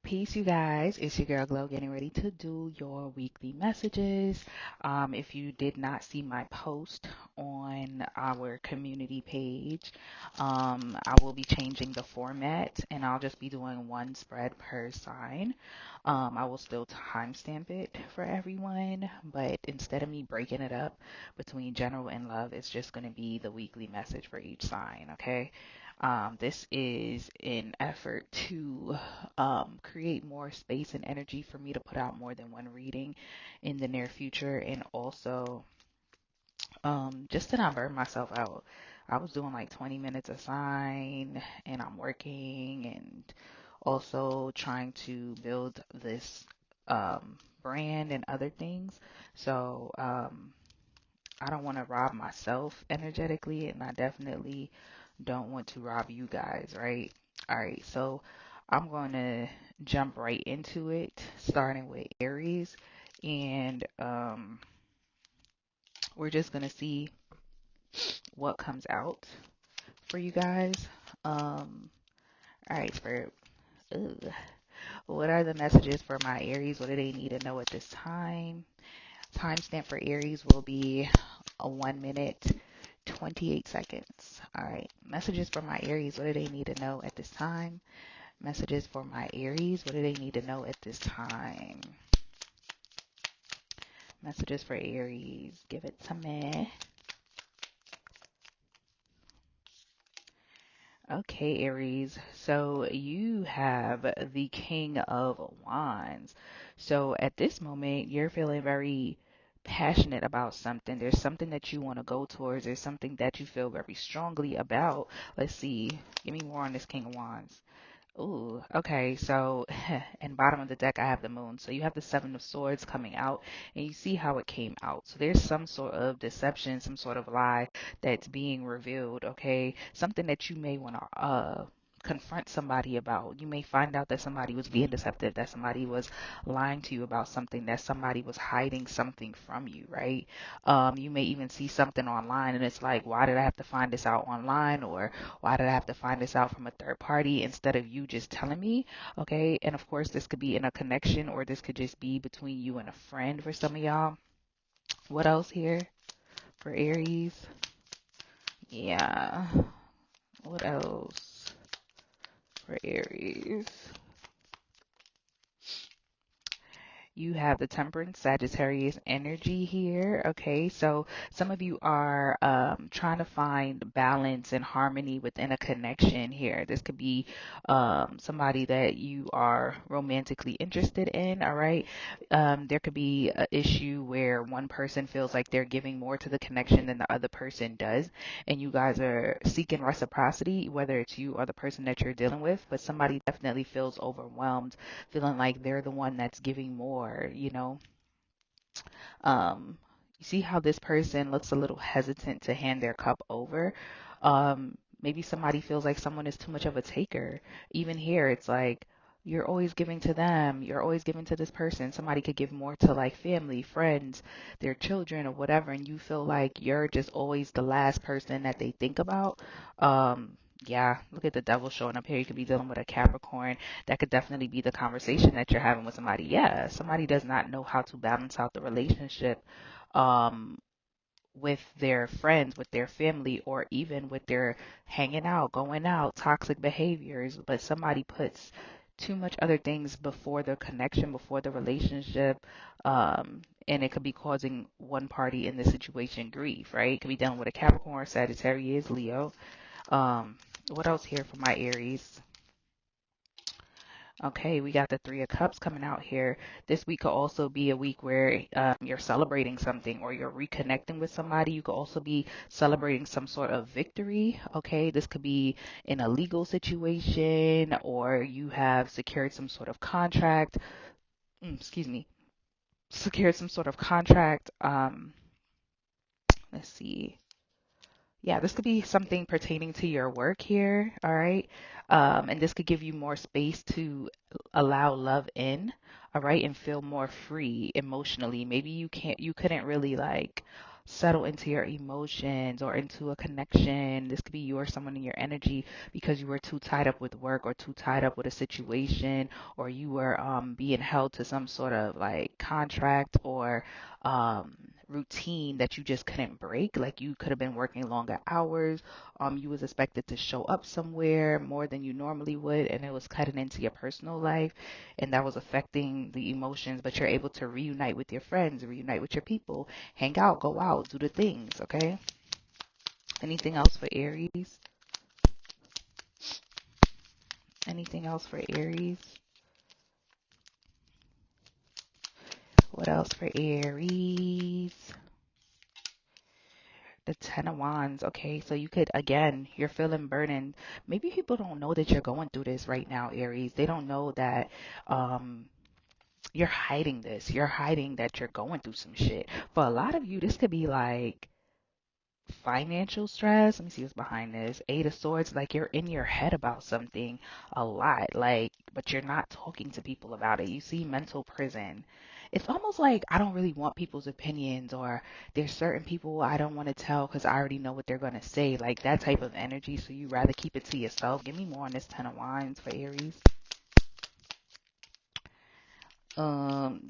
Peace, you guys. It's your girl Glow getting ready to do your weekly messages. If you did not see my post on our community page, I will be changing the format and I'll just be doing one spread per sign. I will still timestamp it for everyone, but instead of me breaking it up between general and love, it's just going to be the weekly message for each sign, okay? This is an effort to create more space and energy for me to put out more than one reading in the near future, and also just to not burn myself out. I was doing like 20 minutes a sign, and I'm working and also trying to build this brand and other things. So I don't want to rob myself energetically, and I definitely don't want to rob you guys, right? All right, so I'm going to jump right into it, starting with Aries, and we're just going to see what comes out for you guys. All right, ugh. What are the messages for my Aries? What do they need to know at this time? Timestamp for Aries will be a 1 minute 28 seconds. All right. Messages for my Aries. What do they need to know at this time? Messages for my Aries. What do they need to know at this time? Messages for Aries. Give it to me. Okay, Aries. So you have the King of Wands. So at this moment, you're feeling very passionate about something. There's something that you want to go towards. There's something that you feel very strongly about. Let's see. Give me more on this King of Wands. Ooh, okay. So, in bottom of the deck, I have the moon. So you have the Seven of Swords coming out, and you see how it came out. So there's some sort of deception, some sort of lie that's being revealed. Okay, something that you may want to confront somebody about. You may find out that somebody was being deceptive, that somebody was lying to you about something, that somebody was hiding something from you, right? You may even see something online, and it's like, why did I have to find this out online, or why did I have to find this out from a third party instead of you just telling me? Okay. And of course, this could be in a connection, or this could just be between you and a friend for some of y'all. What else here for Aries? Yeah. What else for Aries? You have the Temperance Sagittarius energy here. Okay, so some of you are trying to find balance and harmony within a connection here. This could be somebody that you are romantically interested in. All right, there could be an issue where one person feels like they're giving more to the connection than the other person does, and you guys are seeking reciprocity, whether it's you or the person that you're dealing with. But somebody definitely feels overwhelmed, feeling like they're the one that's giving more. You see how this person looks a little hesitant to hand their cup over. Maybe somebody feels like someone is too much of a taker. Even here, it's like you're always giving to them, you're always giving to this person. Somebody could give more to like family, friends, their children, or whatever, and you feel like you're just always the last person that they think about. Yeah, look at the devil showing up here. You could be dealing with a Capricorn. That could definitely be the conversation that you're having with somebody. Yeah, somebody does not know how to balance out the relationship um, with their friends, with their family, or even with their hanging out, going out, toxic behaviors. But somebody puts too much other things before the connection, before the relationship, and it could be causing one party in the situation grief, right? It could be dealing with a Capricorn, Sagittarius, Leo. Um, what else here for my Aries? Okay, we got the Three of Cups coming out here. This week could also be a week where you're celebrating something or you're reconnecting with somebody. You could also be celebrating some sort of victory. Okay, this could be in a legal situation or you have secured some sort of contract. Excuse me, secured some sort of contract. Let's see. Yeah, this could be something pertaining to your work here, all right? And this could give you more space to allow love in, all right, and feel more free emotionally. Maybe you couldn't really like settle into your emotions or into a connection. This could be you or someone in your energy because you were too tied up with work or too tied up with a situation, or you were being held to some sort of like contract or routine that you just couldn't break. Like you could have been working longer hours. You was expected to show up somewhere more than you normally would, and it was cutting into your personal life, and that was affecting the emotions. But you're able to reunite with your friends, reunite with your people, hang out, go out, do the things. Okay. Anything else for Aries? Anything else for Aries? What else for Aries? The Ten of Wands. Okay, so you could, again, you're feeling burdened. Maybe people don't know that you're going through this right now, Aries. They don't know that um, you're hiding this. You're hiding that you're going through some shit. For a lot of you, this could be like financial stress. Let me see what's behind this. Eight of Swords, like you're in your head about something a lot, like, but you're not talking to people about it. You see mental prison. It's almost like I don't really want people's opinions, or there's certain people I don't want to tell because I already know what they're going to say, like that type of energy. So you rather keep it to yourself. Give me more on this Ten of Wands for Aries.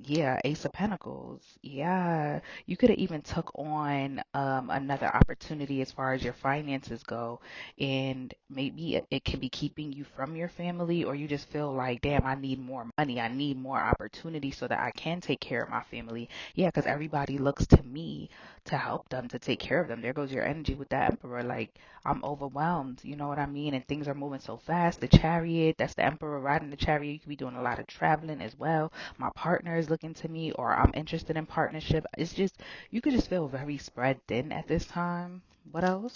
Yeah, Ace of Pentacles. Yeah, you could have even took on another opportunity as far as your finances go, and maybe it can be keeping you from your family, or you just feel like, damn, I need more money, I need more opportunity so that I can take care of my family. Yeah, because everybody looks to me to help them, to take care of them. There goes your energy with that Emperor. Like, I'm overwhelmed, you know what I mean? And things are moving so fast. The Chariot, that's the Emperor riding the Chariot. You could be doing a lot of traveling as well. My partner is looking to me, or I'm interested in partnership. It's just, you could just feel very spread thin at this time. What else?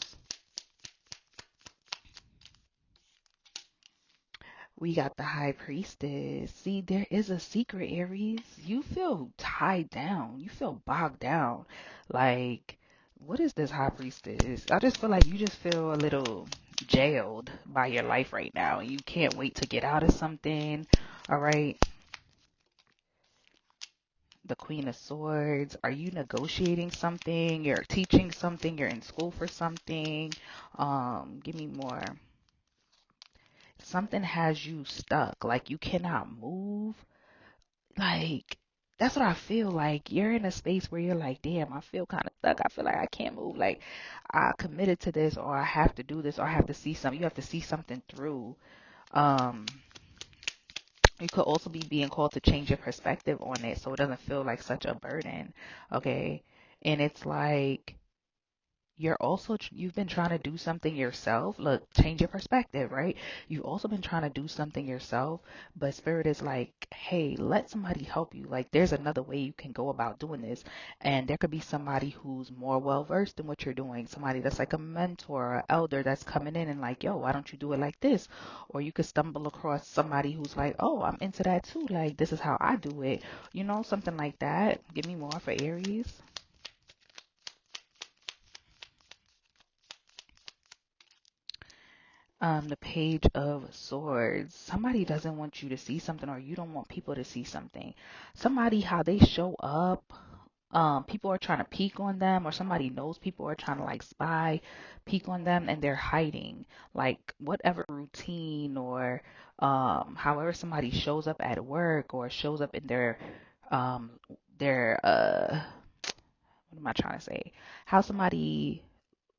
We got the High Priestess. See, there is a secret, Aries. You feel tied down. You feel bogged down. Like, what is this High Priestess? I just feel like you just feel a little jailed by your life right now. You can't wait to get out of something. All right. The Queen of Swords. Are you negotiating something? You're teaching something? You're in school for something? Give me more. Something has you stuck. Like you cannot move. Like that's what I feel like. You're in a space where you're like, damn, I feel kind of stuck. I feel like I can't move. Like I committed to this, or I have to do this, or I have to see something. You have to see something through. Um, you could also be being called to change your perspective on it so it doesn't feel like such a burden. Okay. And it's like you're also you've been trying to do something yourself. Look, change your perspective, right? You've also been trying to do something yourself, but spirit is like, hey, let somebody help you. Like there's another way you can go about doing this, and there could be somebody who's more well versed in what you're doing, somebody that's like a mentor or elder that's coming in and like, yo, why don't you do it like this? Or you could stumble across somebody who's like, oh, I'm into that too, like this is how I do it, something like that. Give me more for Aries. The Page of Swords. Somebody doesn't want you to see something, or you don't want people to see something. Somebody, how they show up, people are trying to peek on them, or somebody knows people are trying to like spy, peek on them, and they're hiding. Like whatever routine or however somebody shows up at work or shows up in um their what am I trying to say? How somebody,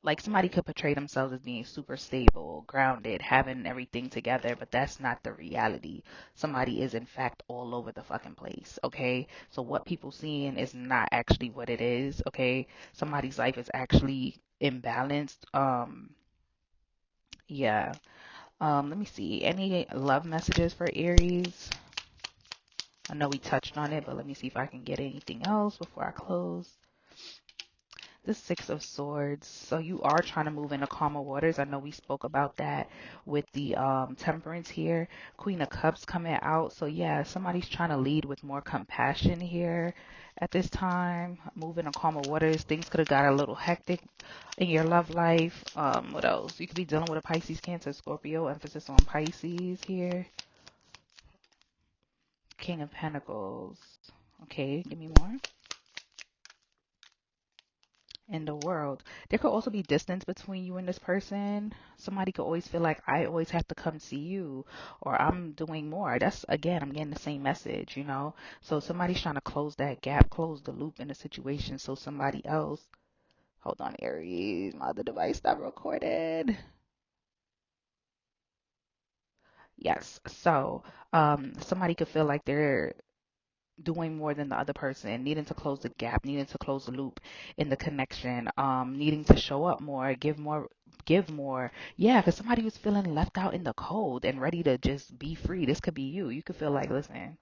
like somebody could portray themselves as being super stable, grounded, having everything together, but that's not the reality. Somebody is in fact all over the fucking place, okay? So what people seeing is not actually what it is, okay? Somebody's life is actually imbalanced. Yeah. Let me see. Any love messages for Aries? I know we touched on it, but let me see if I can get anything else before I close. The Six of Swords. So you are trying to move into calmer waters. I know we spoke about that with the Temperance here. Queen of Cups coming out. So yeah, somebody's trying to lead with more compassion here at this time. Moving to calmer waters. Things could have got a little hectic in your love life. What else? You could be dealing with a Pisces, Cancer, Scorpio. Emphasis on Pisces here. King of Pentacles. Okay, give me more. in the world. There could also be distance between you and this person. Somebody could always feel like I always have to come see you, or I'm doing more. That's again, I'm getting the same message, you know. So somebody's trying to close that gap, close the loop in a situation so somebody else. Hold on, Aries. My other device stopped recording. Yes. So somebody could feel like they're doing more than the other person, needing to close the gap, needing to close the loop in the connection, needing to show up more, give more, give more. Yeah, because somebody who's feeling left out in the cold and ready to just be free. This could be you. You could feel like, listen,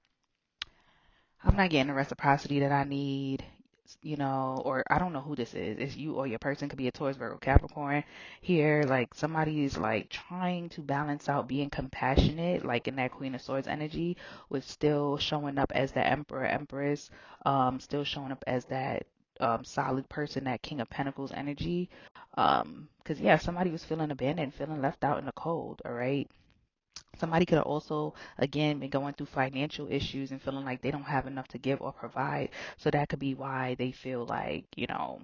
I'm not getting the reciprocity that I need, you know, or I don't know who this is. It's you or your person. Could be a Taurus, Virgo, Capricorn here. Like somebody's like trying to balance out being compassionate, like in that Queen of Swords energy, with still showing up as the Emperor, Empress, still showing up as that solid person, that King of Pentacles energy. Because yeah, somebody was feeling abandoned, feeling left out in the cold. All right. Somebody could have also, again, been going through financial issues and feeling like they don't have enough to give or provide. So that could be why they feel like, you know,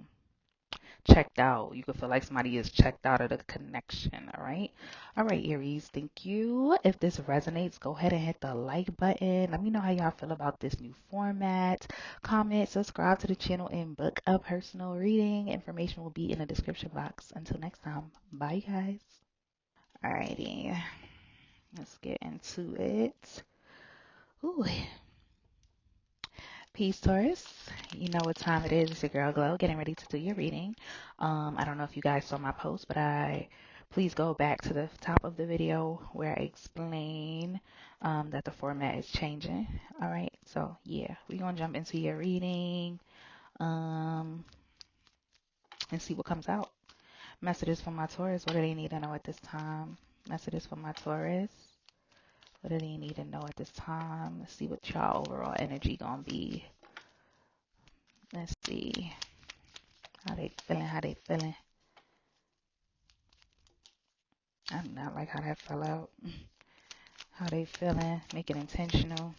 checked out. You could feel like somebody is checked out of the connection. All right. All right, Aries. Thank you. If this resonates, go ahead and hit the like button. Let me know how y'all feel about this new format. Comment, subscribe to the channel, and book a personal reading. Information will be in the description box. Until next time. Bye, guys. Alrighty. Let's get into it. Ooh. Peace, Taurus. You know what time it is. It's your girl Glow getting ready to do your reading. I don't know if you guys saw my post, but please go back to the top of the video where I explain that the format is changing. All right. So yeah, we're gonna jump into your reading um, and see what comes out. Messages from my Taurus. What do they need to know at this time? Messages from my Taurus. What do they need to know at this time? Let's see what y'all overall energy gonna be. Let's see how they feeling. How they feeling. I do not like how that fell out. How they feeling. Make it intentional.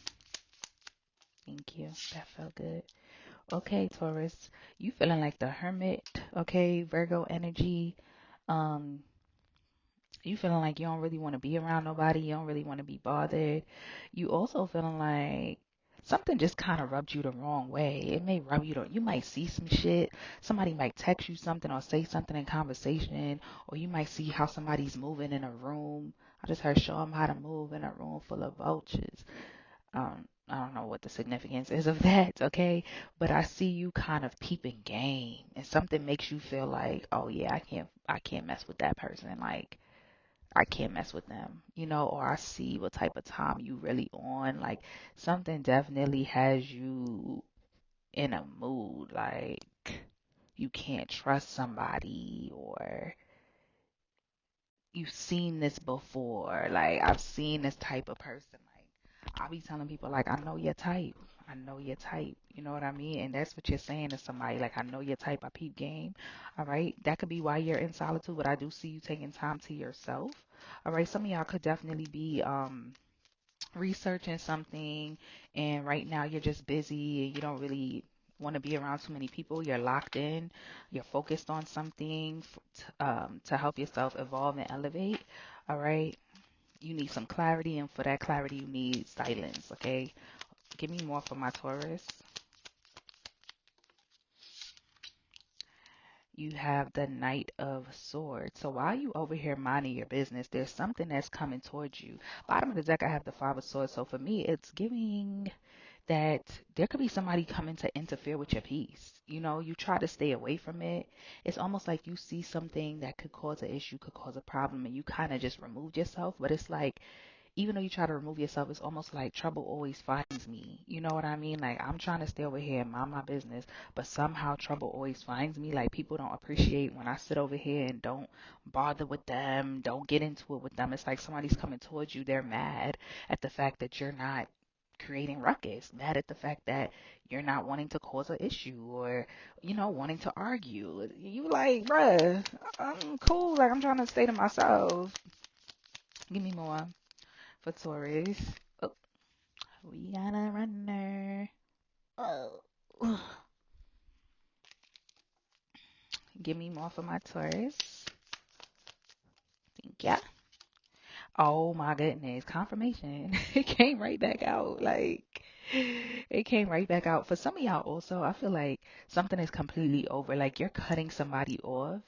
Thank you. That felt good. Okay, Taurus. You feeling like the hermit. Okay, Virgo energy. Um, you feeling like you don't really want to be around nobody. You don't really want to be bothered. You also feeling like something just kind of rubbed you the wrong way. It may rub you you might see some shit. Somebody might text you something or say something in conversation, or you might see how somebody's moving in a room. I just heard show them how to move in a room full of vultures. I don't know what the significance is of that, okay? But I see you kind of peeping game, and something makes you feel like, oh yeah, I can't mess with that person. Like I can't mess with them, you know, or I see what type of time you really on. Like something definitely has you in a mood, like you can't trust somebody, or you've seen this before. Like I've seen this type of person. Like I'll be telling people like I know your type. I know your type. You know what I mean? And that's what you're saying to somebody. Like I know your type. I peep game. All right. That could be why you're in solitude, but I do see you taking time to yourself. All right. Some of y'all could definitely be researching something, and right now you're just busy and you don't really want to be around too many people. You're locked in, you're focused on something to help yourself evolve and elevate. All right, you need some clarity, and for that clarity you need silence. Okay, give me more for my Taurus. You have the Knight of Swords. So while you over here minding your business, there's something that's coming towards you. Bottom of the deck, I have the Five of Swords. So for me, it's giving that there could be somebody coming to interfere with your peace. You know, you try to stay away from it. It's almost like you see something that could cause an issue, could cause a problem, and you kind of just removed yourself. But it's like even though you try to remove yourself, it's almost like trouble always finds me. You know what I mean? Like I'm trying to stay over here and mind my business, but somehow trouble always finds me. Like people don't appreciate when I sit over here and don't bother with them, don't get into it with them. It's like somebody's coming towards you. They're mad at the fact that you're not creating ruckus, mad at the fact that you're not wanting to cause an issue, or you know, wanting to argue. You like, bruh, I'm cool. Like I'm trying to stay to myself. Give me more for Taurus. Oh, we got a runner. Oh. Give me more for my Taurus. Thank ya. Oh my goodness, confirmation. It came right back out. Like, it came right back out. For some of y'all also, I feel like something is completely over. Like, you're cutting somebody off.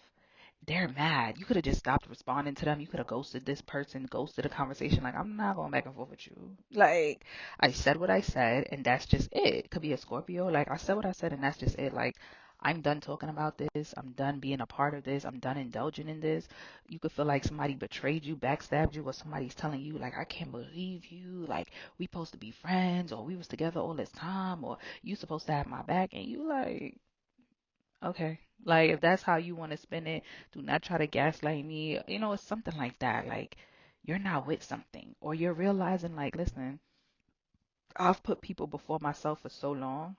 They're mad. You could have just stopped responding to them. You could have ghosted this person, ghosted the conversation. Like, I'm not going back and forth with you. Like, I said what I said, and that's just it. It could be a Scorpio. Like, I said what I said, and that's just it. Like, I'm done talking about this. I'm done being a part of this. I'm done indulging in this. You could feel like somebody betrayed you, backstabbed you, or somebody's telling you, like, I can't believe you. Like, we supposed to be friends, or we was together all this time, or you supposed to have my back, and you like, okay. Like, if that's how you want to spend it, do not try to gaslight me. You know, it's something like that. Like, you're not with something, or you're realizing, like, listen, I've put people before myself for so long.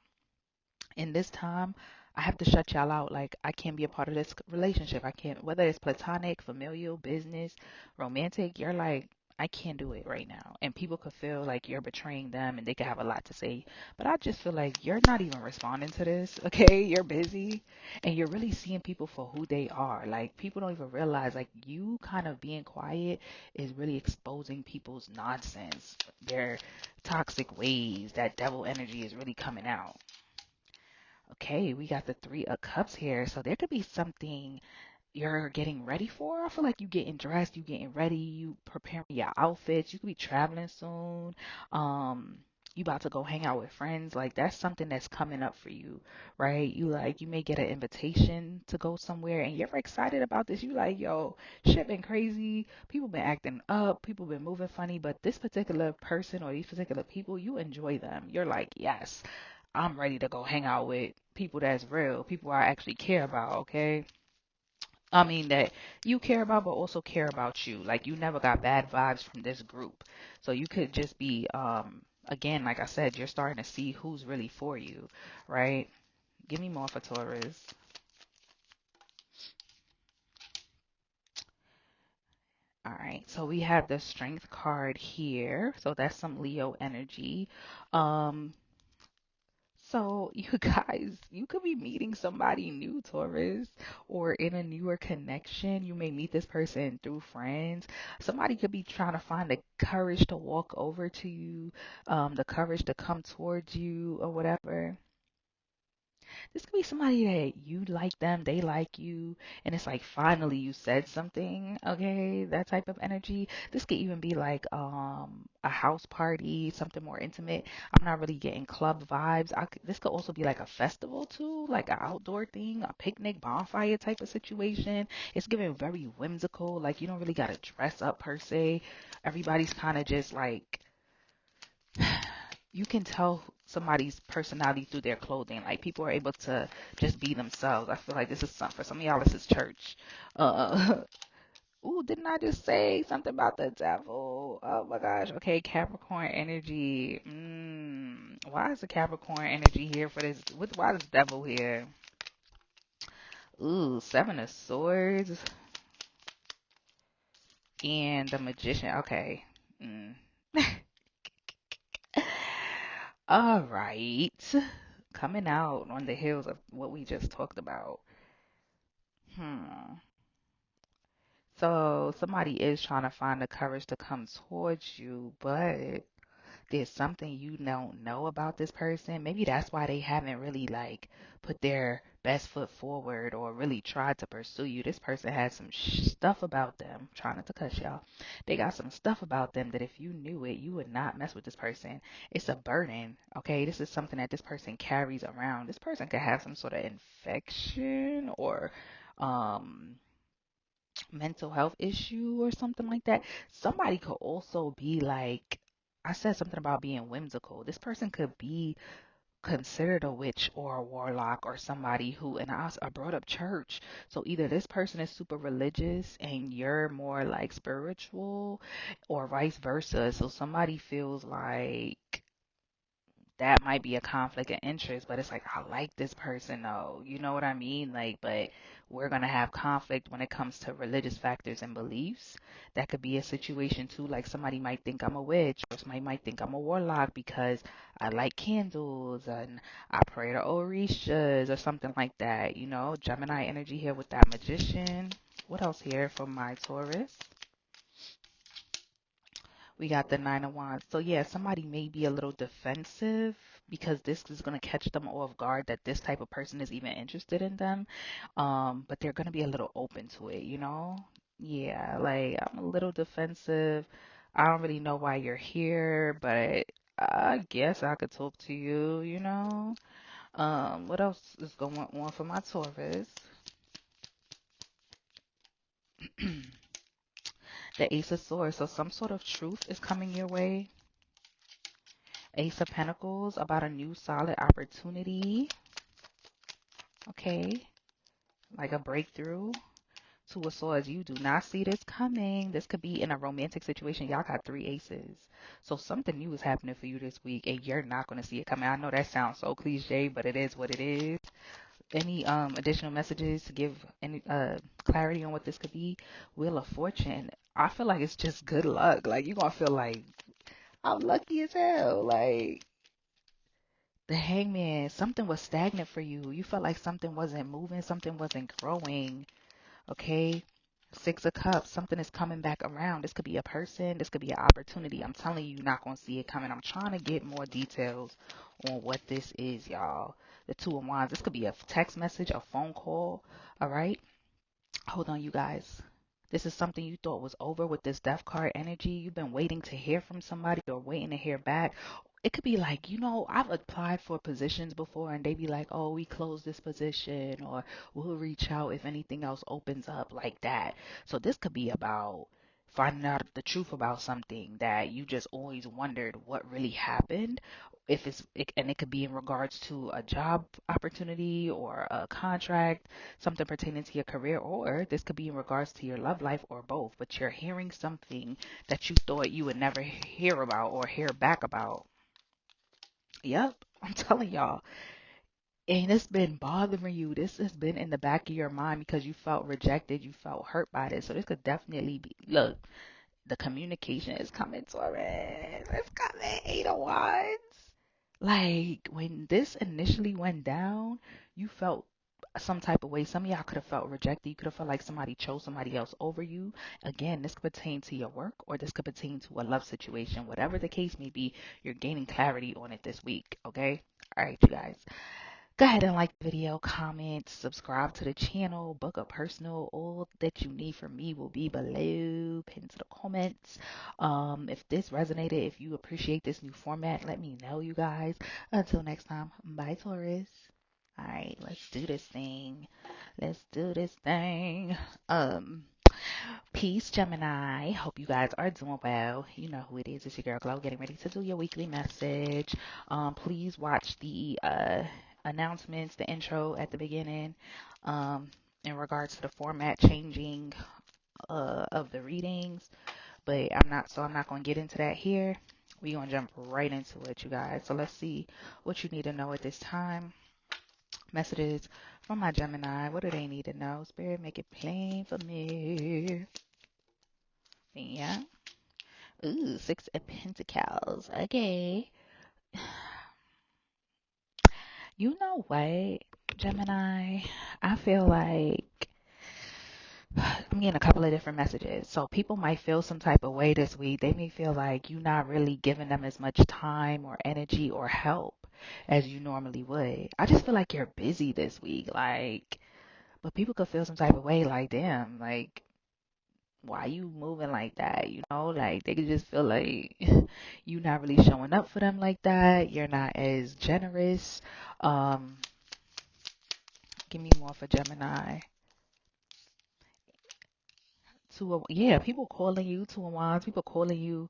In this time, I have to shut y'all out. Like, I can't be a part of this relationship. I can't, whether it's platonic, familial, business, romantic, you're like, I can't do it right now. And people could feel like you're betraying them and they could have a lot to say. But I just feel like you're not even responding to this, okay? You're busy and you're really seeing people for who they are. Like, people don't even realize, like, you kind of being quiet is really exposing people's nonsense, their toxic ways. That devil energy is really coming out. Okay, we got the Three of Cups here. So there could be something you're getting ready for. I feel like you getting dressed, you getting ready, you preparing your outfits. You could be traveling soon. You about to go hang out with friends. Like, that's something that's coming up for you, right? You like, you may get an invitation to go somewhere and you're excited about this. You like, yo, shit been crazy. People been acting up. People been moving funny. But this particular person or these particular people, you enjoy them. You're like, yes, I'm ready to go hang out with people that's real, people I actually care about, okay? I mean, that you care about, but also care about you. Like, you never got bad vibes from this group. So you could just be, again, like I said, you're starting to see who's really for you, right? Give me more for Taurus. All right, so we have the Strength card here. So that's some Leo energy. Um, So, you guys, you could be meeting somebody new, Taurus, or in a newer connection. You may meet this person through friends. Somebody could be trying to find the courage to walk over to you, the courage to come towards you, or whatever. This could be somebody that you like them, they like you, and it's like finally you said something, okay? That type of energy. This could even be like a house party, something more intimate. I'm not really getting club vibes. This could also be like a festival too, like an outdoor thing, a picnic, bonfire type of situation. It's giving very whimsical, like you don't really gotta dress up per se. Everybody's kind of just like you can tell somebody's personality through their clothing. Like people are able to just be themselves. I feel like this is some for some of y'all. This is church. Uh, ooh, didn't I just say something about the devil? Oh my gosh. Okay, Capricorn energy. Why is the Capricorn energy here for this? Why is devil here? Ooh, Seven of Swords and the Magician. Okay. Mm. All right. Coming out on the heels of what we just talked about. Hmm. So somebody is trying to find the courage to come towards you, but there's something you don't know about this person. Maybe that's why they haven't really like put their best foot forward or really tried to pursue you. This person has some stuff about them. Trying not to cuss y'all. They got some stuff about them that if you knew it, you would not mess with this person. It's a burden. Okay, this is something that this person carries around. This person could have some sort of infection or um mental health issue or something like that. Somebody could also be like, I said something about being whimsical. This person could be considered a witch or a warlock or somebody who, and I brought up church. So either this person is super religious and you're more like spiritual or vice versa. So somebody feels like that might be a conflict of interest, but it's like, I like this person though. You know what I mean? Like, but we're going to have conflict when it comes to religious factors and beliefs. That could be a situation too. Like somebody might think I'm a witch, or somebody might think I'm a warlock because I like candles and I pray to Orishas or something like that. You know, Gemini energy here with that magician. What else here for my Taurus? We got the Nine of Wands. So yeah, somebody may be a little defensive because this is going to catch them off guard that this type of person is even interested in them. But they're going to be a little open to it, you know? Yeah, like I'm a little defensive. I don't really know why you're here, but I guess I could talk to you, you know? What else is going on for my Taurus? The Ace of Swords. So some sort of truth is coming your way. Ace of Pentacles about a new solid opportunity. Okay. Like a breakthrough. Two of Swords. You do not see this coming. This could be in a romantic situation. Y'all got three aces. So something new is happening for you this week and you're not going to see it coming. I know that sounds so cliche, but it is what it is. Any additional messages to give any clarity on what this could be? Wheel of Fortune. I feel like it's just good luck. Like you're going to feel like I'm lucky as hell. Like the Hangman, something was stagnant for you. You felt like something wasn't moving, something wasn't growing. Okay. Six of Cups, something is coming back around. This could be a person, this could be an opportunity. I'm telling you, you're not going to see it coming. I'm trying to get more details on what this is, y'all. The Two of Wands, this could be a text message, a phone call. All right. Hold on, you guys. This is something you thought was over with this death card energy. You've been waiting to hear from somebody or waiting to hear back. It could be like, you know, I've applied for positions before and they be like, oh, we closed this position or we'll reach out if anything else opens up like that. So this could be about finding out the truth about something that you just always wondered what really happened. If and it could be in regards to a job opportunity or a contract, something pertaining to your career, or this could be in regards to your love life or both, but you're hearing something that you thought you would never hear about or hear back about. Yep, I'm telling y'all. And it's been bothering you. This has been in the back of your mind because you felt rejected, you felt hurt by this. So this could definitely be, look, the communication is coming, Taurus. It's coming, Eight of Wands. Like when this initially went down, you felt some type of way. Some of y'all could have felt rejected. You could have felt like somebody chose somebody else over you. Again, this could pertain to your work or this could pertain to a love situation. Whatever the case may be, you're gaining clarity on it this week. Okay? All right, you guys. Go ahead and like the video, comment, subscribe to the channel, book a personal. All that you need from me will be below, pinned to the comments. If this resonated, if you appreciate this new format, let me know, you guys. Until next time, bye, Taurus. All right, let's do this thing. Let's do this thing. Peace, Gemini. Hope you guys are doing well. You know who it is. It's your girl Glow getting ready to do your weekly message. Please watch the announcements, the intro at the beginning, in regards to the format changing of the readings. But I'm not going to get into that here. We're going to jump right into it, you guys. So let's see what you need to know at this time. Messages from my Gemini. What do they need to know? Spirit, make it plain for me. Yeah. Ooh, Six of Pentacles. Okay. You know what, Gemini? I feel like I'm getting a couple of different messages. So people might feel some type of way this week. They may feel like you're not really giving them as much time or energy or help as you normally would. I just feel like you're busy this week. Like, but people could feel some type of way like, damn, like, why you moving like that? You know, like they could just feel like you're not really showing up for them like that. You're not as generous. Um, Give me more for Gemini. Yeah, people calling you, Two of Wands, people calling you,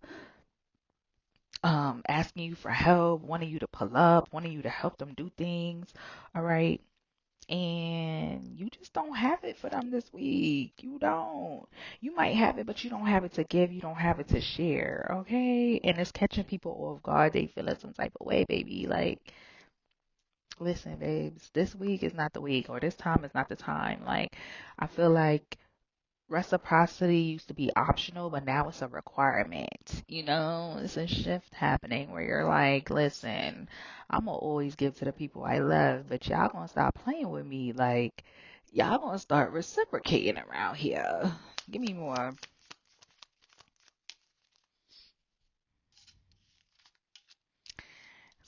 asking you for help, wanting you to pull up, wanting you to help them do things. All right. and you just don't have it for them this week. You don't. You might have it, but you don't have it to give. You don't have it to share, okay? And it's catching people off guard. They feeling some type of way, baby. Like, listen, babes, this week is not the week, or this time is not the time. Like, I feel like reciprocity used to be optional, but now it's a requirement. You know, it's a shift happening where you're like, listen, I'm gonna always give to the people I love, but y'all gonna stop playing with me. Like, y'all gonna start reciprocating around here. Give me more.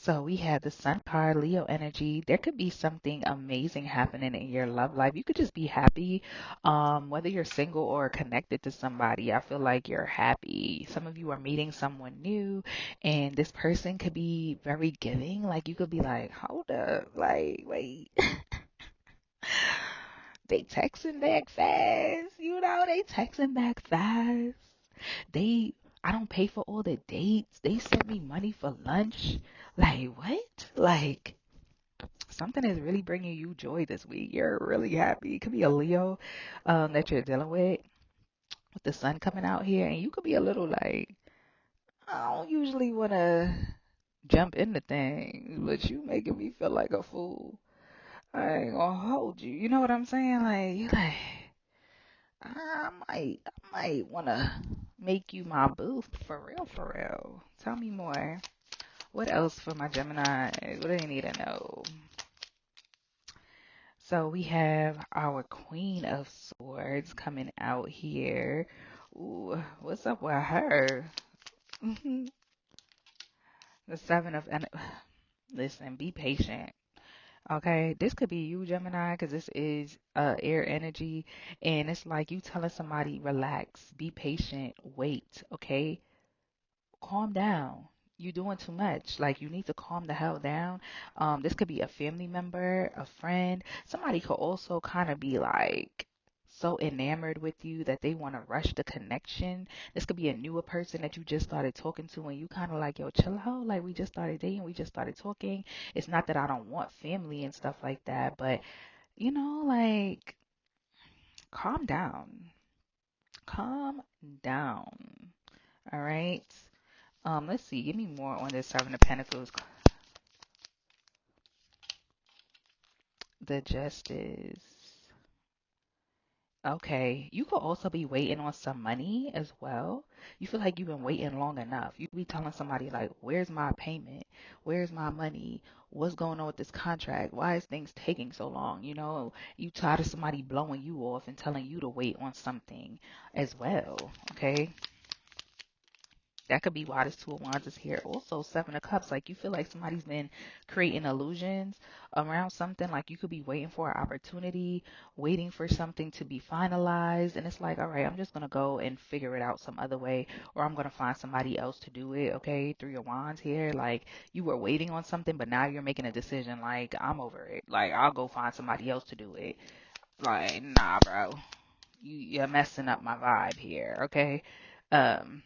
So we had the Sun card, Leo energy. There could be something amazing happening in your love life. You could just be happy, whether you're single or connected to somebody. I feel like you're happy. Some of you are meeting someone new, and this person could be very giving. Like you could be like, hold up, like wait, they texting back fast. You know, they texting back fast. They, I don't pay for all the dates. They sent me money for lunch. Like, what? Like, something is really bringing you joy this week. You're really happy. It could be a Leo that you're dealing with the sun coming out here. And you could be a little like, I don't usually want to jump into things, but you making me feel like a fool. I ain't gonna hold you. You know what I'm saying? Like, you like, I might want to make you my boo for real, for real. Tell me more. What else for my Gemini? What do they need to know? So we have our Queen of Swords coming out here. Ooh, what's up with her? The Seven of Listen, be patient. Okay, this could be you, Gemini, because this is air energy, and it's like you telling somebody, relax, be patient, wait. Okay, calm down. You're doing too much. Like you need to calm the hell down. This could be a family member, a friend. Somebody could also kind of be like so enamored with you that they want to rush the connection. This could be a newer person that you just started talking to and you kind of like, yo, chill out. Like we just started dating, we just started talking. It's not that I don't want family and stuff like that, but you know, like calm down. Calm down. All right. Let's see. Give me more on this Seven of Pentacles. The Justice. Okay. You could also be waiting on some money as well. You feel like you've been waiting long enough. You be telling somebody like, "Where's my payment? Where's my money? What's going on with this contract? Why is things taking so long?" You know, you tired of somebody blowing you off and telling you to wait on something as well. Okay. That could be why this Two of Wands is here. Also, Seven of Cups, like you feel like somebody's been creating illusions around something. Like you could be waiting for an opportunity, waiting for something to be finalized. And it's like, all right, I'm just going to go and figure it out some other way, or I'm going to find somebody else to do it. Okay. Through your wands here, like you were waiting on something, but now you're making a decision. Like, I'm over it. Like, I'll go find somebody else to do it. Like, nah, bro. You're messing up my vibe here. Okay. Um,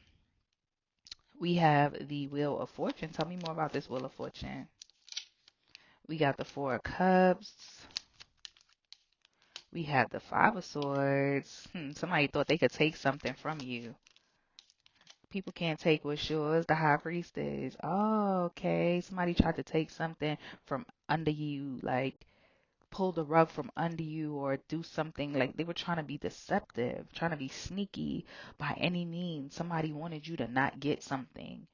we have the Wheel of Fortune. Tell me more about this Wheel of Fortune. We got the Four of Cups. We have the Five of Swords. Somebody thought they could take something from you. People can't take what's yours. The High Priestess. Oh, okay. Somebody tried to take something from under you, like pull the rug from under you or do something. Like they were trying to be deceptive, trying to be sneaky by any means. Somebody wanted you to not get something.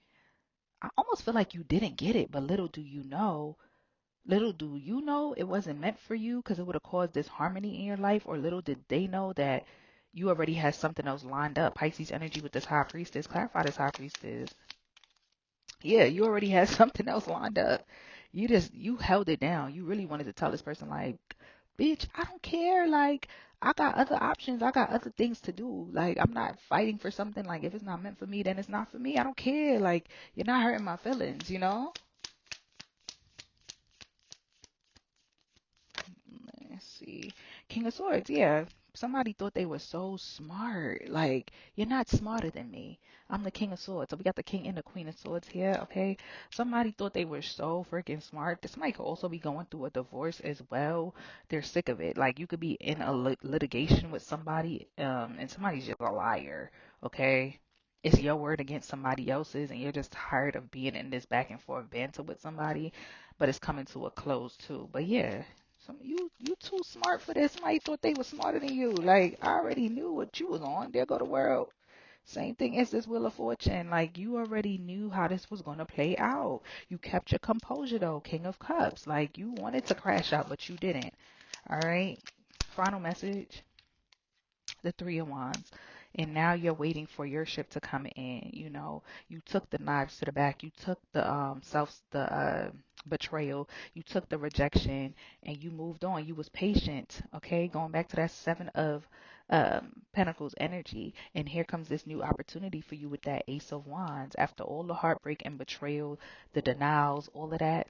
I almost feel like you didn't get it, but little do you know it wasn't meant for you because it would have caused disharmony in your life, or little did they know that you already had something else lined up. Pisces energy with this High Priestess. Clarify this High Priestess. Yeah, you already had something else lined up. You held it down. You really wanted to tell this person like, bitch, I don't care. Like, I got other options. I got other things to do. Like, I'm not fighting for something. Like, if it's not meant for me, then it's not for me. I don't care. Like, you're not hurting my feelings, you know? Let's see. King of Swords, yeah. Somebody thought they were so smart. Like, you're not smarter than me. I'm the King of Swords. So we got the King and the Queen of Swords here, okay? Somebody thought they were so freaking smart. This might also be going through a divorce as well. They're sick of it. Like, you could be in a litigation with somebody, and somebody's just a liar, okay? It's your word against somebody else's, and you're just tired of being in this back and forth banter with somebody, but it's coming to a close too. But yeah, you too smart for this. Somebody thought they were smarter than you. Like, I already knew what you was on. There go the world. Same thing as this Wheel of Fortune. Like, you already knew how this was gonna play out. You kept your composure though, King of Cups. Like, you wanted to crash out, but you didn't. All right. Final message, the Three of Wands. And now you're waiting for your ship to come in. You know, you took the knives to the back. You took the betrayal. You took the rejection, and you moved on. You was patient. Okay, going back to that Seven of Pentacles energy. And here comes this new opportunity for you with that Ace of Wands. After all the heartbreak and betrayal, the denials, all of that,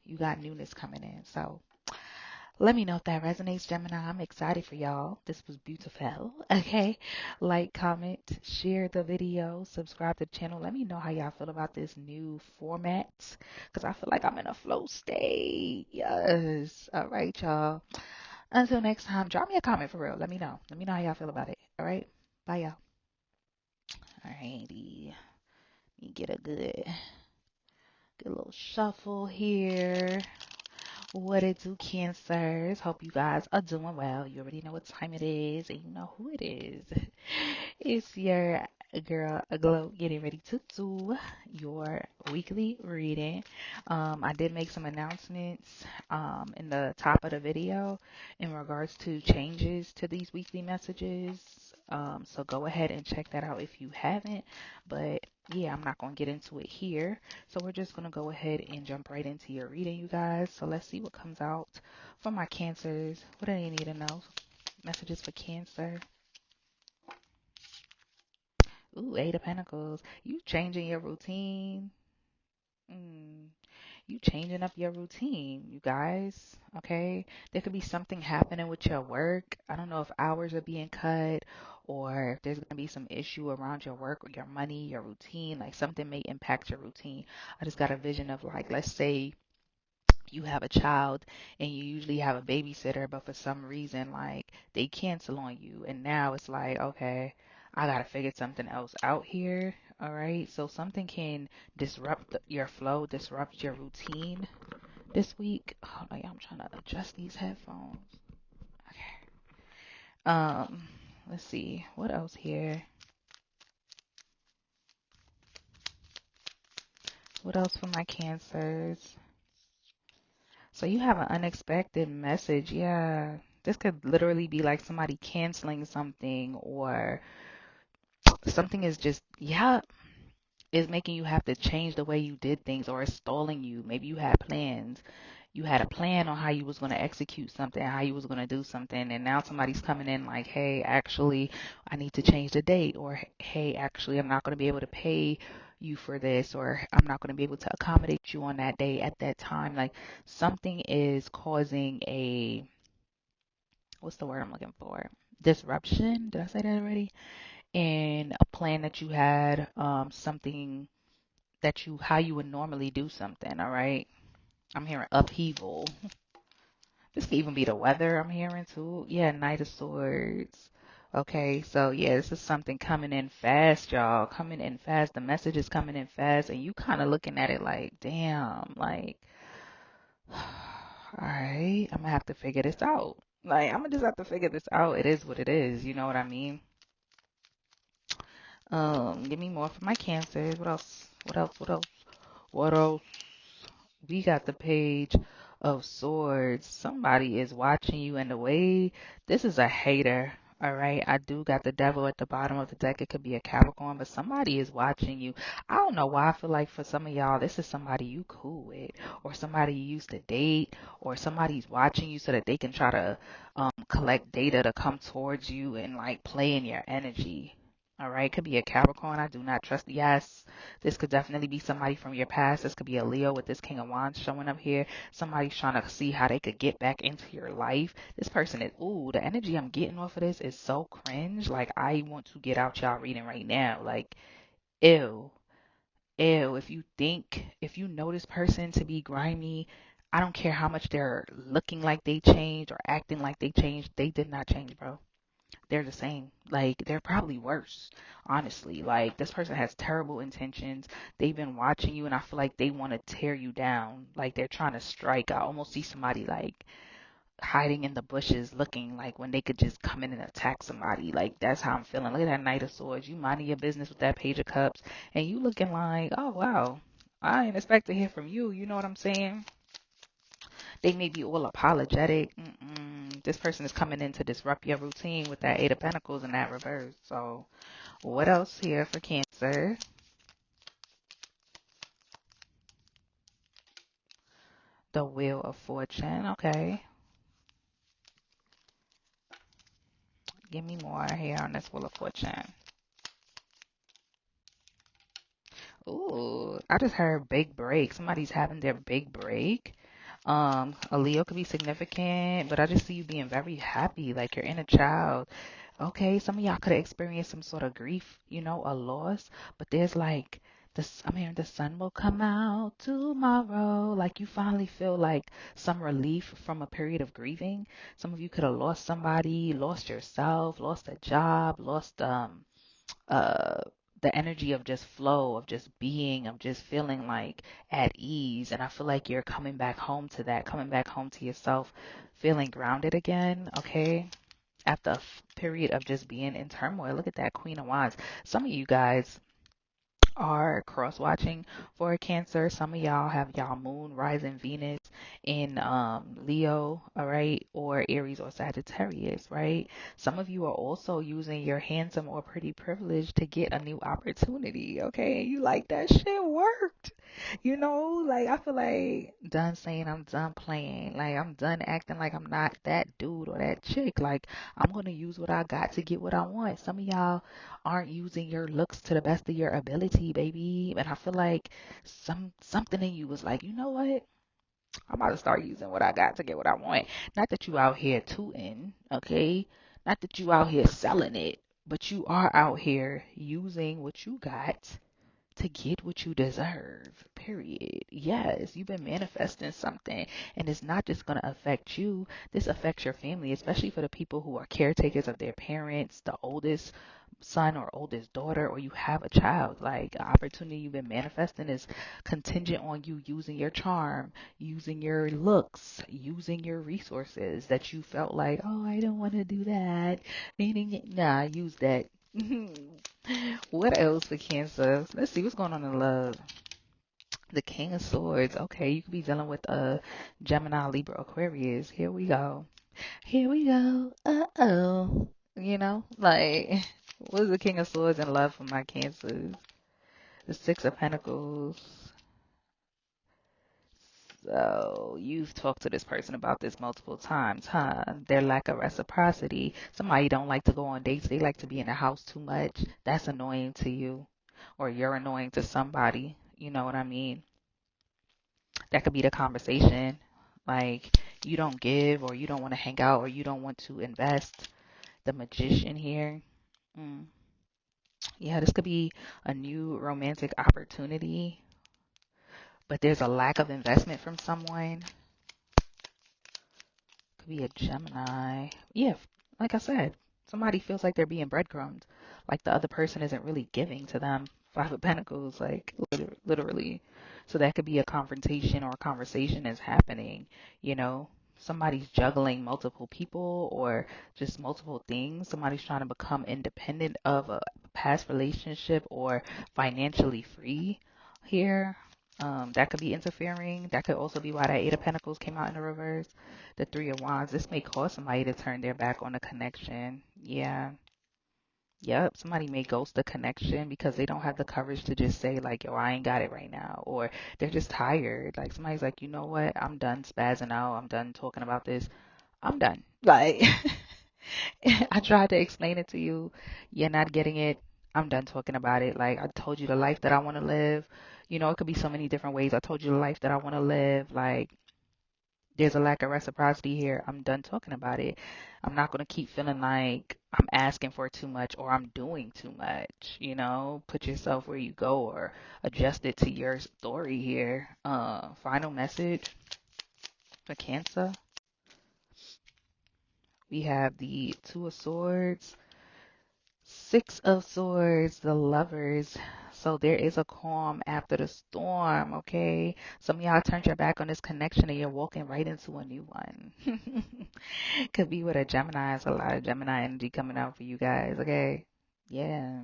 you got newness coming in. So let me know if that resonates, Gemini. I'm excited for y'all. This was beautiful. Okay. Like, comment, share the video, subscribe to the channel. Let me know how y'all feel about this new format, because I feel like I'm in a flow state. Yes. All right, y'all. Until next time, drop me a comment for real. Let me know. Let me know how y'all feel about it. All right. Bye, y'all. All righty. Let me get a good little shuffle here. What it do, Cancers? Hope you guys are doing well. You already know what time it is, and you know who it is. It's your girl, Glow, getting ready to do your weekly reading. I did make some announcements in the top of the video in regards to changes to these weekly messages. So go ahead and check that out if you haven't. But yeah, I'm not going to get into it here. So we're just going to go ahead and jump right into your reading, you guys. So let's see what comes out for my Cancers. What do they need to know? Messages for Cancer. Ooh, Eight of Pentacles. You changing your routine. You changing up your routine, you guys. Okay. There could be something happening with your work. I don't know if hours are being cut or if there's going to be some issue around your work or your money, your routine. Like, something may impact your routine. I just got a vision of, like, let's say you have a child and you usually have a babysitter, but for some reason, like, they cancel on you. And now it's like, okay, I got to figure something else out here. All right. So something can disrupt your flow, disrupt your routine this week. Oh, yeah, I'm trying to adjust these headphones. Okay. Let's see. What else here? What else for my Cancers? So you have an unexpected message. Yeah. This could literally be like somebody canceling something, or something is just, yeah, is making you have to change the way you did things, or it's stalling you. Maybe you had plans. You had a plan on how you was going to execute something, how you was going to do something, and now somebody's coming in like, hey, actually, I need to change the date, or hey, actually, I'm not going to be able to pay you for this, or I'm not going to be able to accommodate you on that day at that time. Like, something is causing a, what's the word I'm looking for? Disruption. Did I say that already? And a plan that you had, something that you, how you would normally do something. All right. I'm hearing upheaval. This could even be the weather I'm hearing too. Yeah, Knight of Swords. Okay, so yeah, this is something coming in fast, y'all. Coming in fast. The message is coming in fast, and you kind of looking at it like, damn, like, all right, I'm gonna have to figure this out. Like, I'm gonna just have to figure this out. It is what it is. You know what I mean? Give me more for my Cancers. What else? What else? What else? What else? We got the Page of Swords. Somebody is watching you, in the way, this is a hater. All right. I do got the Devil at the bottom of the deck. It could be a Capricorn, but somebody is watching you. I don't know why I feel like for some of y'all, this is somebody you cool with, or somebody you used to date, or somebody's watching you so that they can try to collect data to come towards you and like play in your energy. All right, could be a Capricorn. I do not trust. Yes, this could definitely be somebody from your past. This could be a Leo with this King of Wands showing up here. Somebody's trying to see how they could get back into your life. This person is, ooh, the energy I'm getting off of this is so cringe. Like, I want to get out y'all reading right now. Like, ew, ew. If you know this person to be grimy, I don't care how much they're looking like they changed or acting like they changed. They did not change, bro. They're the same. Like, they're probably worse, honestly. Like, this person has terrible intentions. They've been watching you, and I feel like they want to tear you down. Like, they're trying to strike. I almost see somebody, like, hiding in the bushes looking like when they could just come in and attack somebody. Like, that's how I'm feeling. Look at that Knight of Swords. You minding your business with that Page of Cups, and you looking like, oh, wow. I didn't expect to hear from you. You know what I'm saying? They may be all apologetic. This person is coming in to disrupt your routine with that Eight of Pentacles and that reverse. So, what else here for Cancer? The Wheel of Fortune. Okay. Give me more here on this Wheel of Fortune. Ooh, I just heard big break. Somebody's having their big break. A Leo could be significant, but I just see you being very happy, like your inner child. Okay, some of y'all could have experienced some sort of grief, you know, a loss, but there's like this, I'm hearing the sun will come out tomorrow. Like you finally feel like some relief from a period of grieving. Some of you could have lost somebody, lost yourself, lost a job, lost uh the energy of just flow, of just being, of just feeling like at ease. And I feel like you're coming back home to that, coming back home to yourself, feeling grounded again, okay? After a period of just being in turmoil. Look at that Queen of Wands. Some of you guys are cross watching for a Cancer. Some of y'all have y'all moon, rising Venus in Leo, all right, or Aries or Sagittarius, right? Some of you are also using your handsome or pretty privilege to get a new opportunity, okay? And you like that shit worked. You know, like I feel like done saying I'm done playing. Like I'm done acting like I'm not that dude or that chick. Like I'm gonna use what I got to get what I want. Some of y'all aren't using your looks to the best of your ability, baby. And I feel like something in you was like, you know what? I'm about to start using what I got to get what I want. Not that you out here tooting, okay? Not that you out here selling it, but you are out here using what you got to get what you deserve. Period. Yes, you've been manifesting something, and it's not just going to affect you. This affects your family, especially for the people who are caretakers of their parents, the oldest son or oldest daughter, or you have a child. Like the opportunity you've been manifesting is contingent on you using your charm, using your looks, using your resources that you felt like, oh, I don't want to do that. Meaning, nah, use that. What else for Cancer? Let's see what's going on in love. The King of Swords. Okay, you could be dealing with Gemini, Libra, Aquarius. Here we go. Here we go. Uh-oh. You know, like, what is the King of Swords in love for my Cancers? The Six of Pentacles. So you've talked to this person about this multiple times, huh? Their lack of reciprocity. Somebody don't like to go on dates. They like to be in the house too much. That's annoying to you. Or you're annoying to somebody. You know what I mean? That could be the conversation. Like you don't give or you don't want to hang out or you don't want to invest. The Magician here. Mm. Yeah, this could be a new romantic opportunity, but there's a lack of investment from someone. Could be a Gemini. Yeah, like I said, somebody feels like they're being breadcrumbed, like the other person isn't really giving to them. Five of Pentacles, like literally. So that could be a confrontation or a conversation is happening, you know. Somebody's juggling multiple people or just multiple things. Somebody's trying to become independent of a past relationship or financially free here. That could be interfering. That could also be why that Eight of Pentacles came out in the reverse. The Three of Wands. This may cause somebody to turn their back on the connection. Yeah. Yep. Somebody may ghost the connection because they don't have the courage to just say like, yo, I ain't got it right now. Or they're just tired. Like somebody's like, you know what? I'm done spazzing out. I'm done talking about this. I'm done. Like, I tried to explain it to you. You're not getting it. I'm done talking about it. Like, I told you the life that I want to live. You know, it could be so many different ways. I told you the life that I want to live. Like, there's a lack of reciprocity here. I'm done talking about it. I'm not going to keep feeling like I'm asking for too much or I'm doing too much. You know, put yourself where you go or adjust it to your story here. Final message for Cancer. We have the Two of Swords, Six of Swords, the Lovers. So there is a calm after the storm, okay? Some of y'all turned your back on this connection and you're walking right into a new one. Could be with a Gemini. It's a lot of Gemini energy coming out for you guys, okay? Yeah.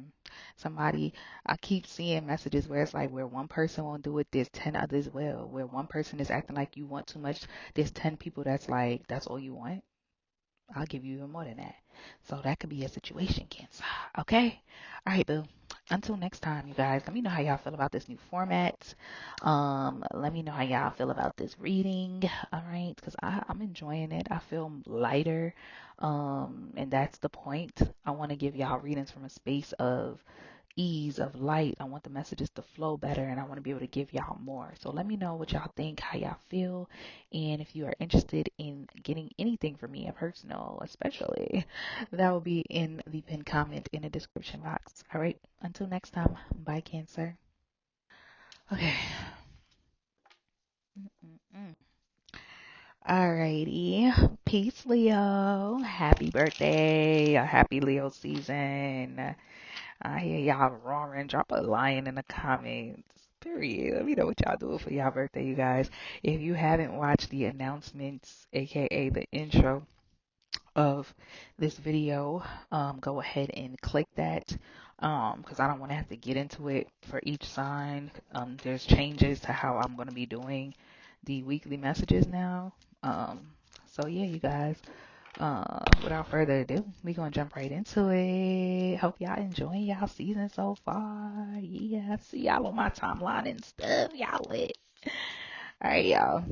Somebody, I keep seeing messages where it's like where one person won't do it, there's 10 others will. Where one person is acting like you want too much, there's 10 people that's like, that's all you want. I'll give you even more than that. So that could be a situation, Cancer. Okay? All right, boo. Until next time, you guys, let me know how y'all feel about this new format. Let me know how y'all feel about this reading. All right? Because I'm enjoying it. I feel lighter. And that's the point. I want to give y'all readings from a space of ease, of light. I want the messages to flow better and I want to be able to give y'all more. So let me know what y'all think, how y'all feel, and if you are interested in getting anything from me, a personal especially, that will be in the pinned comment in the description box. All right, until next time, bye, Cancer. Okay. Mm-mm-mm. Alrighty. Peace, Leo. Happy birthday. A happy Leo season. I hear y'all roaring. Drop a lion in the comments. Period. Let me know what y'all doing for y'all birthday, you guys. If you haven't watched the announcements, aka the intro of this video, go ahead and click that. Because I don't want to have to get into it for each sign. There's changes to how I'm going to be doing the weekly messages now. So yeah, you guys. Without further ado, we gonna jump right into it. Hope y'all enjoying y'all season so far. Yeah, I see y'all on my timeline and stuff. Y'all lit. All right, y'all.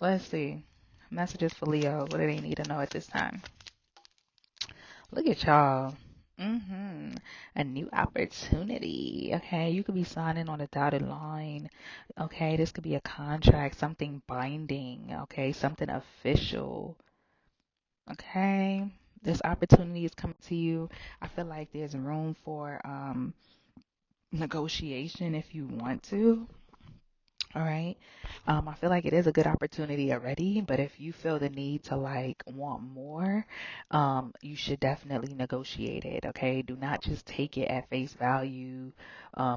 Let's see. Messages for Leo. What do they need to know at this time? Look at y'all. A new opportunity. Okay, you could be signing on a dotted line. Okay, this could be a contract, something binding. Okay, something official. Okay, this opportunity is coming to you. I feel like there's room for negotiation if you want to. All right. I feel like it is a good opportunity already, but if you feel the need to like want more, you should definitely negotiate it. Okay. Do not just take it at face value,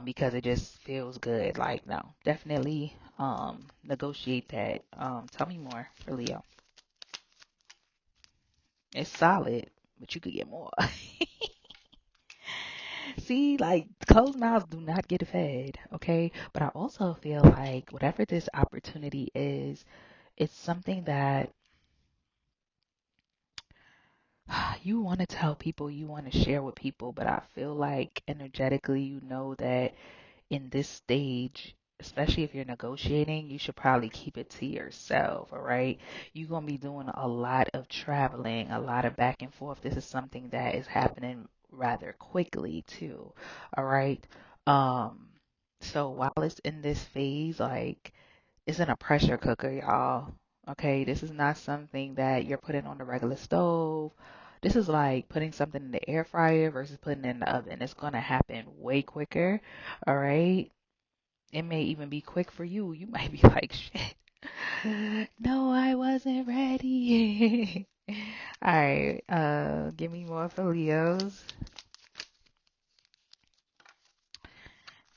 because it just feels good. Like, no, definitely, negotiate that. Tell me more for Leo. It's solid, but you could get more. See, like closed mouths do not get fed, okay? But I also feel like whatever this opportunity is, it's something that you want to tell people, you want to share with people, but I feel like energetically, you know that in this stage, especially if you're negotiating, you should probably keep it to yourself, all right? You're going to be doing a lot of traveling, a lot of back and forth. This is something that is happening rather quickly, too, all right? Um, so while it's in this phase, like, it's in a pressure cooker, y'all. Okay, this is not something that you're putting on the regular stove. This is like putting something in the air fryer versus putting it in the oven. It's gonna happen way quicker. All right. It may even be quick for you. You might be like, shit. No, I wasn't ready. All right. Give me more for Leos.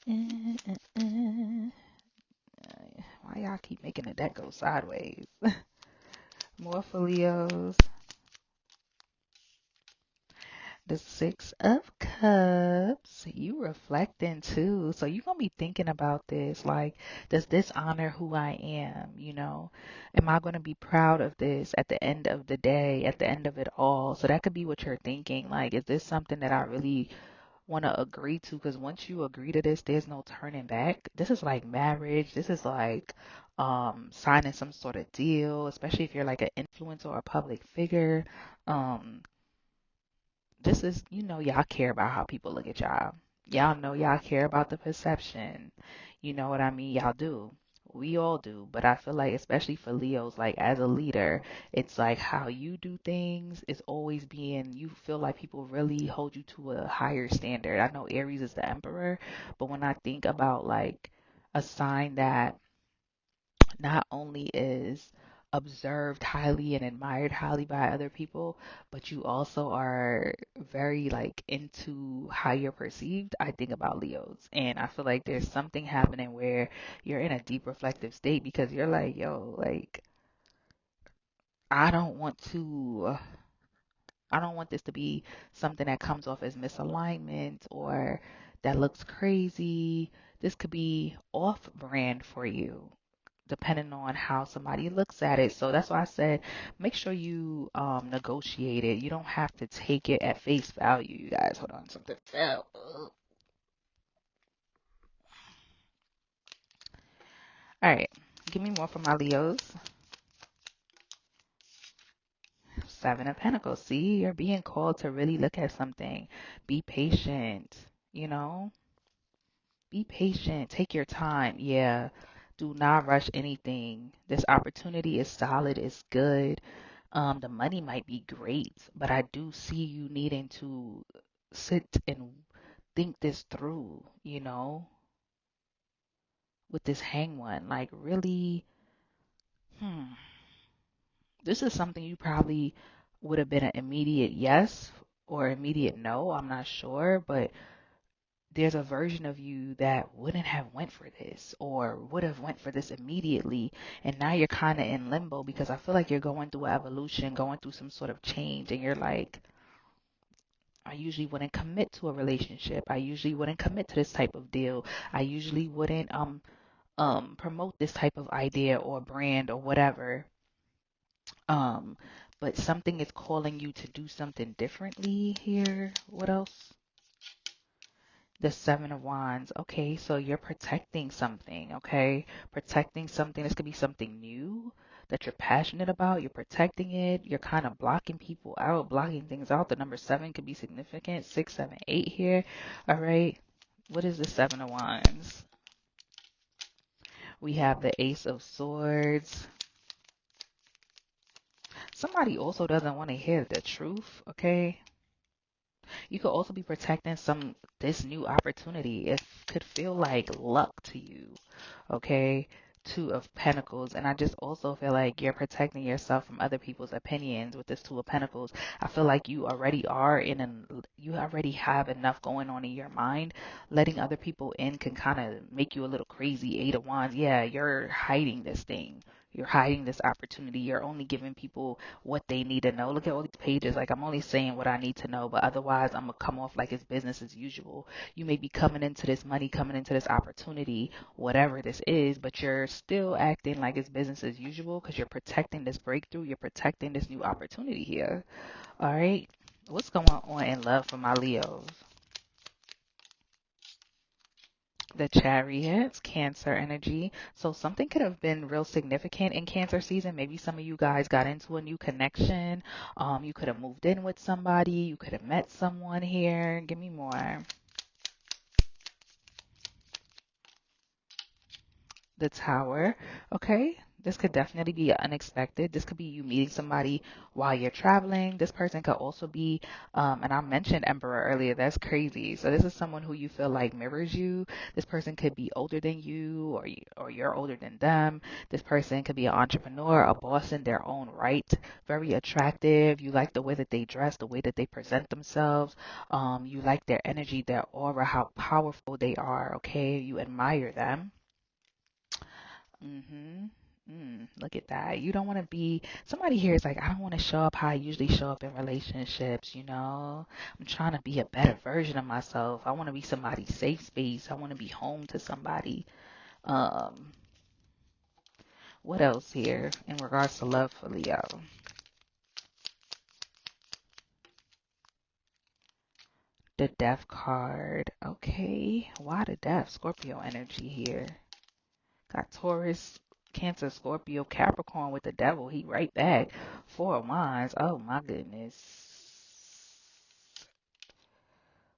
Why y'all keep making the deck go sideways? More for Leos. The Six of Cups. You reflecting too. So you're going to be thinking about this. Like, does this honor who I am? You know, am I going to be proud of this at the end of the day, at the end of it all? So that could be what you're thinking. Like, is this something that I really want to agree to? Because once you agree to this, there's no turning back. This is like marriage. This is like signing some sort of deal, especially if you're like an influencer or a public figure. Um, this is, y'all care about how people look at y'all. Y'all know y'all care about the perception. You know what I mean? Y'all do. We all do. But I feel like, especially for Leos, like as a leader, it's like how you do things is always being, you feel like people really hold you to a higher standard. I know Aries is the emperor, but when I think about like a sign that not only is observed highly and admired highly by other people, but you also are very like into how you're perceived. I think about Leos, and I feel like there's something happening where you're in a deep reflective state because you're like, yo, like I don't want to. I don't want this to be something that comes off as misalignment or that looks crazy. This could be off brand for you depending on how somebody looks at it. So that's why I said make sure you negotiate it. You don't have to take it at face value, you guys. Hold on, something fell. All right, give me more for my Leos. Seven of Pentacles. See, you're being called to really look at something. Be patient, you know? Be patient. Take your time. Yeah. Do not rush anything. This opportunity is solid, it's good. The money might be great, but I do see you needing to sit and think this through, with this hang one. Like, really, hmm, this is something you probably would have been an immediate yes or immediate no. I'm not sure, but there's a version of you that wouldn't have went for this or would have went for this immediately, and now you're kind of in limbo because I feel like you're going through an evolution, going through some sort of change, and you're like, I usually wouldn't commit to a relationship. I usually wouldn't commit to this type of deal. I usually wouldn't promote this type of idea or brand or whatever. Um but something is calling you to do something differently here. What else? The Seven of Wands. Okay, so you're protecting something, okay? Protecting something. This could be something new that you're passionate about. You're protecting it. You're kind of blocking people out, blocking things out. The number seven could be significant. Six, seven, eight here. All right. What is the Seven of Wands? We have the Ace of Swords. Somebody also doesn't want to hear the truth, okay? You could also be protecting this new opportunity. It could feel like luck to you, okay? Two of Pentacles, and I just also feel like you're protecting yourself from other people's opinions with this Two of Pentacles. I feel like you already you already have enough going on in your mind. Letting other people in can kind of make you a little crazy. Eight of Wands, yeah, you're hiding this thing. You're hiding this opportunity. You're only giving people what they need to know. Look at all these pages. Like, I'm only saying what I need to know, but otherwise I'm gonna come off like it's business as usual. You may be coming into this money, coming into this opportunity, whatever this is, but you're still acting like it's business as usual because you're protecting this breakthrough. You're protecting this new opportunity here. All right. What's going on in love for my Leos? The Chariots, Cancer energy. So something could have been real significant in Cancer season. Maybe some of you guys got into a new connection. You could have moved in with somebody. You could have met someone here. Give me more. The Tower. Okay. This could definitely be unexpected. This could be you meeting somebody while you're traveling. This person could also be, and I mentioned Emperor earlier. That's crazy. So this is someone who you feel like mirrors you. This person could be older than you, or you're older than them. This person could be an entrepreneur, a boss in their own right. Very attractive. You like the way that they dress, the way that they present themselves. You like their energy, their aura, how powerful they are. Okay. You admire them. Mm-hmm. Look at that. You don't want to be somebody here is like, I don't want to show up how I usually show up in relationships. I'm trying to be a better version of myself. I want to be somebody's safe space. I want to be home to somebody. Um, what else here in regards to love for Leo? The Death card. Okay. Why the Death? Scorpio energy here. Got Taurus, Cancer, Scorpio, Capricorn with the devil. He right back. Four of Wands. Oh my goodness.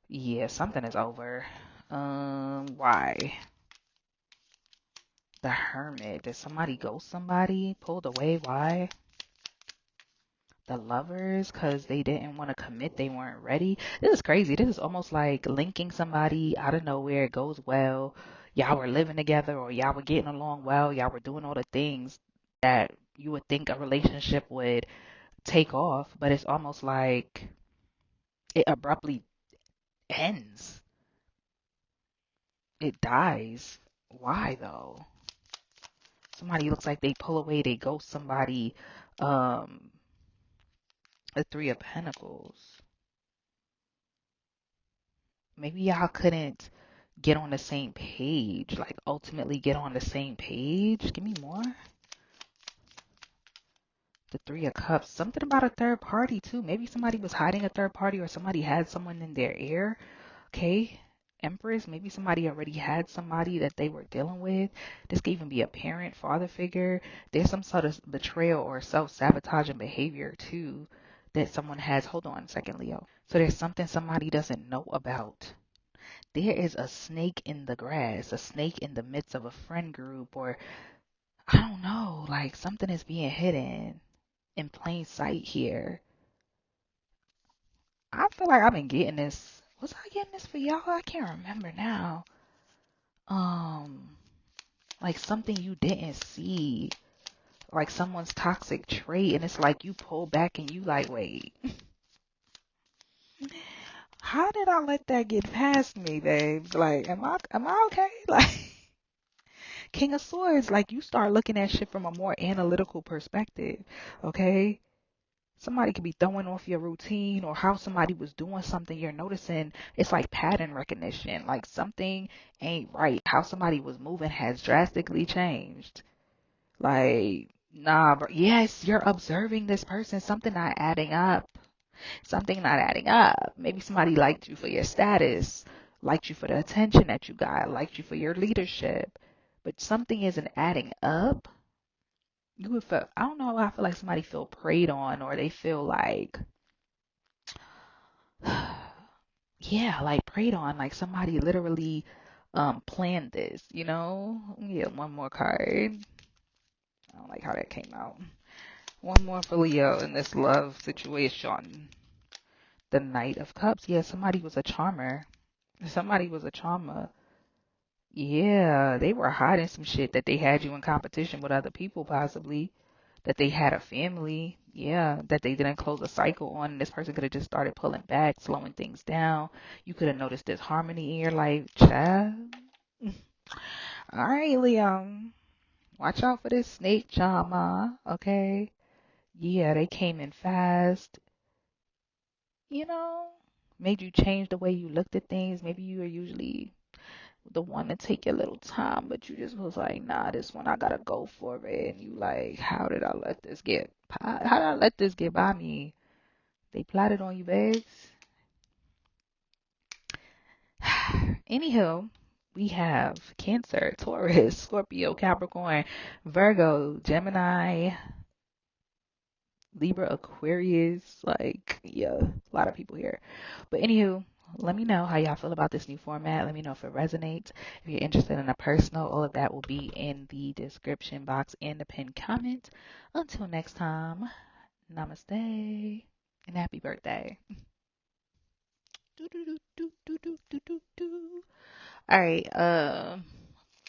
Yeah, something is over. Why? The Hermit. Did somebody ghost somebody? Pulled away? Why? The Lovers, because they didn't want to commit. They weren't ready. This is crazy. This is almost like linking somebody out of nowhere. It goes well. Y'all were living together or y'all were getting along well. Y'all were doing all the things that you would think a relationship would take off, but it's almost like it abruptly ends. It dies. Why though? Somebody looks like they pull away, they ghost somebody. Um, the Three of Pentacles. Maybe y'all couldn't get on the same page, like ultimately get on the same page. Give me more. The Three of Cups. Something about a third party too. Maybe somebody was hiding a third party or somebody had someone in their ear. Okay. Empress, maybe somebody already had somebody that they were dealing with. This could even be a parent, father figure. There's some sort of betrayal or self-sabotaging behavior too that someone has. Hold on a second, Leo. So there's something somebody doesn't know about. There is a snake in the grass, a snake in the midst of a friend group, or I don't know, like something is being hidden in plain sight here. I feel like I've been getting this. Was I getting this for y'all? I can't remember now. Um, like something you didn't see, like someone's toxic trait, and it's like you pull back and you like, wait, how did I let that get past me, babe? Like, am I okay? Like, King of Swords, like you start looking at shit from a more analytical perspective, okay? Somebody could be throwing off your routine or how somebody was doing something. You're noticing it's like pattern recognition, like something ain't right. How somebody was moving has drastically changed. Like, nah, bro. Yes, you're observing this person. Something not adding up. Something not adding up. Maybe somebody liked you for your status, liked you for the attention that you got, liked you for your leadership. But something isn't adding up. You would feel, I don't know, I feel like somebody feel preyed on or they feel like, yeah, like preyed on, like somebody literally planned this, you know? Yeah, one more card. I don't like how that came out. One more for Leo in this love situation. The Knight of Cups. Yeah, somebody was a charmer. Somebody was a charmer. Yeah, they were hiding some shit that they had you in competition with other people, possibly. That they had a family. Yeah, that they didn't close a cycle on. And this person could have just started pulling back, slowing things down. You could have noticed this harmony in your life, child. All right, Leo. Watch out for this snake charmer, okay? Yeah, they came in fast. You know, made you change the way you looked at things. Maybe you are usually the one to take your little time, but you just was like, nah, this one I gotta go for it. And you like, how did I let this get? How did I let this get by me? They plotted on you, babes. Anywho, we have Cancer, Taurus, Scorpio, Capricorn, Virgo, Gemini, Libra, Aquarius, like, yeah, a lot of people here. But anywho, let me know how y'all feel about this new format. Let me know if it resonates. If you're interested in a personal, all of that will be in the description box and the pinned comment. Until next time, namaste and happy birthday. Do, do, do, do, do, do, do, do, do. All right,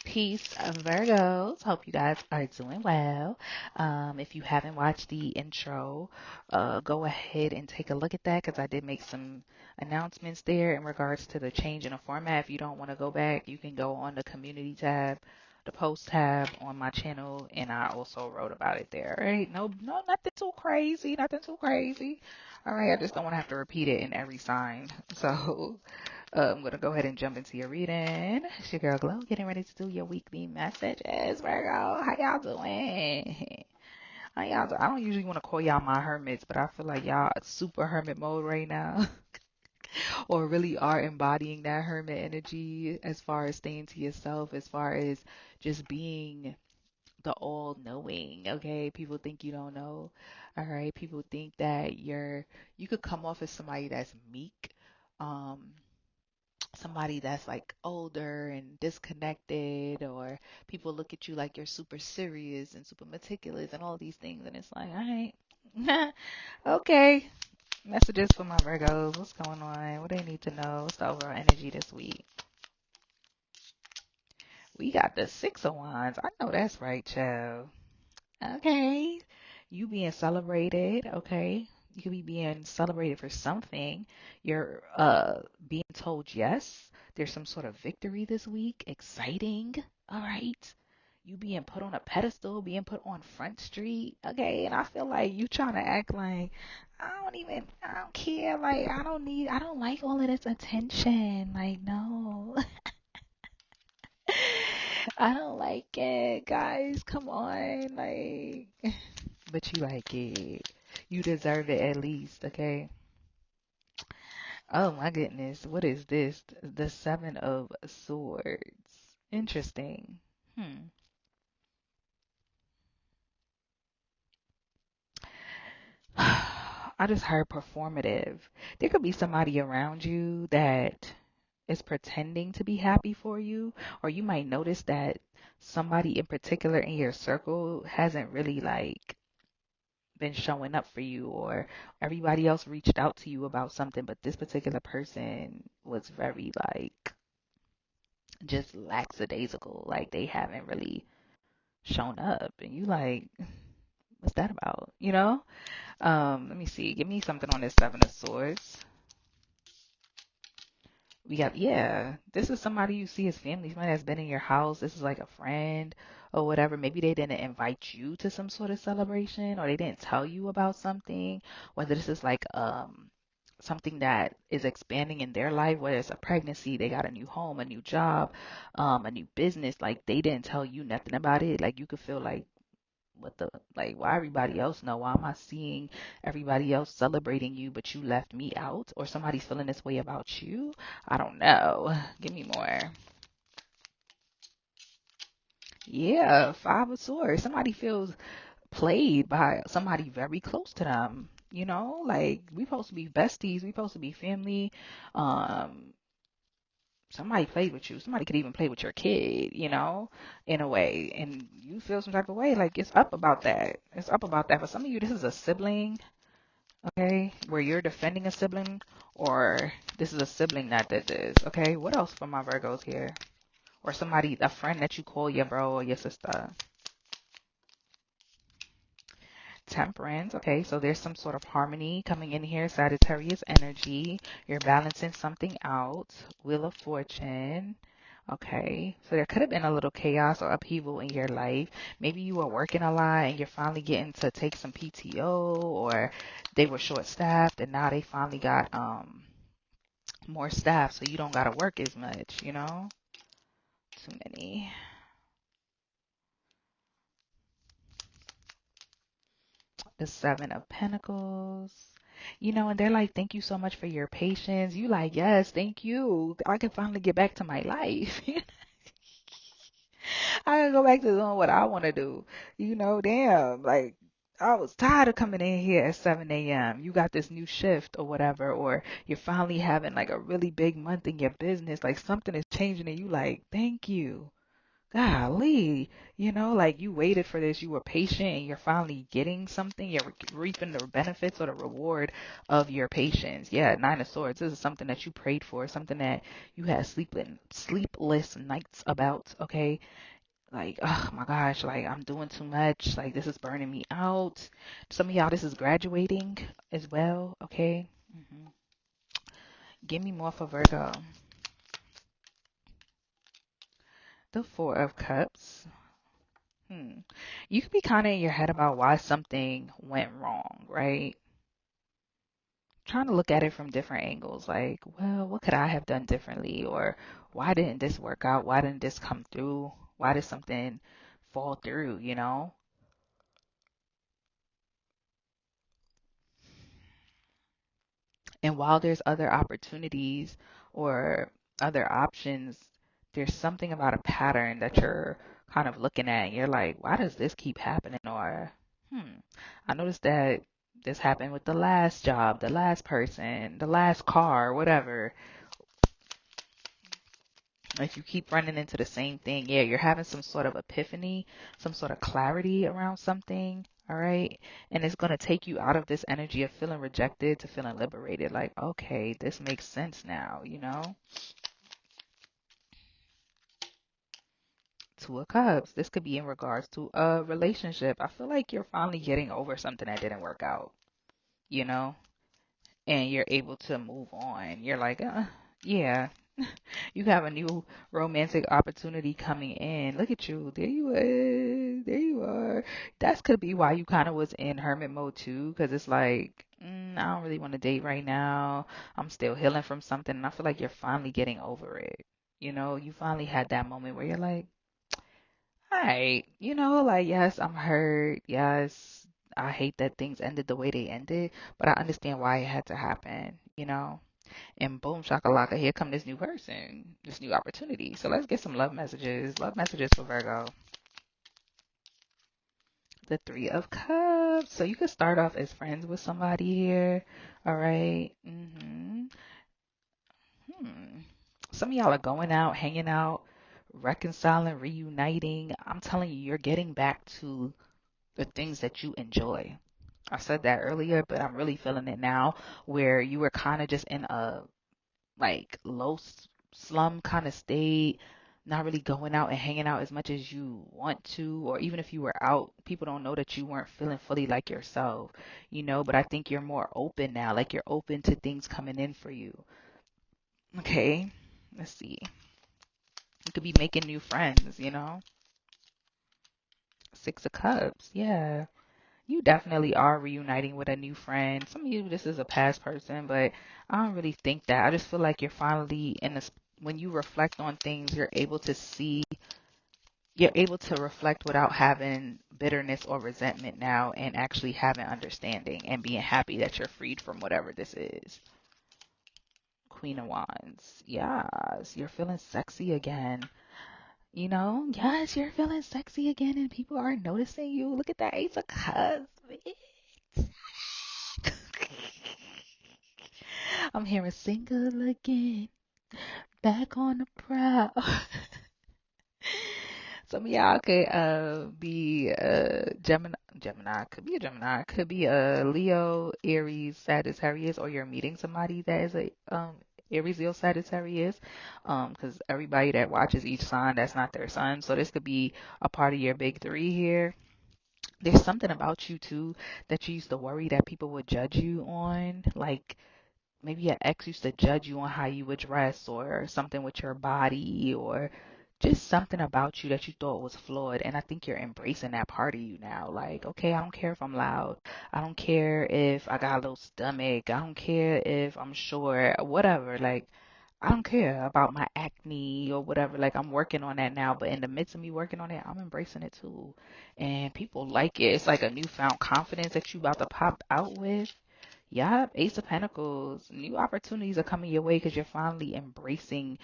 peace, Virgos. Hope you guys are doing well. If you haven't watched the intro, go ahead and take a look at that because I did make some announcements there in regards to the change in the format. If you don't want to go back, you can go on the community tab, the post tab on my channel, and I also wrote about it there. All right, no, nothing too crazy, nothing too crazy. All right, I just don't want to have to repeat it in every sign. So. I'm going to go ahead and jump into your reading. It's your girl Glow, getting ready to do your weekly messages. Virgo, how y'all doing? How y'all doing? I don't usually want to call y'all my hermits, but I feel like y'all super hermit mode right now. Or really are embodying that hermit energy as far as staying to yourself, as far as just being the all-knowing, okay? People think you don't know, all right? People think that you could come off as somebody that's meek, um, somebody that's like older and disconnected, or people look at you like you're super serious and super meticulous and all these things, and it's like, all right, okay. Messages for my Virgos. What's going on? What do they need to know? What's the overall energy this week? We got the Six of Wands. I know that's right, child. Okay. You being celebrated, okay? You could be being celebrated for something. You're being told yes. There's some sort of victory this week. Exciting. All right. You being put on a pedestal, being put on Front Street. Okay. And I feel like you trying to act like I don't care. Like I don't like all of this attention. Like, no. I don't like it, guys. Come on, like, but you like it. You deserve it at least, okay? Oh my goodness, what is this? The Seven of Swords. Interesting. Hmm. I just heard performative. There could be somebody around you that is pretending to be happy for you, or you might notice that somebody in particular in your circle hasn't really like been showing up for you, or everybody else reached out to you about something, but this particular person was very like just lackadaisical, like they haven't really shown up, and you like, what's that about, you know? Let me see, give me something on this Seven of Swords. We got, yeah, this is somebody you see as family, somebody that's been in your house. This is like a friend or whatever. Maybe they didn't invite you to some sort of celebration, or they didn't tell you about something. Whether this is like something that is expanding in their life, whether it's a pregnancy, they got a new home, a new job, a new business, like they didn't tell you nothing about it. Like you could feel like, what the, like, why everybody else know? Why am I seeing everybody else celebrating you, but you left me out? Or somebody's feeling this way about you? I don't know. Give me more. Yeah, Five of Swords. Somebody feels played by somebody very close to them. You know, like we supposed to be besties, we supposed to be family. Um, Somebody played with you. Somebody could even play with your kid, you know, in a way. And you feel some type of way, like it's up about that. It's up about that. For some of you, this is a sibling, okay, where you're defending a sibling, or this is a sibling that did this, okay? What else for my Virgos here? Or somebody, a friend that you call your bro or your sister. Temperance, okay, so there's some sort of harmony coming in here. Sagittarius energy. You're balancing something out. Wheel of Fortune. Okay, so there could have been a little chaos or upheaval in your life. Maybe you were working a lot and you're finally getting to take some PTO, or they were short staffed and now they finally got more staff, so you don't gotta work as much, you know? Too many. The Seven of Pentacles. You know, and they're like, thank you so much for your patience. You like, yes, thank you. I can finally get back to my life. I can go back to doing what I want to do. You know, damn, like I was tired of coming in here at 7 a.m. You got this new shift or whatever, or you're finally having like a really big month in your business. Like something is changing and you like, thank you. Golly, you know, like you waited for this, you were patient, and you're finally getting something. You're reaping the benefits or the reward of your patience. Yeah, Nine of Swords. This is something that you prayed for, something that you had sleepless nights about. Okay, like, oh my gosh, like I'm doing too much. Like this is burning me out. Some of y'all, this is graduating as well. Okay, give me more for Virgo. The Four of Cups. You could be kind of in your head about why something went wrong, right? Trying to look at it from different angles, like, well, what could I have done differently? Or why didn't this work out? Why didn't this come through? Why did something fall through, you know? And while there's other opportunities or other options, there's something about a pattern that you're kind of looking at and you're like, why does this keep happening? Or, I noticed that this happened with the last job, the last person, the last car, whatever. If you keep running into the same thing, yeah, you're having some sort of epiphany, some sort of clarity around something, all right? And it's going to take you out of this energy of feeling rejected to feeling liberated. Like, okay, this makes sense now, you know? Two of Cups. This could be in regards to a relationship. I feel like you're finally getting over something that didn't work out, you know? And you're able to move on. You're like, yeah, you have a new romantic opportunity coming in. Look at you. There you are. There you are. That could be why you kind of was in hermit mode too, because it's like, I don't really want to date right now. I'm still healing from something, and I feel like you're finally getting over it. You know, you finally had that moment where you're like, all right, you know, like, yes, I'm hurt. Yes, I hate that things ended the way they ended, but I understand why it had to happen, you know? And boom, shakalaka, here come this new person, this new opportunity. So let's get some love messages. Love messages for Virgo. The Three of Cups. So you could start off as friends with somebody here. All right. Some of y'all are going out, hanging out, reconciling, reuniting. I'm telling you, you're getting back to the things that you enjoy. I said that earlier, but I'm really feeling it now where you were kind of just in a like low slum kind of state, not really going out and hanging out as much as you want to, or even if you were out, people don't know that you weren't feeling fully like yourself, you know, but I think you're more open now, like you're open to things coming in for you. Okay, let's see. You could be making new friends, you know. Six of Cups, yeah. You definitely are reuniting with a new friend. Some of you, this is a past person, but I don't really think that. I just feel like you're finally in this. When you reflect on things, you're able to reflect without having bitterness or resentment now and actually having understanding and being happy that you're freed from whatever this is. Queen of Wands. Yes, you're feeling sexy again. You know, yes, you're feeling sexy again and people are noticing you. Look at that Ace of Cups. I'm hearing single again, back on the prowl. Some of y'all could be Gemini, could be a Gemini, could be a Leo, Aries, Sagittarius, or you're meeting somebody that is a Aries, Leo, Sagittarius, because everybody that watches each sign, that's not their sign. So this could be a part of your big three here. There's something about you too that you used to worry that people would judge you on, like maybe your ex used to judge you on how you would dress or something with your body or just something about you that you thought was flawed. And I think you're embracing that part of you now. Like, okay, I don't care if I'm loud. I don't care if I got a little stomach. I don't care if I'm short, whatever. Like, I don't care about my acne or whatever. Like, I'm working on that now. But in the midst of me working on it, I'm embracing it too. And people like it. It's like a newfound confidence that you about to pop out with. Yup, Ace of Pentacles. New opportunities are coming your way because you're finally embracing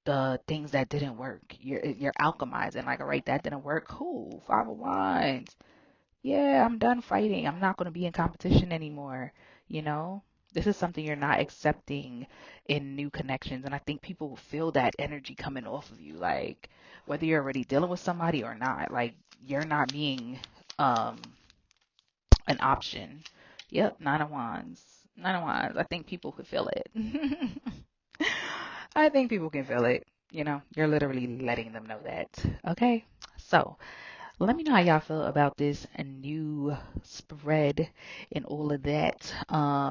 the things that didn't work. You're alchemizing. Like, all right, that didn't work. Cool. Five of Wands. Yeah, I'm done fighting. I'm not going to be in competition anymore. You know, this is something you're not accepting in new connections, and I think people will feel that energy coming off of you. Like, whether you're already dealing with somebody or not, like you're not being um an option. Yep, Nine of Wands. Nine of Wands. I think people could feel it. I think people can feel it. You know, you're literally letting them know that. Okay. So let me know how y'all feel about this new spread and all of that.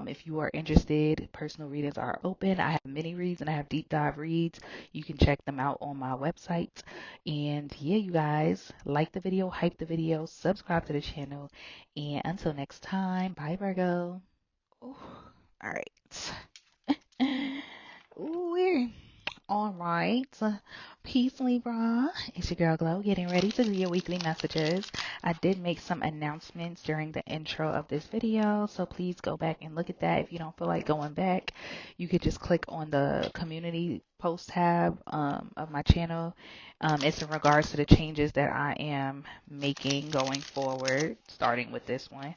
If you are interested, personal readings are open. I have mini reads and I have deep dive reads. You can check them out on my website. And yeah, you guys, like the video, hype the video, subscribe to the channel. And until next time, bye, Virgo. Ooh, all right. Ooh, weird. All right. Peace, Libra. It's your girl Glow getting ready to do your weekly messages. I did make some announcements during the intro of this video, so please go back and look at that. If you don't feel like going back, you could just click on the community post tab of my channel. It's in regards to the changes that I am making going forward, starting with this one.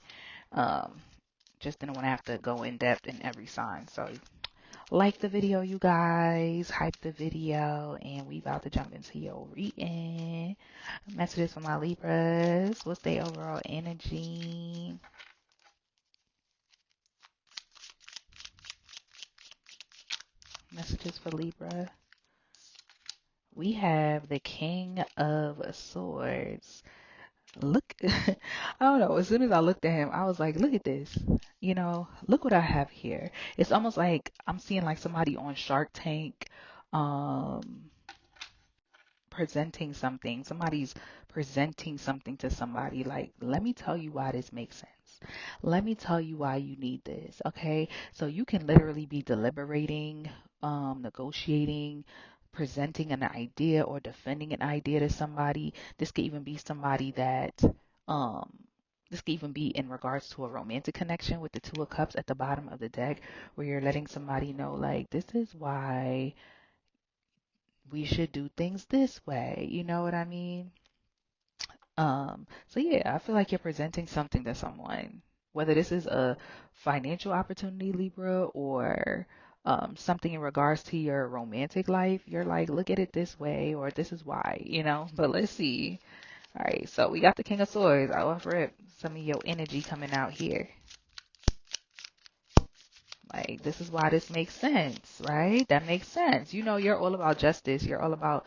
Just didn't want to have to go in depth in every sign. So Like the video, you guys. Hype the video. And we about to jump into your reading. Messages for my Libras. What's their overall energy? Messages for Libra. We have the King of Swords. Look, I don't know. As soon as I looked at him, I was like, look at this. Look what I have here. It's almost like I'm seeing like somebody on Shark Tank, um, presenting something. Somebody's presenting something to somebody. Like, let me tell you why this makes sense. Let me tell you why you need this. Okay. So you can literally be deliberating, negotiating, presenting an idea or defending an idea to somebody. This could even be somebody that, um, this could even be in regards to a romantic connection with the Two of Cups at the bottom of the deck, where you're letting somebody know, like, this is why we should do things this way. You know what I mean? So yeah, I feel like you're presenting something to someone, whether this is a financial opportunity, Libra, or something in regards to your romantic life. You're like, look at it this way, or this is why. But let's see. All right, so we got the King of Swords. I'll offer it some of your energy coming out here. Like, this is why this makes sense, right? That makes sense. You're all about justice. You're all about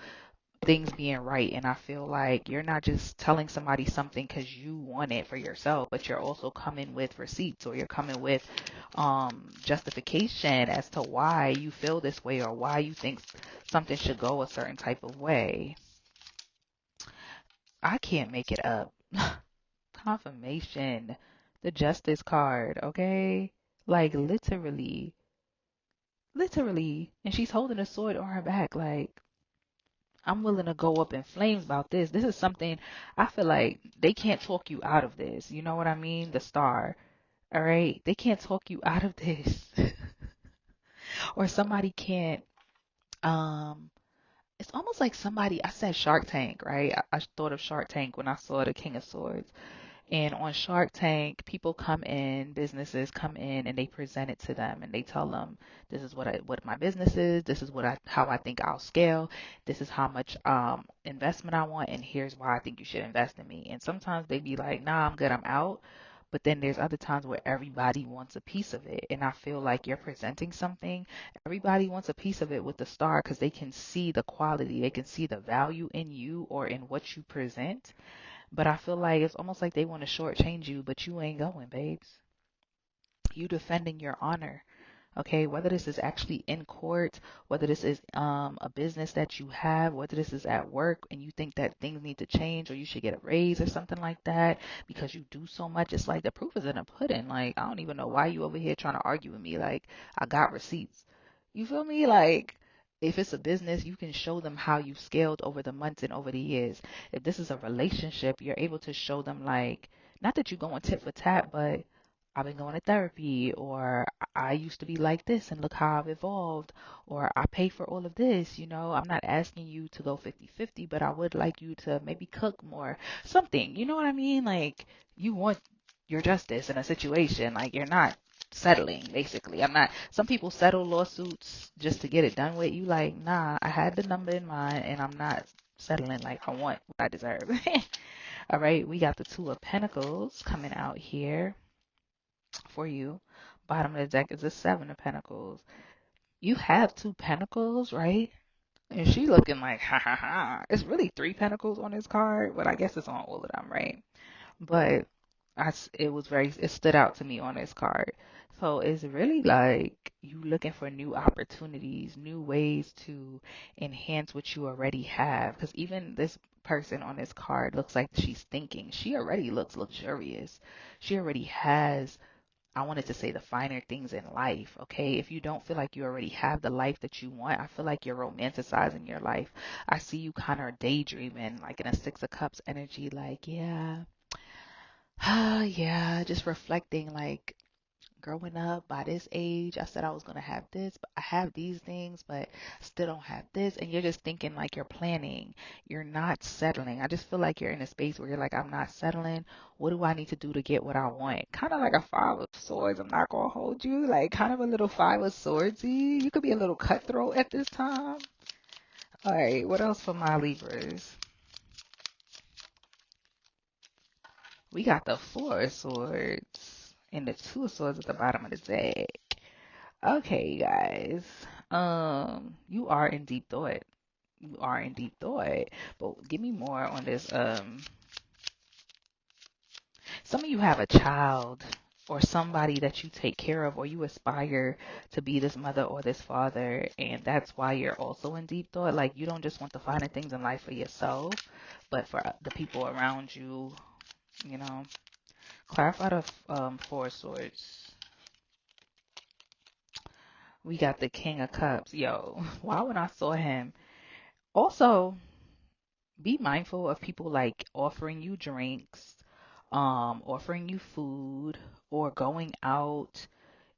things being right. And I feel like you're not just telling somebody something because you want it for yourself, but you're also coming with receipts, or you're coming with justification as to why you feel this way or why you think something should go a certain type of way. I can't make it up. Confirmation. The Justice card, okay? Like, literally. And she's holding a sword on her back. Like, I'm willing to go up in flames about this. This is something I feel like they can't talk you out of this. You know what I mean? The Star. All right? They can't talk you out of this. Or somebody can't um it's almost like somebody, I said Shark Tank, right? I thought of Shark Tank when I saw the King of Swords. And on Shark Tank, people come in, businesses come in, and they present it to them, and they tell them, "This is what my business is. This is how I think I'll scale. This is how much investment I want, and here's why I think you should invest in me." And sometimes they be like, "Nah, I'm good. I'm out." But then there's other times where everybody wants a piece of it, and I feel like you're presenting something. Everybody wants a piece of it with the Star because they can see the quality, they can see the value in you or in what you present. But I feel like it's almost like they want to shortchange you, but you ain't going, babes. You defending your honor. Okay, whether this is actually in court, whether this is a business that you have, whether this is at work and you think that things need to change or you should get a raise or something like that because you do so much, it's like the proof is in the pudding. Like, I don't even know why you over here trying to argue with me. Like, I got receipts. You feel me? Like, if it's a business, you can show them how you've scaled over the months and over the years. If this is a relationship, you're able to show them, like, not that you're going tit for tat, but I've been going to therapy, or I used to be like this and look how I've evolved, or I pay for all of this. I'm not asking you to go 50-50, but I would like you to maybe cook more, something. You know what I mean? Like, you want your justice in a situation. Like, you're not settling, basically. Some people settle lawsuits just to get it done with. You like, nah, I had the number in mind and I'm not settling. Like, I want what I deserve. All right, we got the Two of Pentacles coming out here for you. Bottom of the deck is the Seven of Pentacles. You have two pentacles, right? And she looking like, ha ha ha. It's really three pentacles on this card, but I guess it's on all of them, right? But it stood out to me on this card. So it's really like you looking for new opportunities, new ways to enhance what you already have. Because even this person on this card looks like she's thinking. She already looks luxurious. She already has, I wanted to say, the finer things in life, okay? If you don't feel like you already have the life that you want, I feel like you're romanticizing your life. I see you kind of daydreaming, like in a Six of Cups energy, like, yeah, yeah, just reflecting, like, growing up by this age, I said I was going to have this, but I have these things, but still don't have this. And you're just thinking like you're planning. You're not settling. I just feel like you're in a space where you're like, I'm not settling. What do I need to do to get what I want? Kind of like a Five of Swords. I'm not going to hold you. Like kind of a little Five of Swordsy. You could be a little cutthroat at this time. All right, what else for my Libras? We got the Four of Swords and the Two of Swords at the bottom of the deck. Okay, guys. You are in deep thought. You are in deep thought. But give me more on this. Some of you have a child or somebody that you take care of, or you aspire to be this mother or this father, and that's why you're also in deep thought. Like you don't just want the finer things in life for yourself, but for the people around you, you know. Clarify the Four of Swords. We got the King of Cups. Yo, wow, when I saw him. Also, be mindful of people like offering you drinks, offering you food, or going out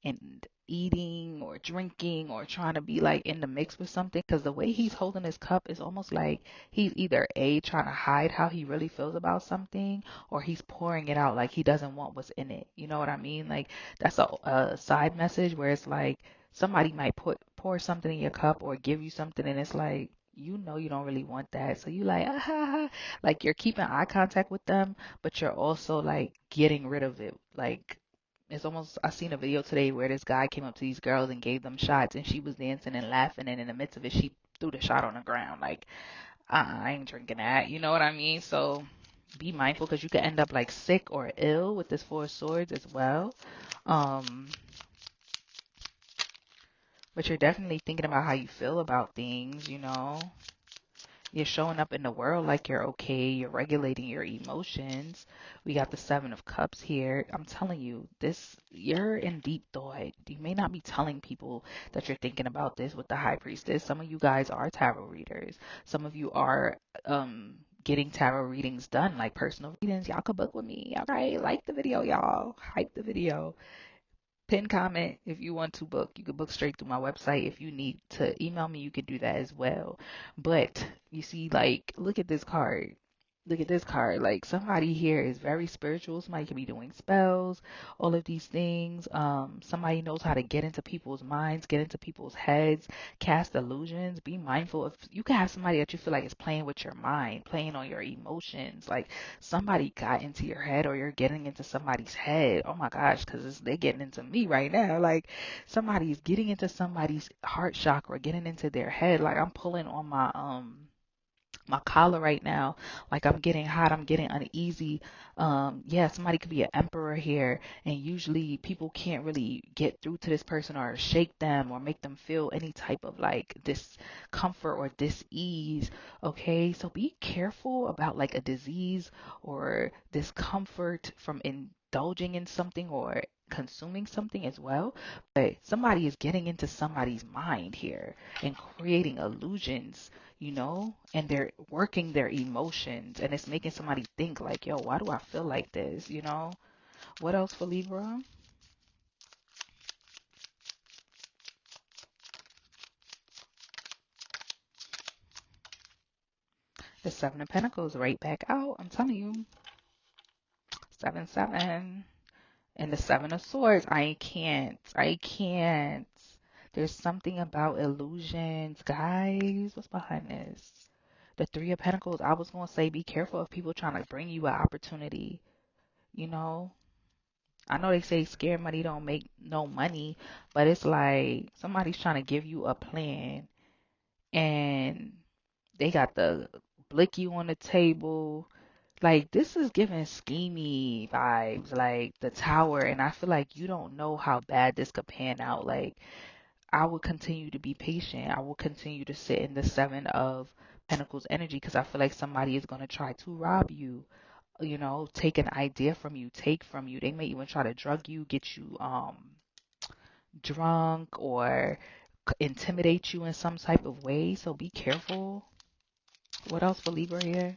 and eating or drinking or trying to be like in the mix with something, because the way he's holding his cup is almost like he's either A, trying to hide how he really feels about something, or he's pouring it out like he doesn't want what's in it. You know what I mean? Like that's a side message where it's like somebody might pour something in your cup or give you something, and it's like you know you don't really want that, so you like like you're keeping eye contact with them, but you're also like getting rid of it. Like it's almost, I seen a video today where this guy came up to these girls and gave them shots, and she was dancing and laughing, and in the midst of it she threw the shot on the ground. Like I ain't drinking that, you know what I mean? So be mindful, because you could end up like sick or ill with this Four of Swords as well. But you're definitely thinking about how you feel about things, you know. You're showing up in the world like you're okay. You're regulating your emotions. We got the Seven of Cups here. I'm telling you, you're in deep thought. You may not be telling people that you're thinking about this with the High Priestess. Some of you guys are tarot readers. Some of you are getting tarot readings done, like personal readings. Y'all could book with me. All right, like the video, y'all. Hype the video. Pin comment if you want to book. You can book straight through my website. If you need to email me, you can do that as well. But you see, like, look at this card. Look at this card. Like somebody here is very spiritual. Somebody could be doing spells, all of these things. Somebody knows how to get into people's minds, get into people's heads, cast illusions. Be mindful of, you can have somebody that you feel like is playing with your mind, playing on your emotions. Like somebody got into your head, or you're getting into somebody's head. Oh my gosh, because they're getting into me right now. Like somebody's getting into somebody's heart chakra, getting into their head. Like I'm pulling on my collar right now, like I'm getting hot, I'm getting uneasy. Yeah, somebody could be an emperor here, and usually people can't really get through to this person or shake them or make them feel any type of like discomfort or dis-ease. Okay, so be careful about like a disease or discomfort from indulging in something or consuming something as well. But somebody is getting into somebody's mind here and creating illusions, you know, and they're working their emotions, and it's making somebody think like, yo, why do I feel like this, you know? What else for Libra? The Seven of Pentacles right back out. I'm telling you. 7-7. And the Seven of Swords. I can't. There's something about illusions. Guys, what's behind this? The Three of Pentacles. I was going to say be careful of people trying to bring you an opportunity, you know? I know they say scared money don't make no money, but it's like somebody's trying to give you a plan, and they got the blicky on the table. Like this is giving schemy vibes, like the Tower, and I feel like you don't know how bad this could pan out. Like I will continue to be patient. I will continue to sit in the Seven of Pentacles energy, because I feel like somebody is going to try to rob you, you know, take an idea from you, take from you. They may even try to drug you, get you drunk, or intimidate you in some type of way. So be careful. What else for Libra here?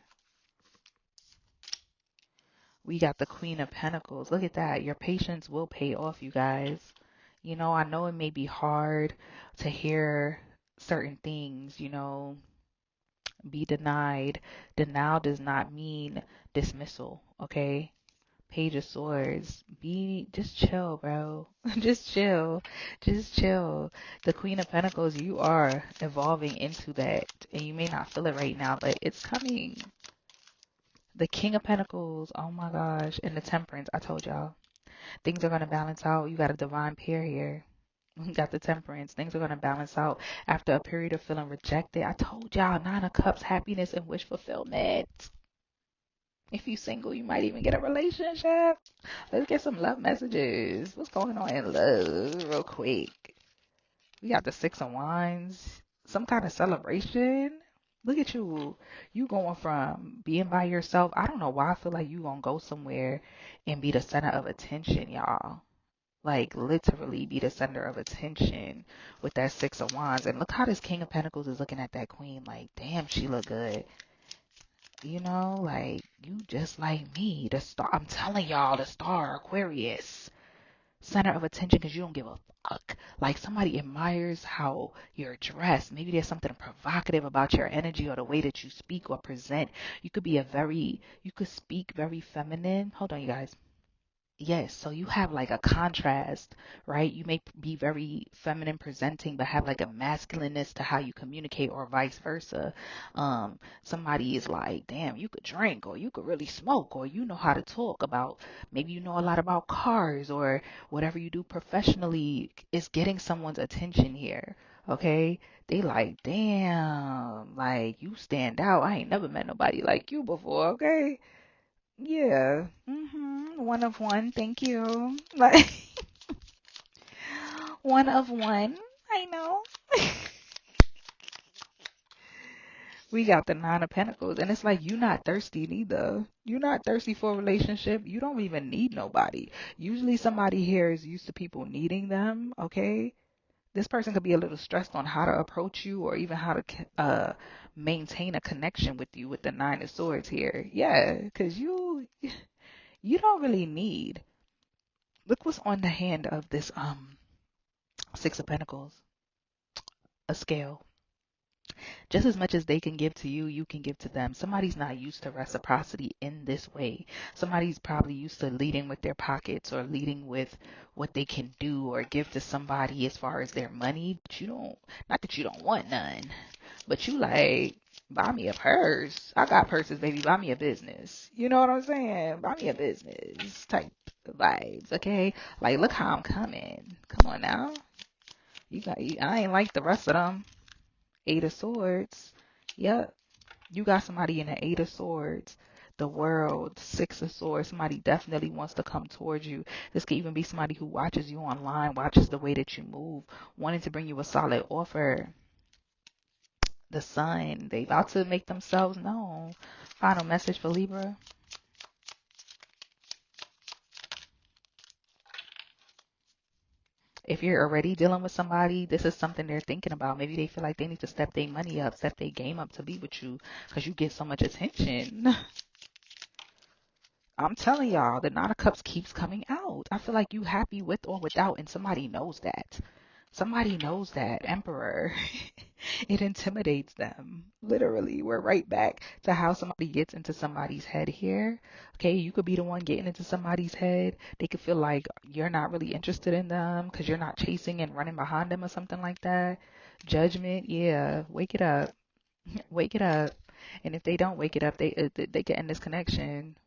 We got the Queen of Pentacles. Look at that. Your patience will pay off, you guys. You know, I know it may be hard to hear certain things, you know, be denied. Denial does not mean dismissal, okay? Page of Swords. Just chill, bro. Just chill. Just chill. The Queen of Pentacles, you are evolving into that. And you may not feel it right now, but it's coming. The King of Pentacles, oh my gosh. And the Temperance, I told y'all. Things are going to balance out. You got a divine pair here. You got the Temperance. Things are going to balance out after a period of feeling rejected. I told y'all, Nine of Cups, happiness and wish fulfillment. If you single, you might even get a relationship. Let's get some love messages. What's going on in love real quick? We got the Six of Wands. Some kind of celebration. Look at you. You going from being by yourself. I don't know why I feel like you gonna go somewhere and be the center of attention, y'all. Like literally be the center of attention with that Six of Wands. And look how this King of Pentacles is looking at that Queen. Like, damn, she look good. You know, like you just like me, the star. I'm telling y'all, the star, Aquarius, center of attention because you don't give a fuck. Like somebody admires how you're dressed. Maybe there's something provocative about your energy or the way that you speak or present. You could speak very feminine. Hold on, you guys. Yes, so you have like a contrast, right? You may be very feminine presenting, but have like a masculineness to how you communicate, or vice versa. Somebody is like, damn, you could drink, or you could really smoke, or you know how to talk about, maybe you know a lot about cars, or whatever you do professionally is getting someone's attention here. Okay, they like, damn, like you stand out. I ain't never met nobody like you before. Okay. Yeah. One of one. Thank you. Like one of one. I know. We got the Nine of Pentacles, and it's like you're not thirsty neither. You're not thirsty for a relationship. You don't even need nobody. Usually somebody here is used to people needing them, okay? This person could be a little stressed on how to approach you or even how to maintain a connection with you with the Nine of Swords here. Yeah, because you don't really need. Look what's on the hand of this Six of Pentacles. A scale. Just as much as they can give to you, you can give to them. Somebody's not used to reciprocity in this way. Somebody's probably used to leading with their pockets or leading with what they can do or give to somebody as far as their money. But you don't, not that you don't want none, but you like, buy me a purse. I got purses, baby. Buy me a business. You know what I'm saying? Buy me a business type vibes, okay? Like, look how I'm coming. Come on now. I ain't like the rest of them. Eight of Swords. Yep. You got somebody in the Eight of Swords. The World. Six of Swords. Somebody definitely wants to come towards you. This could even be somebody who watches you online, watches the way that you move, wanting to bring you a solid offer. The Sun. They about to make themselves known. Final message for Libra. If you're already dealing with somebody, this is something they're thinking about. Maybe they feel like they need to step their money up, step their game up to be with you because you get so much attention. I'm telling y'all, the Nine of Cups keeps coming out. I feel like you happy with or without, and somebody knows that. Somebody knows that. Emperor. It intimidates them. Literally, we're right back to how somebody gets into somebody's head here. Okay, you could be the one getting into somebody's head. They could feel like you're not really interested in them because you're not chasing and running behind them or something like that. Judgment, yeah, wake it up. Wake it up. And if they don't wake it up, they can end this connection.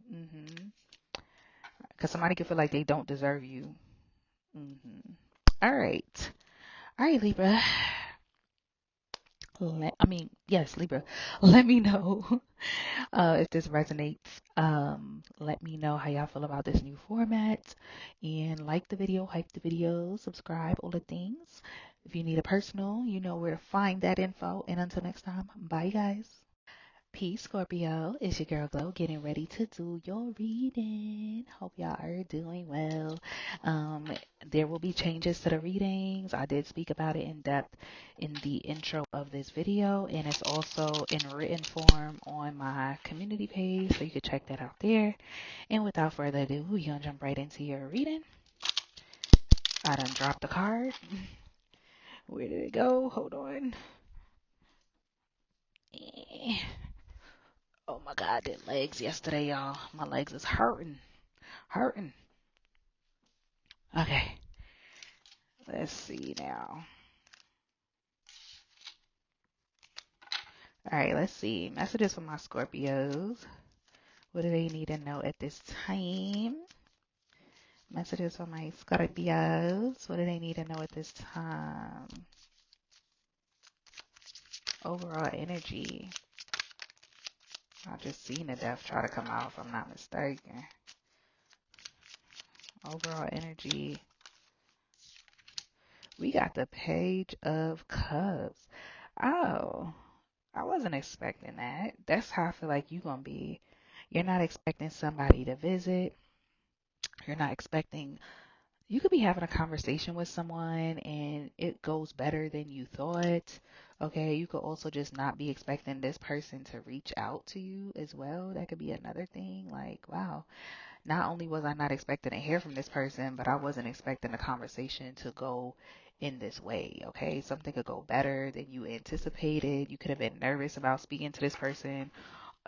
Because somebody could feel like they don't deserve you. All right. All right, Libra. Yes, Libra. Let me know if this resonates. Let me know how y'all feel about this new format. And like the video, hype the video, subscribe, all the things. If you need a personal, you know where to find that info. And until next time, bye, guys. Peace, Scorpio. It's your girl Glow getting ready to do your reading. Hope y'all are doing well. Um, there will be changes to the readings. I did speak about it in depth in the intro of this video, and it's also in written form on my community page, so you can check that out there. And without further ado, we're gonna jump right into your reading. I done dropped the card. Where did it go? Hold on. Oh my God, I did legs yesterday, y'all. My legs is hurting. Hurting. Okay, let's see now. All right, let's see. Messages for my Scorpios. What do they need to know at this time? Messages for my Scorpios. What do they need to know at this time? Overall energy. I just seen the death try to come out if I'm not mistaken. Overall energy. We got the Page of Cups. Oh, I wasn't expecting that. That's how I feel like you're going to be. You're not expecting somebody to visit. You're not expecting, you could be having a conversation with someone and it goes better than you thought. Okay, you could also just not be expecting this person to reach out to you as well. That could be another thing. Like, wow, not only was I not expecting to hear from this person, but I wasn't expecting the conversation to go in this way. Okay, something could go better than you anticipated. You could have been nervous about speaking to this person,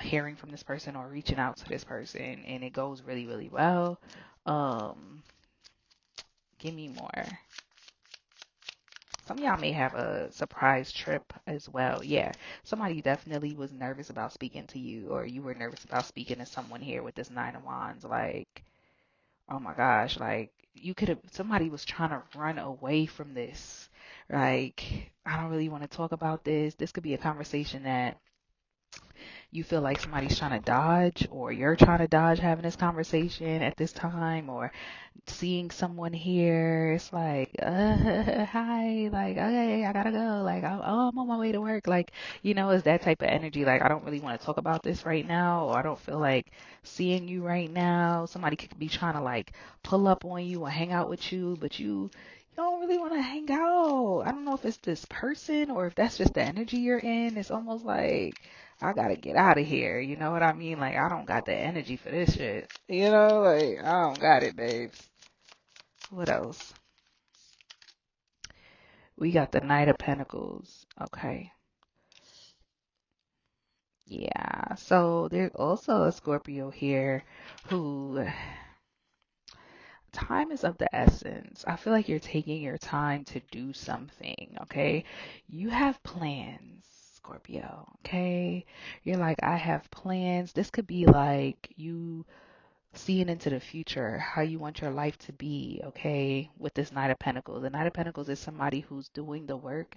hearing from this person, or reaching out to this person, and it goes really, really well. Give me more. Some of y'all may have a surprise trip as well. Yeah, somebody definitely was nervous about speaking to you, or you were nervous about speaking to someone here with this Nine of Wands. Like, oh my gosh, like you could have, somebody was trying to run away from this. Like, I don't really want to talk about this. This could be a conversation that you feel like somebody's trying to dodge, or you're trying to dodge having this conversation at this time, or seeing someone here. It's like, hi, like, okay, I gotta go. Like, I'm on my way to work. Like, it's that type of energy. Like, I don't really want to talk about this right now, or I don't feel like seeing you right now. Somebody could be trying to like pull up on you or hang out with you, but you don't really want to hang out. I don't know if it's this person or if that's just the energy you're in. It's almost like I gotta get out of here. You know what I mean? Like, I don't got the energy for this shit. Like, I don't got it, babes. What else? We got the Knight of Pentacles. Okay. Yeah. So there's also a Scorpio here who, time is of the essence. I feel like you're taking your time to do something, okay? You have plans, Scorpio, okay? You're like, I have plans. This could be like you seeing into the future, how you want your life to be, okay, with this Knight of Pentacles. The Knight of Pentacles is somebody who's doing the work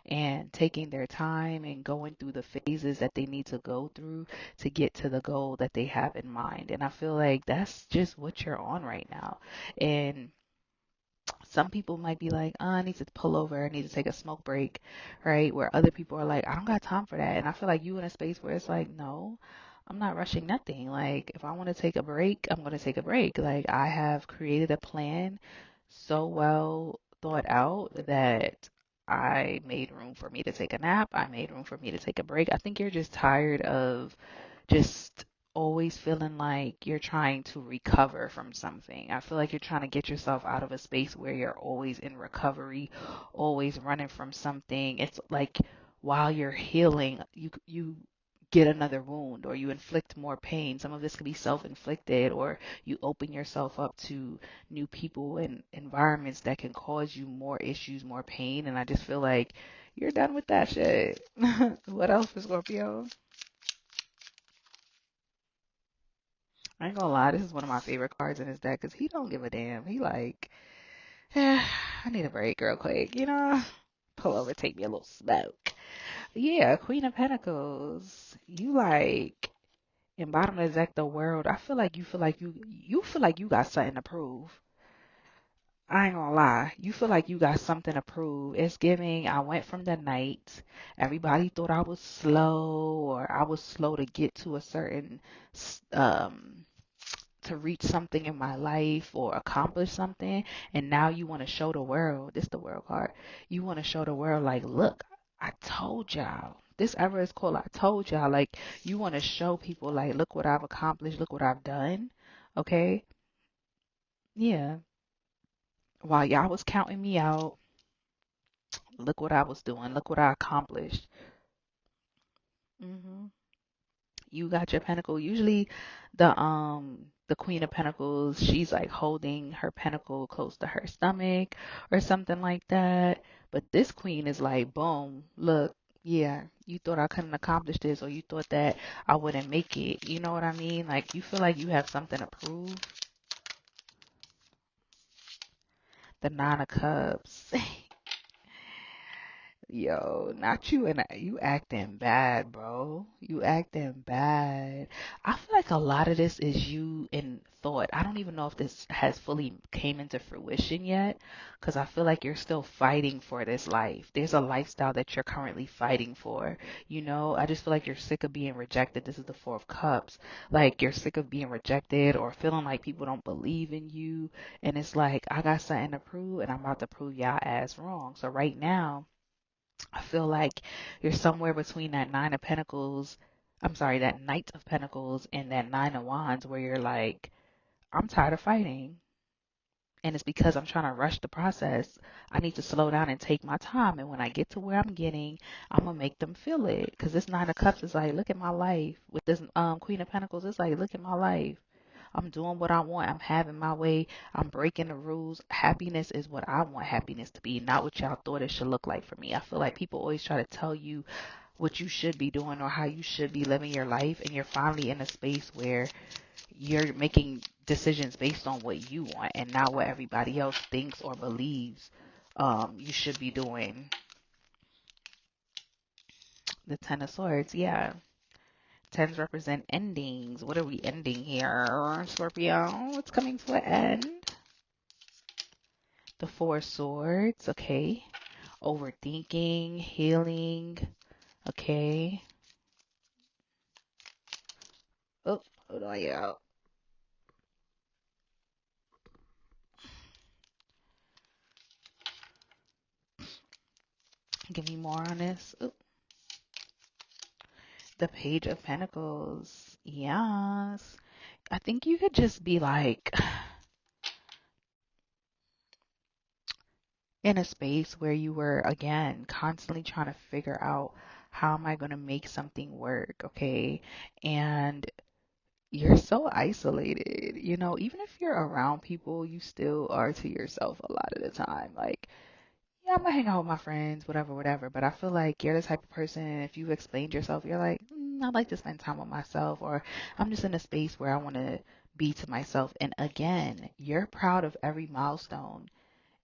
and taking their time and going through the phases that they need to go through to get to the goal that they have in mind. And I feel like that's just what you're on right now. And some people might be like, I need to pull over, I need to take a smoke break, right? Where other people are like, I don't got time for that. And I feel like you in a space where it's like, no, I'm not rushing nothing. Like, if I want to take a break, I'm going to take a break. Like, I have created a plan so well thought out that I made room for me to take a nap. I made room for me to take a break. I think you're just tired of just always feeling like you're trying to recover from something. I feel like you're trying to get yourself out of a space where you're always in recovery, always running from something. It's like while you're healing, you get another wound, or you inflict more pain. Some of this could be self-inflicted, or you open yourself up to new people and environments that can cause you more issues, more pain. And I just feel like you're done with that shit. What else for Scorpio? I ain't gonna lie, this is one of my favorite cards in his deck because he don't give a damn. He like, I need a break real quick, Pull over, take me a little smoke. Yeah, Queen of Pentacles. You like in bottom of the deck, the world. I feel like you feel like you feel like you got something to prove. I ain't gonna lie. You feel like you got something to prove. It's giving. I went from the night. Everybody thought I was slow, or I was slow to get to a certain, to reach something in my life or accomplish something. And now you want to show the world. This the world card. You want to show the world, like, look, I told y'all. This ever is called I told y'all. Like, you want to show people, like, look what I've accomplished. Look what I've done. Okay. Yeah. While y'all was counting me out, look what I was doing. Look what I accomplished. hmm You got your pentacle. Usually the Queen of Pentacles, she's like holding her pentacle close to her stomach or something like that. But this queen is like, boom, look, yeah, you thought I couldn't accomplish this, or you thought that I wouldn't make it. You know what I mean? Like, you feel like you have something to prove. The Nine of Cups. Yo, not you, and you acting bad, bro. You acting bad. I feel like a lot of this is you in thought. I don't even know if this has fully came into fruition yet, because I feel like you're still fighting for this life. There's a lifestyle that you're currently fighting for. You know, I just feel like you're sick of being rejected. This is the Four of Cups. Like, you're sick of being rejected or feeling like people don't believe in you. And it's like, I got something to prove, and I'm about to prove y'all ass wrong. So right now, I feel like you're somewhere between that Nine of Pentacles, I'm sorry, that Knight of Pentacles and that Nine of Wands, where you're like, I'm tired of fighting. And it's because I'm trying to rush the process. I need to slow down and take my time. And when I get to where I'm getting, I'm going to make them feel it. Because this Nine of Cups is like, look at my life. With this Queen of Pentacles, it's like, look at my life. I'm doing what I want. I'm having my way. I'm breaking the rules. Happiness is what I want happiness to be, not what y'all thought it should look like for me. I feel like people always try to tell you what you should be doing or how you should be living your life, and you're finally in a space where you're making decisions based on what you want and not what everybody else thinks or believes you should be doing. The Ten of Swords, yeah. Tens represent endings. What are we ending here, Scorpio? It's coming to an end. The Four of Swords, okay. Overthinking, healing, okay. Oh, hold on, yeah. Give me more on this. Oh, the Page of Pentacles, yes. I think you could just be like in a space where you were, again, constantly trying to figure out how am I going to make something work, okay? And you're so isolated, you know, even if you're around people, you still are to yourself a lot of the time. Like, yeah, I'm gonna hang out with my friends, whatever, whatever. But I feel like you're the type of person, if you explained yourself, you're like, I'd like to spend time with myself, or I'm just in a space where I want to be to myself. And again, you're proud of every milestone.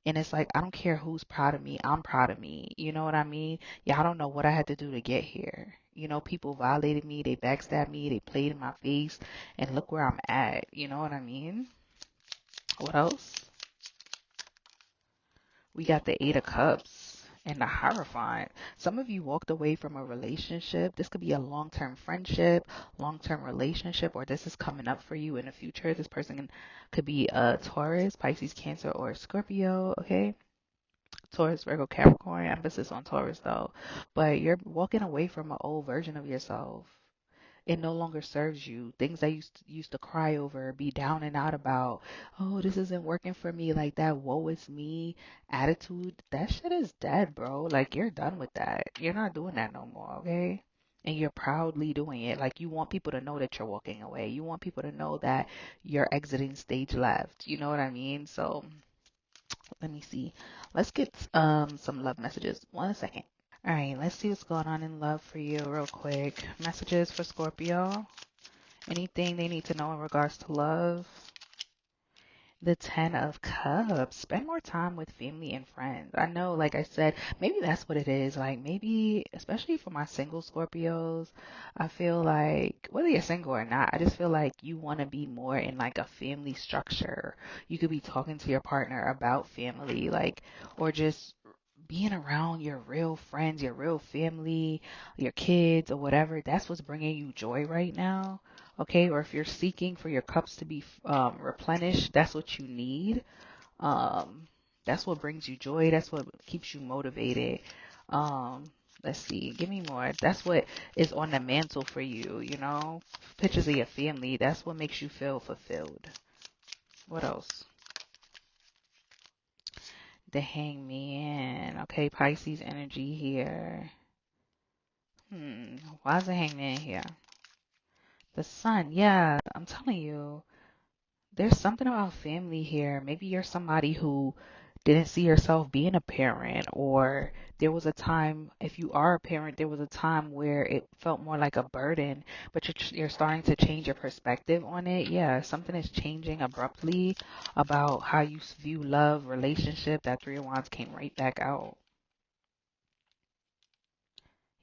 And it's like, I don't care who's proud of me. I'm proud of me. You know what I mean? Yeah, I don't know what I had to do to get here. You know, people violated me. They backstabbed me. They played in my face. And look where I'm at. You know what I mean? What else? We got the Eight of Cups and the Hierophant. Some of you walked away from a relationship. This could be a long-term friendship, long-term relationship, or this is coming up for you in the future. This person could be a Taurus, Pisces, Cancer, or Scorpio, okay? Taurus, Virgo, Capricorn, emphasis on Taurus though. But you're walking away from an old version of yourself. It no longer serves you. Things that you used to cry over, be down and out about. Oh, this isn't working for me. Like that woe is me attitude. That shit is dead, bro. Like you're done with that. You're not doing that no more, okay? And you're proudly doing it. Like you want people to know that you're walking away. You want people to know that you're exiting stage left. You know what I mean? So let me see. Let's get some love messages. 1 second. All right, let's see what's going on in love for you real quick. Messages for Scorpio. Anything they need to know in regards to love. The Ten of Cups. Spend more time with family and friends. I know, like I said, maybe that's what it is. Like maybe, especially for my single Scorpios, I feel like whether you're single or not, I just feel like you want to be more in like a family structure. You could be talking to your partner about family, like, or just being around your real friends, your real family, your kids, or whatever. That's what's bringing you joy right now. Okay, or if you're seeking for your cups to be replenished, that's what you need. um that's what brings you joy, that's what keeps you motivated. um let's see, give me more. That's what is on the mantle for you, you know, pictures of your family. That's what makes you feel fulfilled. What else? The Hangman. Okay, Pisces energy here. Why is the Hangman here? The Sun. Yeah, I'm telling you, there's something about family here. Maybe you're somebody who didn't see yourself being a parent, or there was a time, if you are a parent, there was a time where it felt more like a burden, but you're starting to change your perspective on it. Yeah, something is changing abruptly about how you view love, relationship. That Three of Wands came right back out.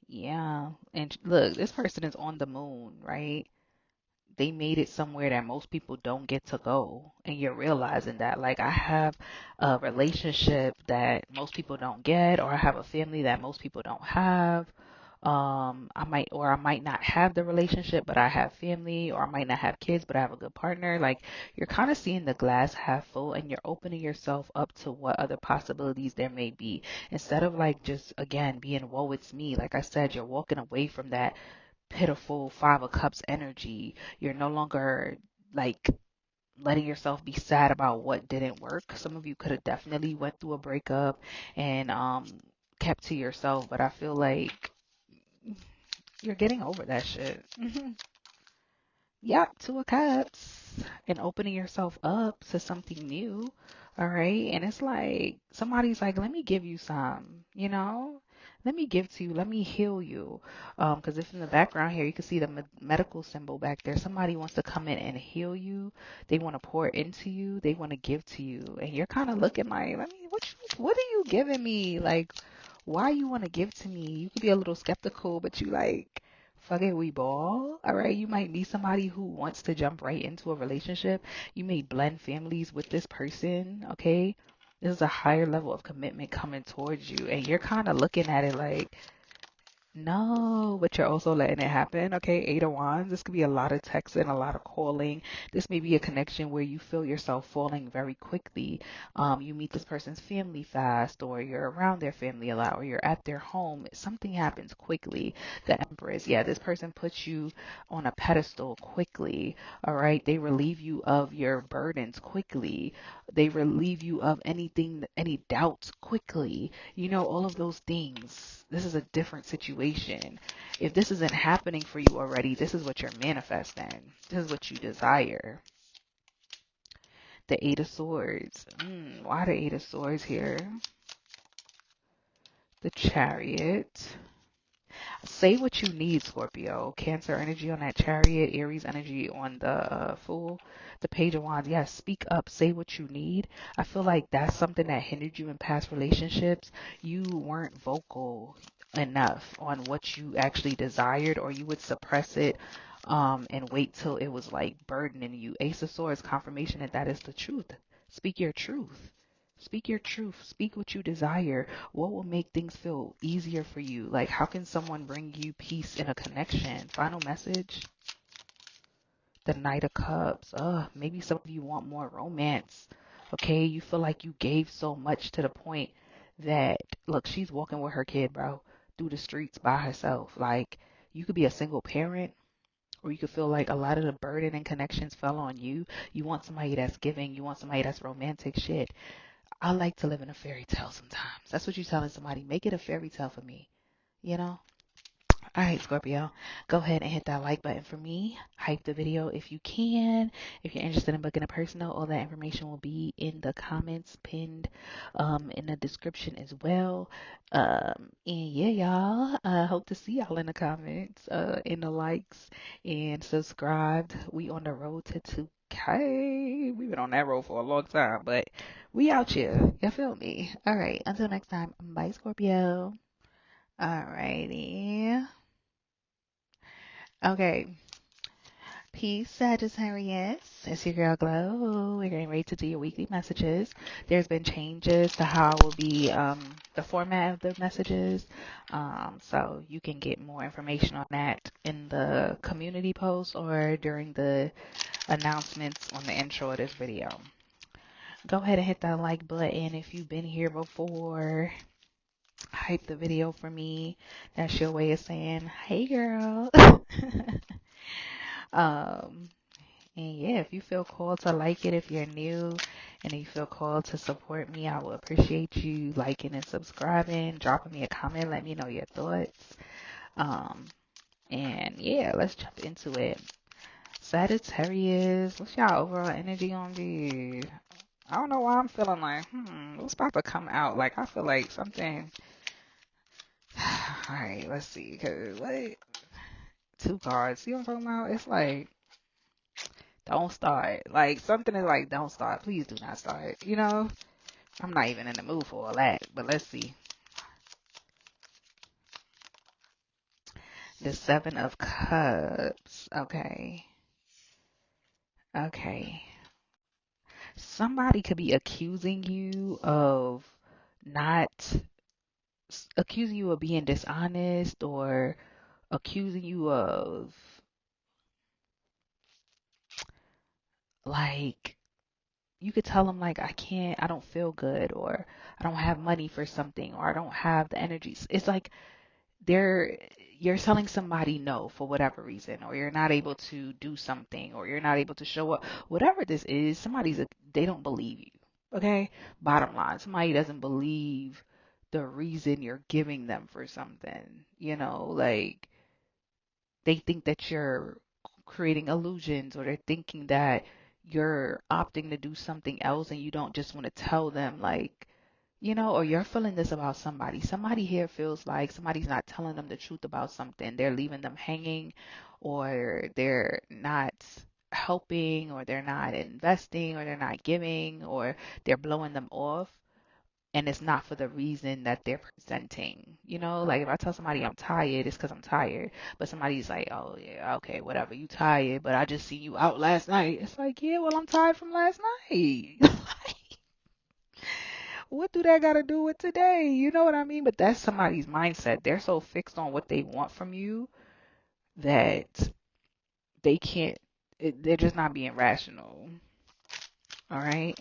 Yeah, and look, this person is on the moon, right? They made it somewhere that most people don't get to go, and you're realizing that, like, I have a relationship that most people don't get, or I have a family that most people don't have. I might not have the relationship, but I have family, or I might not have kids, but I have a good partner. Like, you're kind of seeing the glass half full, and you're opening yourself up to what other possibilities there may be, instead of like just again being woe it's me. Like I said, you're walking away from that pitiful Five of Cups energy. You're no longer like letting yourself be sad about what didn't work. Some of you could have definitely went through a breakup and kept to yourself, but I feel like you're getting over that shit. Yep, Two of Cups, and opening yourself up to something new. All right. And it's like somebody's like, let me give you some, you know? Let me give to you. Let me heal you. Because if in the background here, you can see the medical symbol back there. Somebody wants to come in and heal you. They want to pour into you. They want to give to you. And you're kind of looking like, what are you giving me? Like, why you want to give to me? You could be a little skeptical, but you like, fuck it, we ball. All right. You might meet somebody who wants to jump right into a relationship. You may blend families with this person. Okay. This is a higher level of commitment coming towards you. And you're kind of looking at it like, no, but you're also letting it happen. Okay, Eight of Wands. This could be a lot of texting, a lot of calling. This may be a connection where you feel yourself falling very quickly. You meet this person's family fast, or you're around their family a lot, or you're at their home. Something happens quickly. The Empress. Yeah, this person puts you on a pedestal quickly. All right, they relieve you of your burdens quickly. They relieve you of anything, any doubts quickly. You know, all of those things. This is a different situation. If this isn't happening for you already, this is what you're manifesting. This is what you desire. The Eight of Swords. Why the Eight of Swords here? The Chariot. Say what you need, Scorpio. Cancer energy on that Chariot. Aries energy on the Fool. The Page of Wands. Yes, speak up. Say what you need. I feel like that's something that hindered you in past relationships. You weren't vocal enough on what you actually desired, or you would suppress it and wait till it was like burdening you. Ace of Swords, confirmation that that is the truth. Speak your truth. Speak your truth. Speak what you desire. What will make things feel easier for you? Like, how can someone bring you peace in a connection? Final message. The Knight of Cups. Maybe some of you want more romance. Okay, you feel like you gave so much to the point that, look, she's walking with her kid, bro, through the streets by herself. Like, you could be a single parent, or you could feel like a lot of the burden and connections fell on you. You want somebody that's giving. You want somebody that's romantic shit. I like to live in a fairy tale sometimes. That's what you're telling somebody. Make it a fairy tale for me, you know? All right, Scorpio, go ahead and hit that like button for me. Hype the video if you can. If you're interested in booking a personal, all that information will be in the comments pinned in the description as well. And yeah, y'all, hope to see y'all in the comments, in the likes, and subscribed. We on the road to 2K. We've been on that road for a long time, but we out here. You feel me? All right, until next time, bye, Scorpio. All righty. Okay. Peace, Sagittarius. It's your girl Glow. We're getting ready to do your weekly messages. There's been changes to how will be the format of the messages. So you can get more information on that in the community post or during the announcements on the intro of this video. Go ahead and hit that like button if you've been here before. Hype the video for me. That's your way of saying, hey girl. um And yeah, if you feel called to like it, if you're new and you feel called to support me, I will appreciate you liking and subscribing, dropping me a comment, let me know your thoughts. Um, and yeah, let's jump into it. Sagittarius, what's y'all overall energy on be? I don't know why I'm feeling like, what's about to come out? Like, I feel like something. All right, let's see. Cause what? Two cards. See what I'm talking about? It's like, don't start. Like, something is like, don't start. Please do not start. You know? I'm not even in the mood for all that. But let's see. The Seven of Cups. Okay. Okay. Somebody could be accusing you of not, accusing you of being dishonest or accusing you of, like, you could tell them like I don't feel good, or I don't have money for something, or I don't have the energy. It's like they're you're telling somebody no for whatever reason, or you're not able to do something, or you're not able to show up. Whatever this is, they don't believe you. Okay? Bottom line, somebody doesn't believe the reason you're giving them for something. Like they think that you're creating illusions, or they're thinking that you're opting to do something else and you don't just want to tell them, like, or you're feeling this about somebody. Somebody here feels like somebody's not telling them the truth about something. They're leaving them hanging, or they're not helping, or they're not investing, or they're not giving, or they're blowing them off. And it's not for the reason that they're presenting. Like if I tell somebody I'm tired, it's because I'm tired. But somebody's like, oh, yeah, okay, whatever, you tired, but I just seen you out last night. It's like, yeah, well, I'm tired from last night. What do that got to do with today? You know what I mean? But that's somebody's mindset. They're so fixed on what they want from you that they can't, they're just not being rational. All right.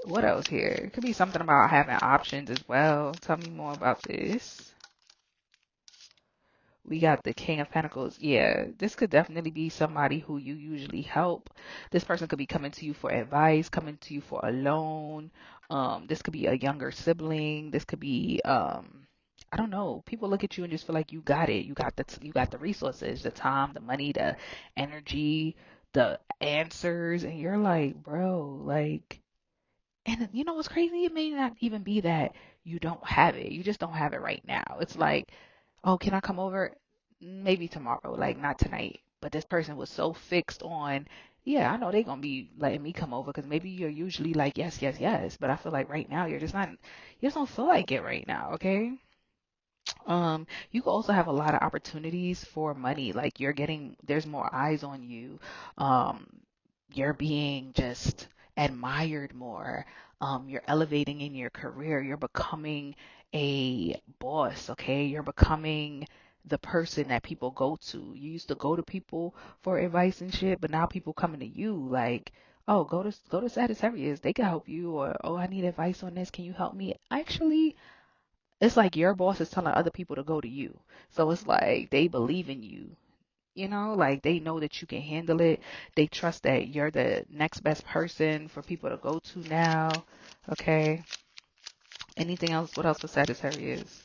What else here? It could be something about having options as well. Tell me more about this. We got the King of Pentacles. Yeah, this could definitely be somebody who you usually help. This person could be coming to you for advice, coming to you for a loan. This could be a younger sibling. This could be, I don't know. People look at you and just feel like you got it. You got the resources, the time, the money, the energy, the answers, and you're like, bro, like. And you know what's crazy? It may not even be that you don't have it. You just don't have it right now. It's like, oh, can I come over? Maybe tomorrow, like not tonight. But this person was so fixed on, yeah, I know they're gonna be letting me come over, because maybe you're usually like, yes, yes, yes. But I feel like right now you're just not, you just don't feel like it right now, okay? You could also have a lot of opportunities for money. Like there's more eyes on you. Um, you're being just admired more. You're elevating in your career. You're becoming a boss, okay? You're becoming the person that people go to. You used to go to people for advice and shit, but now people coming to you like, oh, go to Sagittarius. They can help you, or oh, I need advice on this. Can you help me? Actually, it's like your boss is telling other people to go to you. So it's like they believe in you. Like they know that you can handle it. They trust that you're the next best person for people to go to now. Okay. Anything else? What else for Sagittarius?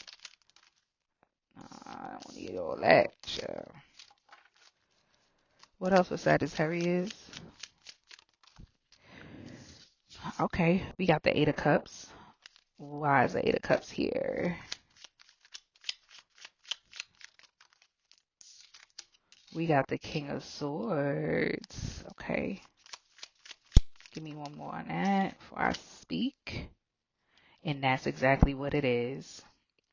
don't need all that, child. What else with Sagittarius? Okay, we got the Eight of Cups. Why is the Eight of Cups here? We got the King of Swords. Okay. Give me one more on that before I speak. And that's exactly what it is.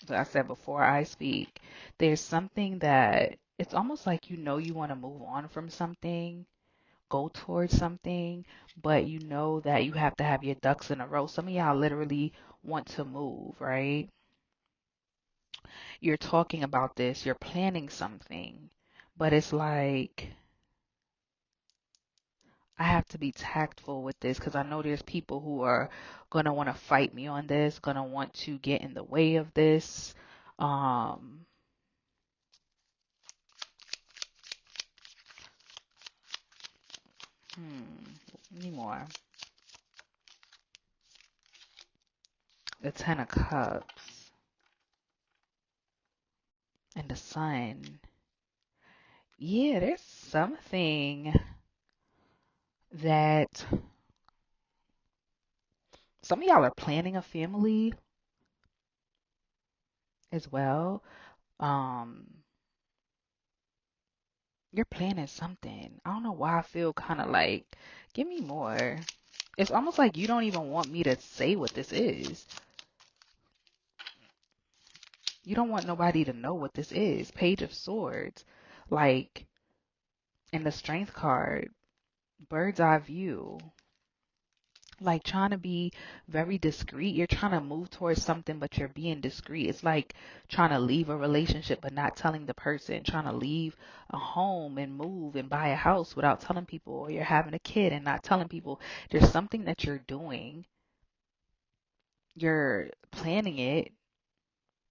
So I said before I speak, there's something that it's almost like you know you want to move on from something, go towards something, but you know that you have to have your ducks in a row. Some of y'all literally want to move, right? You're talking about this, you're planning something, but it's like I have to be tactful with this because I know there's people who are going to want to fight me on this, going to want to get in the way of this. Um, Any more? The Ten of Cups and the Sun. Yeah, there's something that some of y'all are planning a family as well. Um, you're planning something. I don't know why I feel kind of like, give me more. It's almost like you don't even want me to say what this is. You don't want nobody to know what this is. Page of Swords. Like, in the Strength card, bird's eye view. Like, trying to be very discreet. You're trying to move towards something, but you're being discreet. It's like trying to leave a relationship, but not telling the person. Trying to leave a home and move and buy a house without telling people. Or you're having a kid and not telling people. There's something that you're doing. You're planning it.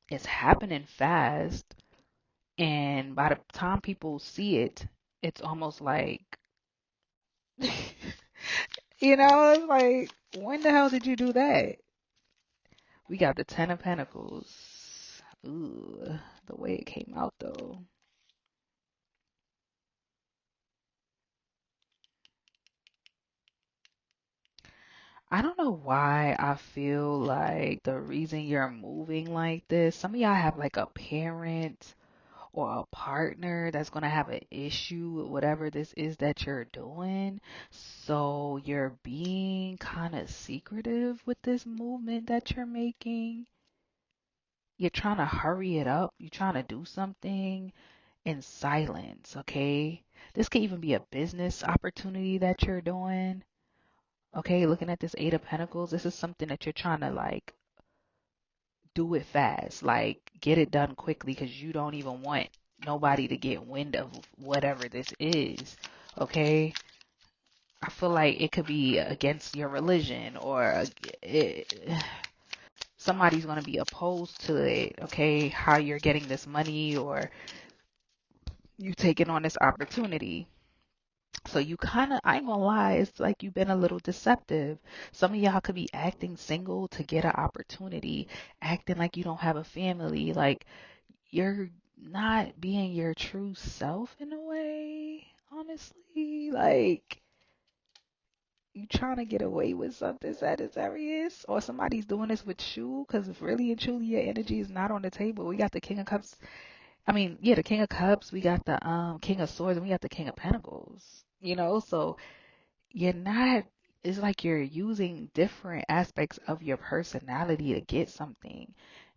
It's happening fast. And by the time people see it, it's almost like, it's like, when the hell did you do that? We got the Ten of Pentacles. Ooh, the way it came out though. I don't know why I feel like the reason you're moving like this, some of y'all have like a parent or a partner that's going to have an issue with whatever this is that you're doing. So you're being kind of secretive with this movement that you're making. You're trying to hurry it up. You're trying to do something in silence, okay? This could even be a business opportunity that you're doing. Okay, looking at this Eight of Pentacles, this is something that you're trying to like do it fast, like get it done quickly because you don't even want nobody to get wind of whatever this is. Okay, I feel like it could be against your religion or somebody's going to be opposed to it. Okay, how you're getting this money or you taking on this opportunity. So you kind of, I ain't gonna lie, it's like you've been a little deceptive. Some of y'all could be acting single to get an opportunity, acting like you don't have a family, like you're not being your true self in a way, honestly. Like you trying to get away with something, Sagittarius, or somebody's doing this with you, because if really and truly your energy is not on the table. We got the King of Cups. I mean, yeah, the King of Cups. We got the King of Swords, and we got the King of Pentacles. So you're not, it's like you're using different aspects of your personality to get something,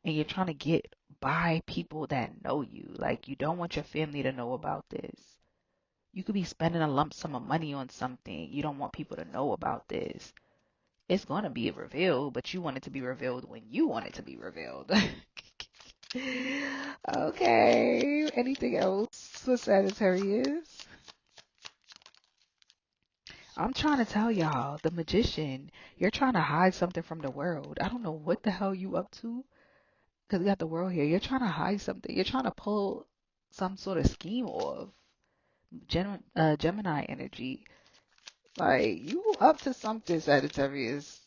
and you're trying to get by people that know you. Like you don't want your family to know about this. You could be spending a lump sum of money on something. You don't want people to know about this. It's going to be revealed, but you want it to be revealed when you want it to be revealed. Okay, anything else for Sagittarius? I'm trying to tell y'all, the magician, you're trying to hide something from the world. I don't know what the hell you up to, because we got the world here. You're trying to hide something. You're trying to pull some sort of scheme off. Gemini energy. Like, you up to something, Sagittarius.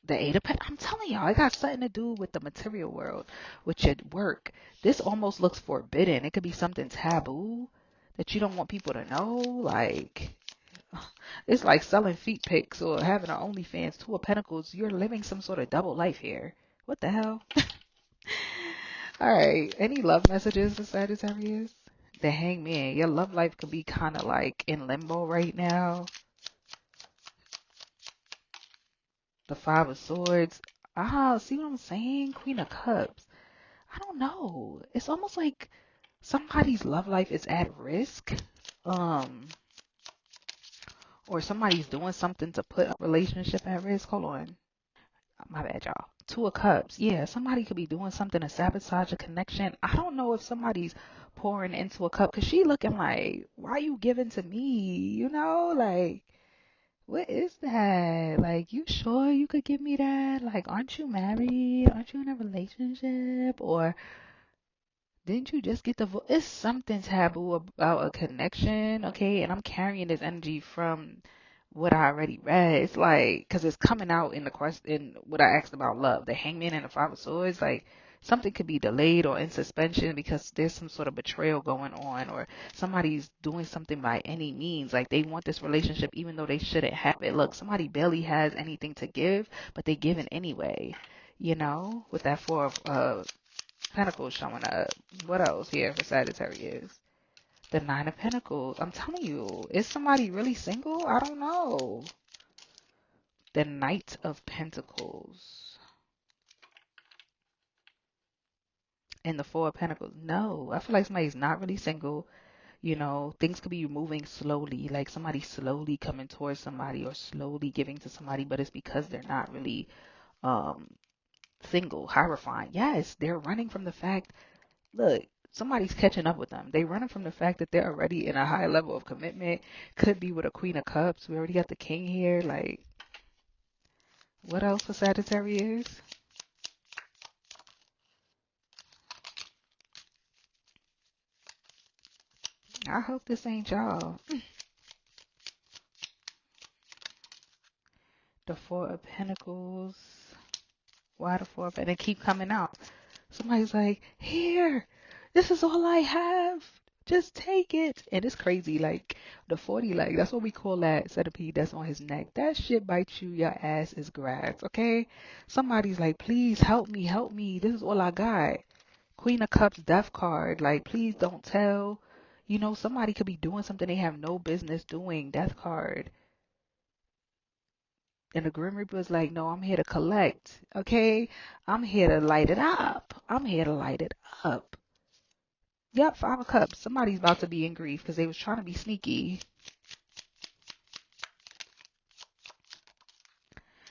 The Eight of Pentacles. I'm telling y'all, it got something to do with the material world, with your work. This almost looks forbidden. It could be something taboo that you don't want people to know. Like, it's like selling feet pics or having an OnlyFans. Two of Pentacles. You're living some sort of double life here. What the hell? All right. Any love messages for Sagittarius? The Hangman. Your love life could be kind of like in limbo right now. The Five of Swords. Ah, see what I'm saying? Queen of Cups. I don't know. It's almost like somebody's love life is at risk. Or somebody's doing something to put a relationship at risk. Hold on. My bad, y'all. Two of Cups. Yeah, somebody could be doing something to sabotage a connection. I don't know if somebody's pouring into a cup because she looking like, why you giving to me? You know, like, what is that? Like, you sure you could give me that? Like, aren't you married? Aren't you in a relationship? Or didn't you just get the it's something taboo about a connection, okay? And I'm carrying this energy from what I already read. It's like, because it's coming out in the question, in what I asked about love, the Hangman and the Five of Swords. Like, something could be delayed or in suspension because there's some sort of betrayal going on, or somebody's doing something by any means. Like, they want this relationship even though they shouldn't have it. Look, somebody barely has anything to give, but they give it anyway. You know, with that Four of Pentacles showing up. What else here for Sagittarius? The Nine of Pentacles. I'm telling you, is somebody really single? I don't know. The Knight of Pentacles. And the Four of Pentacles. No, I feel like somebody's not really single. You know, things could be moving slowly. Like somebody slowly coming towards somebody or slowly giving to somebody, but it's because they're not really um single. Horrifying. Yes, they're running from the fact. Look, somebody's catching up with them. They running from the fact that they're already in a high level of commitment. Could be with a Queen of Cups. We already got the King here. Like, what else for Sagittarius? I hope this ain't y'all. The Four of Pentacles. Why the Four of Pentacles? And they keep coming out. Somebody's like, here, this is all I have. Just take it. And it's crazy. Like the 40, like that's what we call that centipede that's on his neck. That shit bites you. Your ass is grass. Okay. Somebody's like, please help me. Help me. This is all I got. Queen of Cups, death card. Like, please don't tell. You know, somebody could be doing something they have no business doing. Death card. And the Grim Reaper is like, no, I'm here to collect. Okay. I'm here to light it up. I'm here to light it up. Yep, Five of Cups. Somebody's about to be in grief because they was trying to be sneaky.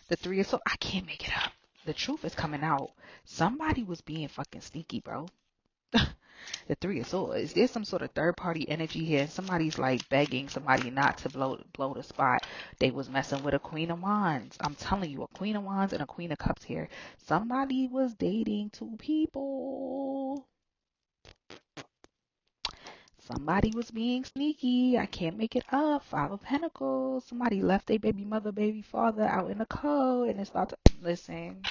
The Three of Swords. I can't make it up. The truth is coming out. Somebody was being fucking sneaky, bro. The Three of Swords. There's some sort of third party energy here. And somebody's like begging somebody not to blow the spot. They was messing with a Queen of Wands. I'm telling you, a Queen of Wands and a Queen of Cups here. Somebody was dating two people. Somebody was being sneaky. I can't make it up. Five of Pentacles. Somebody left their baby mother, baby father out in the cold, and it's about to listen.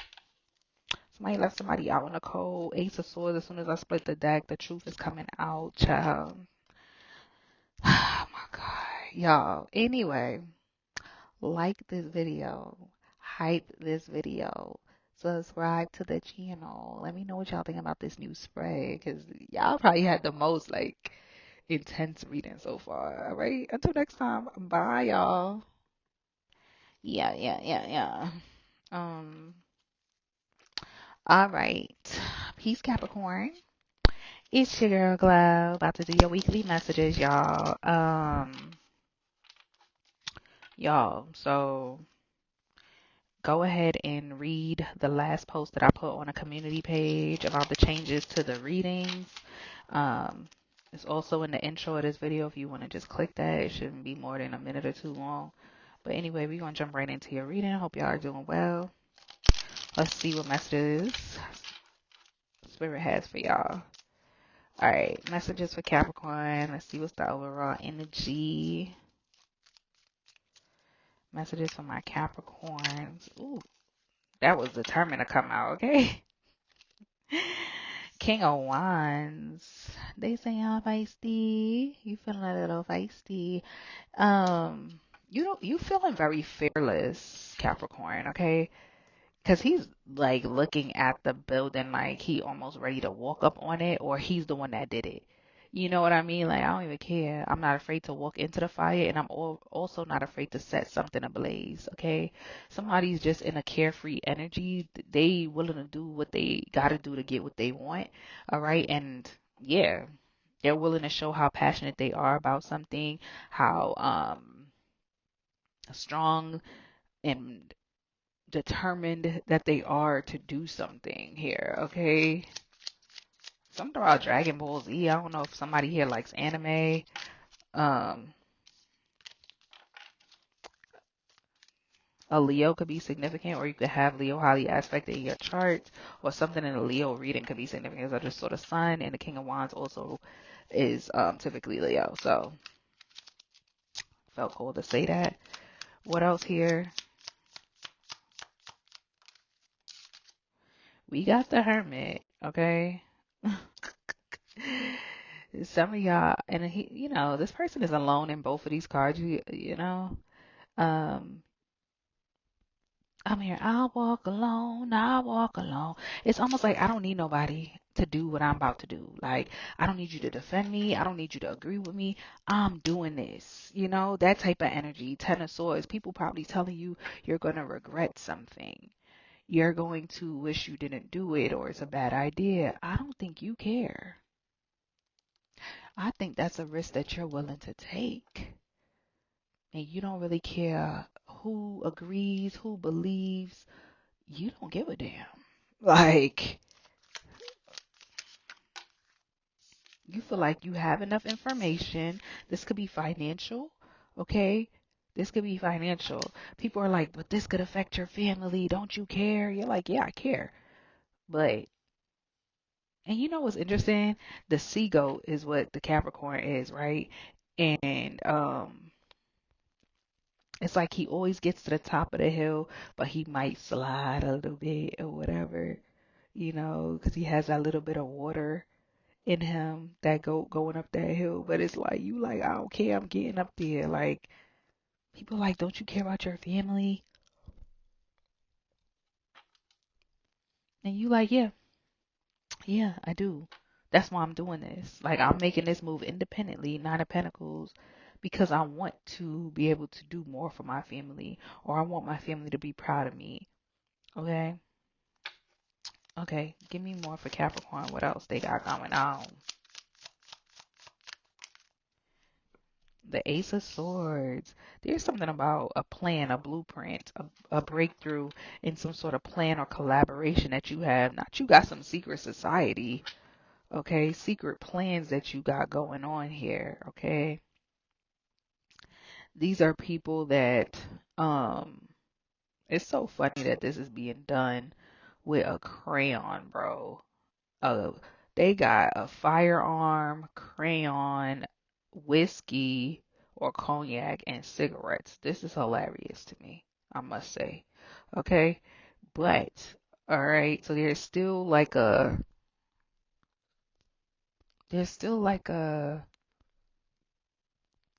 Somebody left somebody out in the cold. Ace of Swords. As soon as I split the deck, the truth is coming out, child. Oh my God, y'all. Anyway, like this video, hype this video, subscribe to the channel. Let me know what y'all think about this new spread, because y'all probably had the most like intense reading so far. All right. Until next time. Bye, y'all. Yeah. Um. All right. Peace, Capricorn. It's your girl Glow, about to do your weekly messages, y'all. Y'all. So go ahead and read the last post that I put on a community page about the changes to the readings. Um. It's also in the intro of this video if you want to just click that. It shouldn't be more than a minute or two long. But anyway, we're going to jump right into your reading. I hope y'all are doing well. Let's see what messages Spirit has for y'all. All right, messages for Capricorn. Let's see what's the overall energy. Messages for my Capricorns. Ooh, That was determined to come out, okay? King of Wands. They say I'm feisty. You feeling a little feisty. Um, you feeling very fearless, Capricorn, okay? Because he's like looking at the building like he almost ready to walk up on it, or he's the one that did it. You know what I mean? Like, I don't even care. I'm not afraid to walk into the fire, and I'm also not afraid to set something ablaze, okay? Somebody's just in a carefree energy. They willing to do what they got to do to get what they want, all right? And yeah, they're willing to show how passionate they are about something, how strong and determined that they are to do something here, okay? Something about Dragon Ball Z. I don't know if somebody here likes anime. Um, a Leo could be significant, or you could have Leo highly aspected in your chart, or something in a Leo reading could be significant. So just sort of sun, and the King of Wands also is typically Leo. So felt cool to say that. What else here? We got the Hermit, okay? Some of y'all, and he, this person is alone in both of these cards. You know, um, I'm here. I'll walk alone. I'll walk alone. It's almost like I don't need nobody to do what I'm about to do. Like, I don't need you to defend me. I don't need you to agree with me. I'm doing this. That type of energy. Ten of Swords. People probably telling you you're gonna regret something. You're going to wish you didn't do it, or it's a bad idea. I don't think you care. I think that's a risk that you're willing to take. And you don't really care who agrees, who believes. You don't give a damn. Like, you feel like you have enough information. This could be financial, okay? This could be financial. People are like, but this could affect your family. Don't you care? You're like, yeah, I care. But, and you know what's interesting? The sea goat is what the Capricorn is, right? And, it's like he always gets to the top of the hill, but he might slide a little bit or whatever, because he has that little bit of water in him that going up that hill. But it's like you like, I don't care, I'm getting up there. Like people like, don't you care about your family? And you like, yeah, yeah, I do. That's why I'm doing this. Like I'm making this move independently, Nine of Pentacles, because I want to be able to do more for my family, or I want my family to be proud of me. Okay. Okay, give me more for Capricorn. What else they got going on? The Ace of Swords. There's something about a plan, a blueprint, a breakthrough in some sort of plan or collaboration that you have. Not you got some secret society, okay? Secret plans that you got going on here, okay? These are people that, it's so funny that this is being done with a crayon, bro. uh, they got a firearm, crayon, whiskey, or cognac, and cigarettes. This is hilarious to me, I must say. Okay, but all right, so there's still like a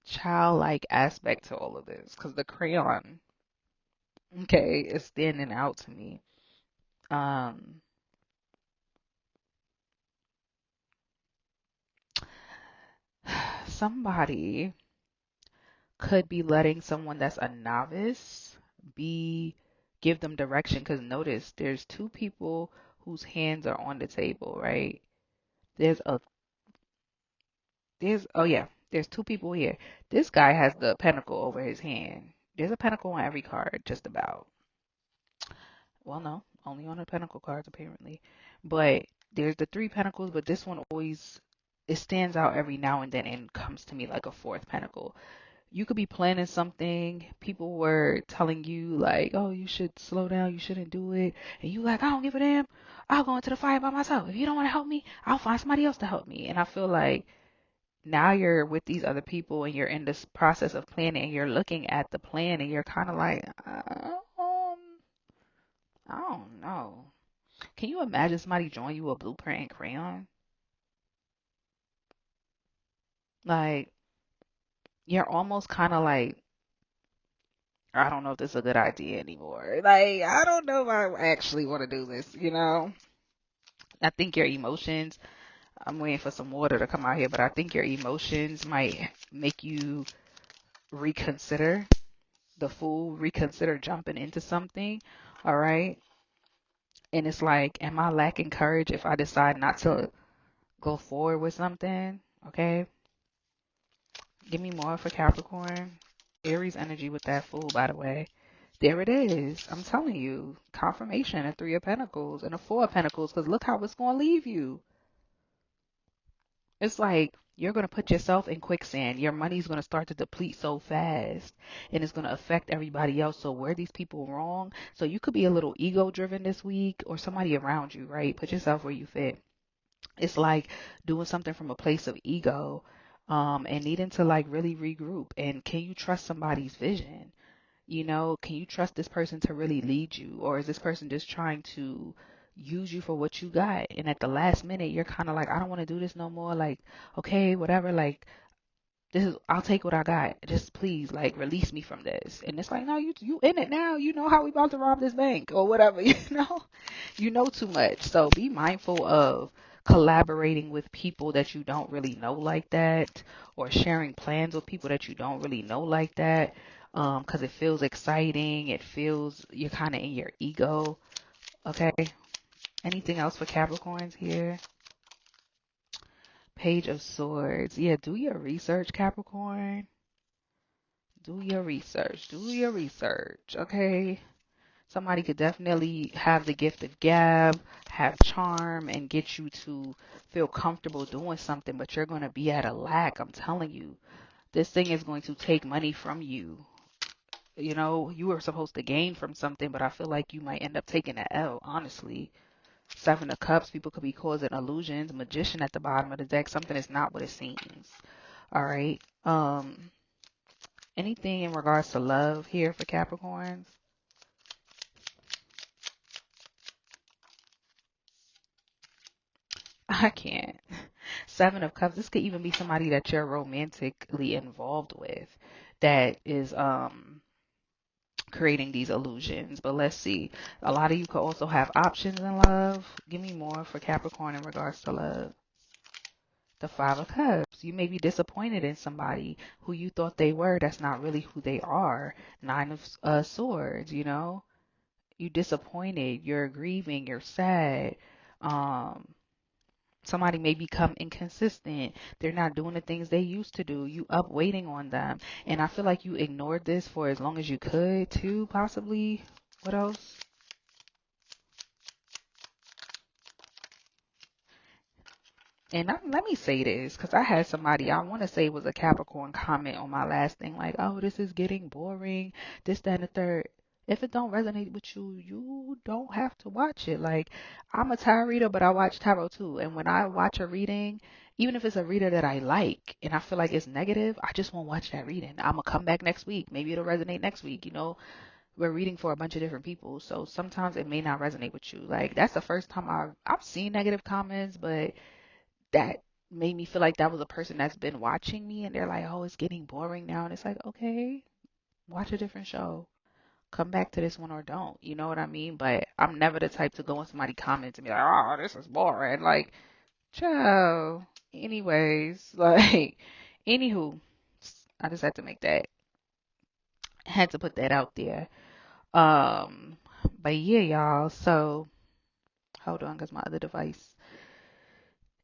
childlike aspect to all of this because the crayon, okay, is standing out to me. Um, somebody could be letting someone that's a novice be give them direction, because notice there's two people whose hands are on the table, right? there's a there's oh yeah, there's two people here. This guy has the pentacle over his hand. There's a pentacle on every card, just about. Well, no, only on the pentacle cards apparently. But there's the three pentacles, but this one always, it stands out every now and then and comes to me like a fourth pentacle. You could be planning something. People were telling you like, oh, you should slow down, you shouldn't do it. And you like, I don't give a damn. I'll go into the fire by myself. If you don't want to help me, I'll find somebody else to help me. And I feel like now you're with these other people and you're in this process of planning and you're looking at the plan and you're kind of like, I don't know. Can you imagine somebody drawing you a blueprint in crayon? Like, you're almost kind of like, I don't know if this is a good idea anymore. Like, I don't know if I actually want to do this, you know? I think your emotions, I'm waiting for some water to come out here, but I think your emotions might make you reconsider the fool, reconsider jumping into something. All right. And it's like, am I lacking courage if I decide not to go forward with something? Okay. Give me more for Capricorn. Aries energy with that fool, by the way. There it is. I'm telling you. Confirmation, a Three of Pentacles and a Four of Pentacles, because look how it's going to leave you. It's like you're going to put yourself in quicksand. Your money's going to start to deplete so fast, and it's going to affect everybody else. So were these people wrong? So you could be a little ego driven this week, or somebody around you, right? Put yourself where you fit. It's like doing something from a place of ego, and needing to like really regroup. And can you trust somebody's vision? You know, can you trust this person to really lead you? Or is this person just trying to use you for what you got? And at the last minute, you're kind of like, I don't want to do this no more. Like, okay, whatever. Like, this is, I'll take what I got. Just please, like, release me from this. And it's like, no, you in it now. You know how we about to rob this bank or whatever, you know too much. So be mindful of collaborating with people that you don't really know like that, or sharing plans with people that you don't really know like that. Because it feels exciting. It feels you're kind of in your ego. Okay. Anything else for Capricorns here? Page of Swords. Yeah, do your research, Capricorn. Do your research. Do your research. Okay. Somebody could definitely have the gift of gab, have charm, and get you to feel comfortable doing something, but you're going to be at a lack. I'm telling you, this thing is going to take money from you. You know, you were supposed to gain from something, but I feel like you might end up taking an L, honestly. Seven of Cups, people could be causing illusions. Magician at the bottom of the deck, something is not what it seems. All right. Anything in regards to love here for Capricorns? I can't. Seven of Cups. This could even be somebody that you're romantically involved with that is creating these illusions. But let's see. A lot of you could also have options in love. Give me more for Capricorn in regards to love. The Five of Cups. You may be disappointed in somebody who you thought they were. That's not really who they are. Nine of Swords, you know. You disappointed. You're grieving. You're sad. Um, Somebody may become inconsistent. They're not doing the things they used to do. You up waiting on them. And I feel like you ignored this for as long as you could too, possibly. What else? And let me say this, because I had somebody, I want to say it was a Capricorn, comment on my last thing, like, oh, this is getting boring, this, that, and the third. If it don't resonate with you, you don't have to watch it. Like, I'm a tarot reader, but I watch tarot too. And when I watch a reading, even if it's a reader that I like and I feel like it's negative, I just won't watch that reading. I'm going to come back next week. Maybe it'll resonate next week. You know, we're reading for a bunch of different people. So sometimes it may not resonate with you. Like, that's the first time I've seen negative comments, but that made me feel like that was a person that's been watching me and they're like, oh, it's getting boring now. And it's like, okay, watch a different show. Come back to this one or don't. You know what I mean? But I'm never the type to go in somebody comments and be like, oh, this is boring. Like, ciao. Anyways, like, anywho, I just had to make that, had to put that out there. Um, but yeah, y'all. So hold on, cause my other device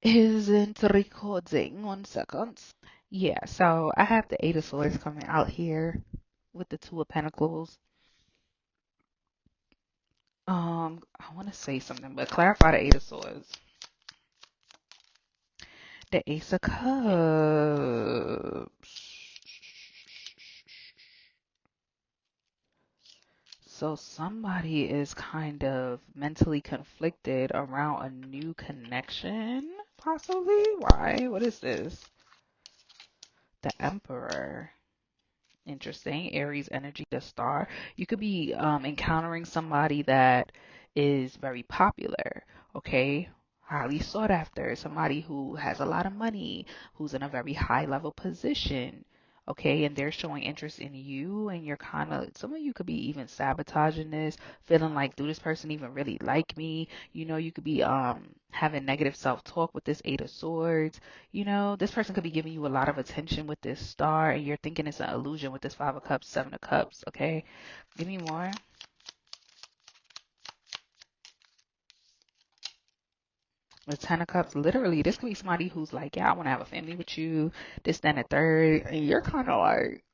isn't recording. 1 second. Yeah, so I have the Eight of Swords coming out here with the Two of Pentacles. I want to say something, but clarify the Eight of Swords. The Ace of Cups. So somebody is kind of mentally conflicted around a new connection, possibly. Why? What is this? The Emperor. Interesting. Aries energy, the star. You could be encountering somebody that is very popular, okay? Highly sought after, somebody who has a lot of money, who's in a very high level position, okay? And they're showing interest in you, and you're kind of, some of you could be even sabotaging this, feeling like, do this person even really like me? You know, you could be having negative self-talk with this Eight of Swords. You know, this person could be giving you a lot of attention with this star, and you're thinking it's an illusion with this Five of Cups, Seven of Cups, okay? Give me more. The Ten of Cups, literally, this could be somebody who's like, yeah, I want to have a family with you, this, then, a third, and you're kind of like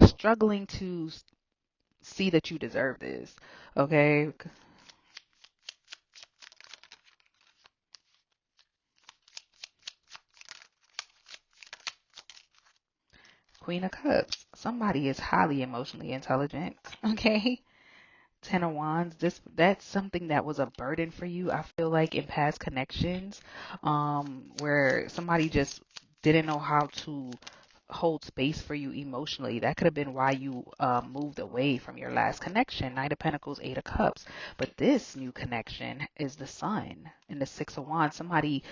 struggling to see that you deserve this, okay? Queen of Cups, somebody is highly emotionally intelligent, okay? Ten of Wands, that's something that was a burden for you. I feel like in past connections, where somebody just didn't know how to hold space for you emotionally. That could have been why you moved away from your last connection. Knight of Pentacles, Eight of Cups. But this new connection is the Sun and the Six of Wands. Somebody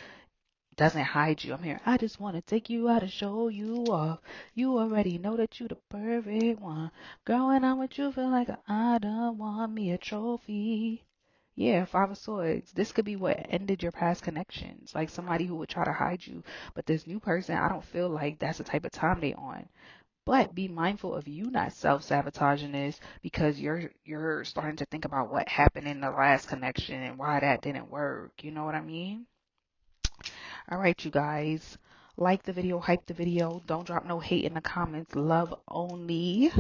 doesn't hide you. I'm here. I just want to take you out and show you off. You already know that you the perfect one. Girl, when I'm with you, feel like I don't want me a trophy. Yeah, Five of Swords. This could be what ended your past connections. Like somebody who would try to hide you. But this new person, I don't feel like that's the type of time they on. But be mindful of you not self-sabotaging this, because you're starting to think about what happened in the last connection and why that didn't work. You know what I mean? All right, you guys. Like the video, hype the video. Don't drop no hate in the comments. Love only.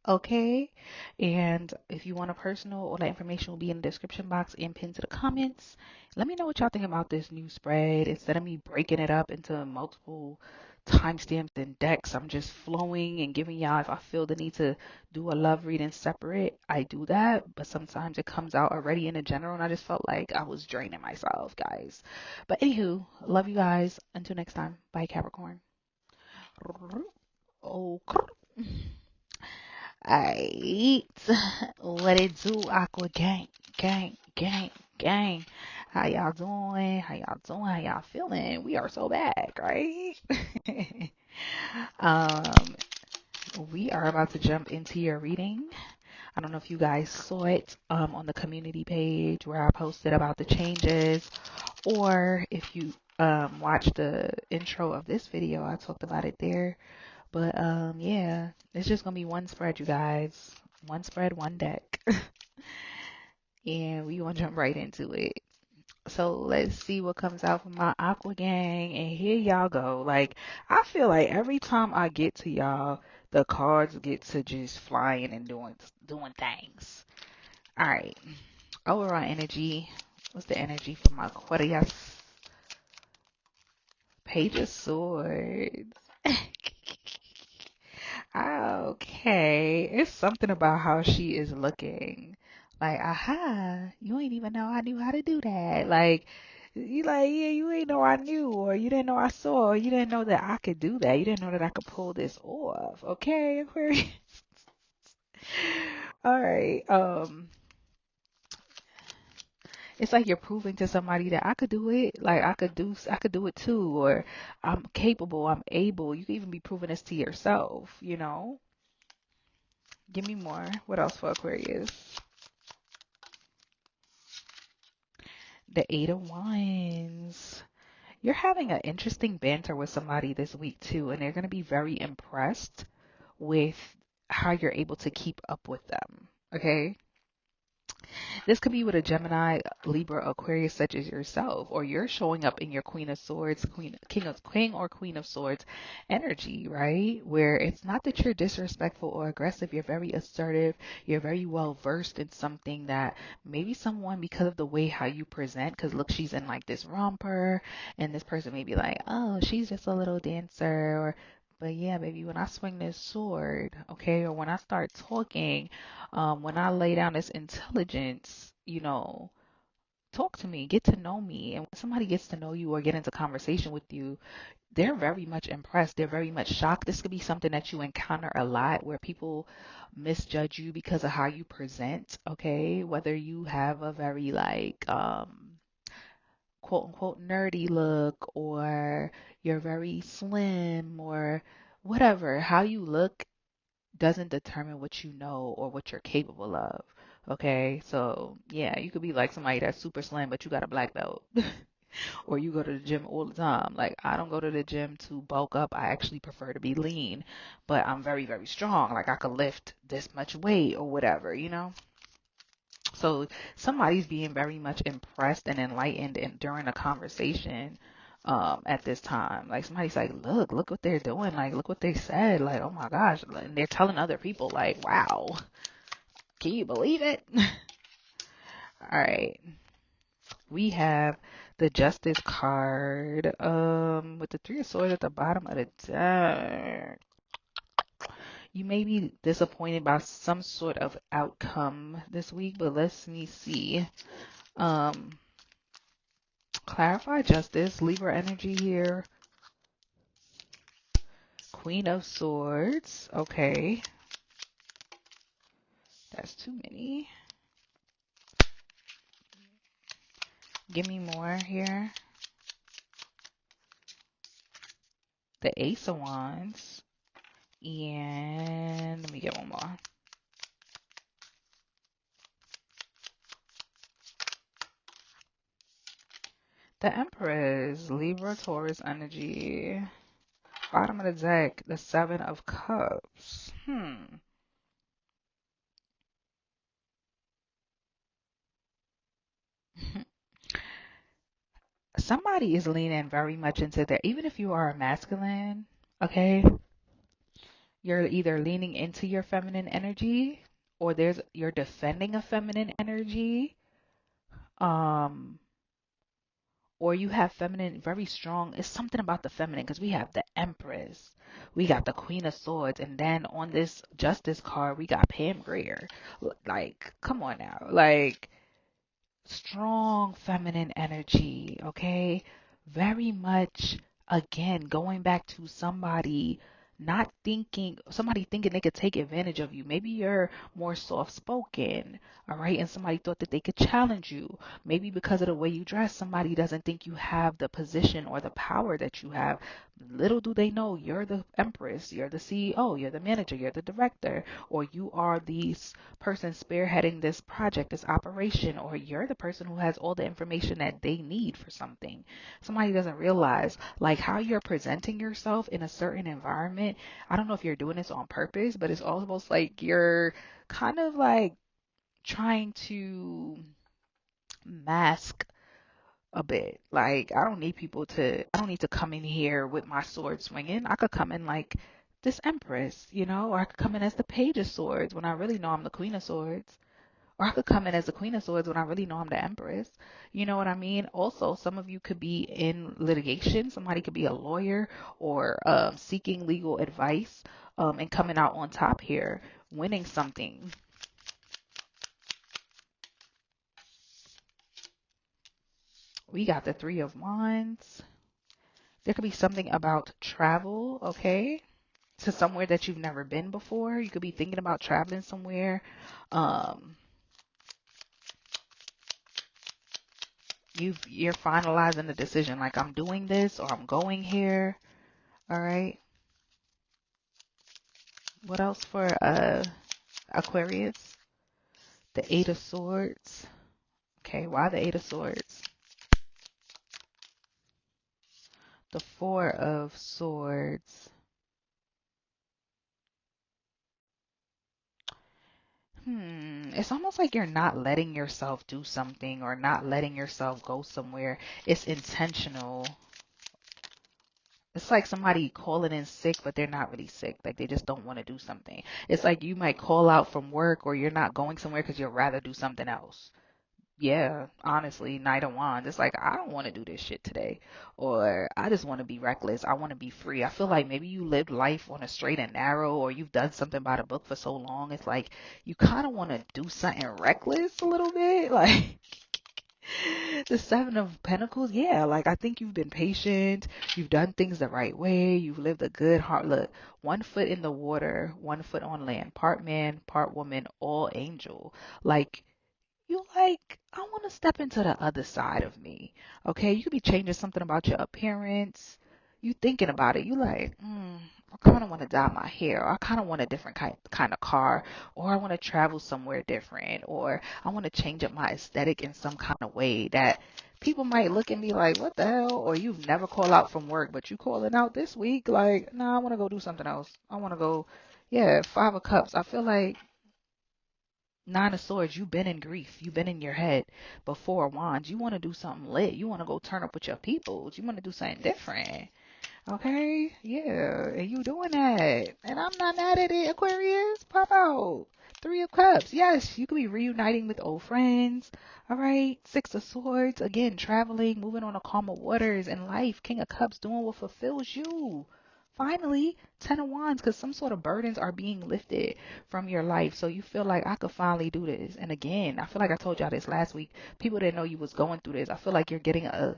Okay? And if you want a personal, all that information will be in the description box and pinned to the comments. Let me know what y'all think about this new spread. Instead of me breaking it up into multiple timestamps and decks, I'm just flowing and giving y'all, if I feel the need to do a love reading separate, I do that. But sometimes it comes out already in a general, and I just felt like I was draining myself, guys. But anywho, love you guys. Until next time. Bye, Capricorn. Oh, alright. What it do, Aqua Gang? Gang, gang, gang. How y'all doing? How y'all doing? How y'all feeling? We are so back, right? um, we are about to jump into your reading. I don't know if you guys saw it on the community page where I posted about the changes, or if you watched the intro of this video, I talked about it there. But yeah, it's just gonna be one spread, you guys. One spread, one deck. And we gonna jump right into it. So let's see what comes out from my Aqua Gang. And here y'all go. Like, I feel like every time I get to y'all, the cards get to just flying and doing things. Alright. Overall energy. What's the energy for my Aquarius? Page of Swords. Okay, it's something about how she is looking. Like, aha, you ain't even know I knew how to do that. Like, you like, yeah, you ain't know I knew, or you didn't know I saw, or you didn't know that I could do that. You didn't know that I could pull this off. Okay, Aquarius. All right. It's like you're proving to somebody that I could do it. Like I could do it too, or I'm capable, I'm able. You can even be proving this to yourself, you know? Give me more. What else for Aquarius? The Eight of Wands. You're having an interesting banter with somebody this week too, and they're going to be very impressed with how you're able to keep up with them. Okay? This could be with a Gemini, Libra, Aquarius, such as yourself, or you're showing up in your Queen of Swords, King or Queen of Swords energy, right? Where it's not that you're disrespectful or aggressive, you're very assertive, you're very well versed in something that maybe someone, because of the way how you present, because look, she's in like this romper, and this person may be like, oh, she's just a little dancer, or but yeah, baby, when I swing this sword, okay, or when I start talking, when I lay down this intelligence, you know, talk to me, get to know me. And when somebody gets to know you or get into conversation with you, they're very much impressed. They're very much shocked. This could be something that you encounter a lot where people misjudge you because of how you present, okay? Whether you have a very like quote unquote nerdy look, or you're very slim, or whatever. How you look doesn't determine what you know or what you're capable of. Okay, so yeah, you could be like somebody that's super slim, but you got a black belt, or you go to the gym all the time. Like, I don't go to the gym to bulk up. I actually prefer to be lean, but I'm very, very strong. Like, I could lift this much weight or whatever, you know? So somebody's being very much impressed and enlightened during a conversation at this time. Like, somebody's like, look what they're doing. Like, look what they said. Like, oh my gosh. And they're telling other people, like, wow, can you believe it? All right. We have the Justice card with the Three of Swords at the bottom of the deck. You may be disappointed by some sort of outcome this week, but let me see. Um, Clarify justice, Libra energy here. Queen of Swords. Okay. That's too many. Give me more here. The Ace of Wands. And let me get one more. The Empress. Libra, Taurus energy. Bottom of the deck. The Seven of Cups. Somebody is leaning very much into that. Even if you are a masculine, okay, you're either leaning into your feminine energy, or you're defending a feminine energy, um, or you have feminine very strong. It's something about the feminine, because we have the Empress, we got the Queen of Swords, and then on this Justice card we got Pam Grier. Like, come on now, like, strong feminine energy, okay? Very much, again, going back to somebody thinking they could take advantage of you. Maybe you're more soft spoken, all right? And somebody thought that they could challenge you. Maybe because of the way you dress, somebody doesn't think you have the position or the power that you have. Little do they know, you're the Empress, you're the CEO, you're the manager, you're the director, or you are the person spearheading this project, this operation, or you're the person who has all the information that they need for something. Somebody doesn't realize, like, how you're presenting yourself in a certain environment. I don't know if you're doing this on purpose, but it's almost like you're kind of like trying to mask a bit. Like, I don't need to come in here with my sword swinging. I could come in like this Empress, or I could come in as the Page of Swords when I really know I'm the Queen of Swords. Or I could come in as the Queen of Swords when I really know I'm the Empress. You know what I mean? Also, some of you could be in litigation. Somebody could be a lawyer, or seeking legal advice, and coming out on top here, winning something. We got the Three of Wands. There could be something about travel, okay? To somewhere that you've never been before. You could be thinking about traveling somewhere. You're finalizing the decision, like, I'm doing this or I'm going here. All right. What else for Aquarius? The Eight of Swords. Okay, why the Eight of Swords? The Four of Swords. It's almost like you're not letting yourself do something or not letting yourself go somewhere. It's intentional. It's like somebody calling in sick, but they're not really sick. Like, they just don't want to do something. It's like you might call out from work, or you're not going somewhere because you'd rather do something else. Yeah, honestly, Knight of Wands. It's like, I don't want to do this shit today. Or I just want to be reckless. I want to be free. I feel like maybe you lived life on a straight and narrow, or you've done something by the book for so long. It's like you kind of want to do something reckless a little bit. Like, The Seven of Pentacles, yeah, like I think you've been patient, you've done things the right way, you've lived a good heart. Look, 1 foot in the water, 1 foot on land, part man, part woman, all angel. Like, you like, I want to step into the other side of me. Okay, you could be changing something about your appearance. You thinking about it. You like, I kind of want to dye my hair. Or I kind of want a different kind of car, or I want to travel somewhere different, or I want to change up my aesthetic in some kind of way that people might look at me like, what the hell? Or you've never called out from work, but you calling out this week. Like, nah, I want to go do something else. I want to go, yeah, 5 of Cups. I feel like 9 of Swords, you've been in grief. You've been in your head. But 4 of Wands, you want to do something lit. You want to go turn up with your peoples. You want to do something different. Okay? Yeah. And you doing that. And I'm not mad at it, Aquarius. Pop out. 3 of Cups. Yes, you could be reuniting with old friends. All right. 6 of Swords. Again, traveling, moving on to calmer waters in life. King of Cups, doing what fulfills you. Finally, 10 of Wands, because some sort of burdens are being lifted from your life. So you feel like I could finally do this. And again, I feel like I told y'all this last week. People didn't know you was going through this. I feel like you're getting a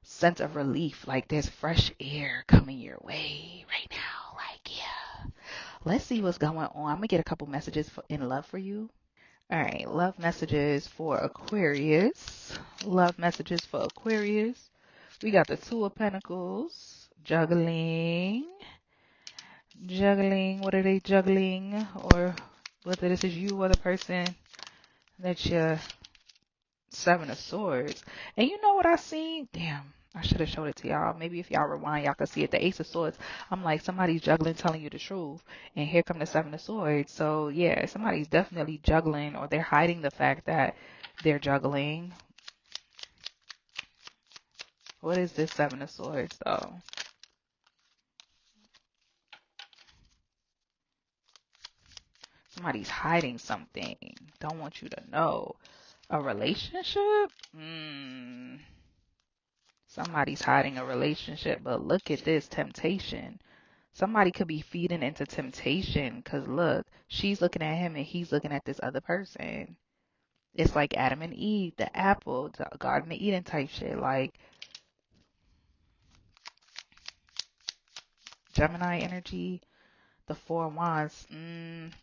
sense of relief. Like there's fresh air coming your way right now. Like, yeah. Let's see what's going on. I'm going to get a couple messages in love for you. All right. Love messages for Aquarius. Love messages for Aquarius. We got the 2 of Pentacles. Juggling. What are they juggling? Or whether this is you or the person that you're 7 of Swords. And you know what I seen? Damn, I should have showed it to y'all. Maybe if y'all rewind, y'all could see it. The Ace of Swords. I'm like, somebody's juggling, telling you the truth. And here come the 7 of Swords. So yeah, somebody's definitely juggling, or they're hiding the fact that they're juggling. What is this 7 of Swords though? Somebody's hiding something. Don't want you to know. A relationship? Somebody's hiding a relationship, but look at this temptation. Somebody could be feeding into temptation because look, she's looking at him and he's looking at this other person. It's like Adam and Eve, the apple, the Garden of Eden type shit. Like Gemini energy. The 4 of Wands,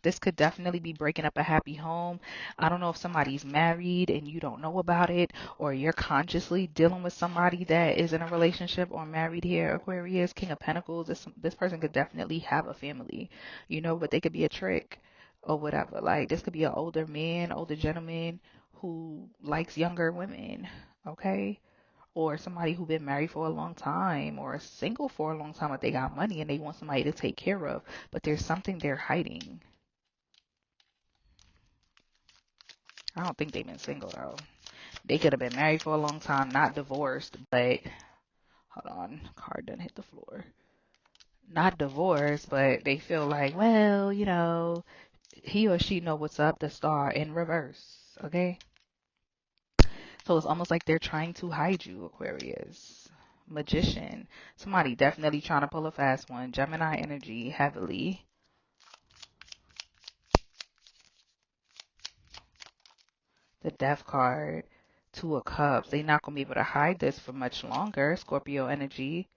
this could definitely be breaking up a happy home. I don't know if somebody's married and you don't know about it, or you're consciously dealing with somebody that is in a relationship or married here. Aquarius, King of Pentacles, this person could definitely have a family, but they could be a trick or whatever. Like this could be an older man, older gentleman who likes younger women, okay? Or somebody who been married for a long time or single for a long time, but they got money and they want somebody to take care of, but there's something they're hiding. I don't think they've been single though. They could have been married for a long time, not divorced, but hold on, card done hit the floor. Not divorced, but they feel like, well, he or she know what's up. The star in reverse, okay? So it's almost like they're trying to hide you, Aquarius. Magician. Somebody definitely trying to pull a fast one. Gemini energy heavily. The Death card. 2 of Cups. They're not going to be able to hide this for much longer. Scorpio energy.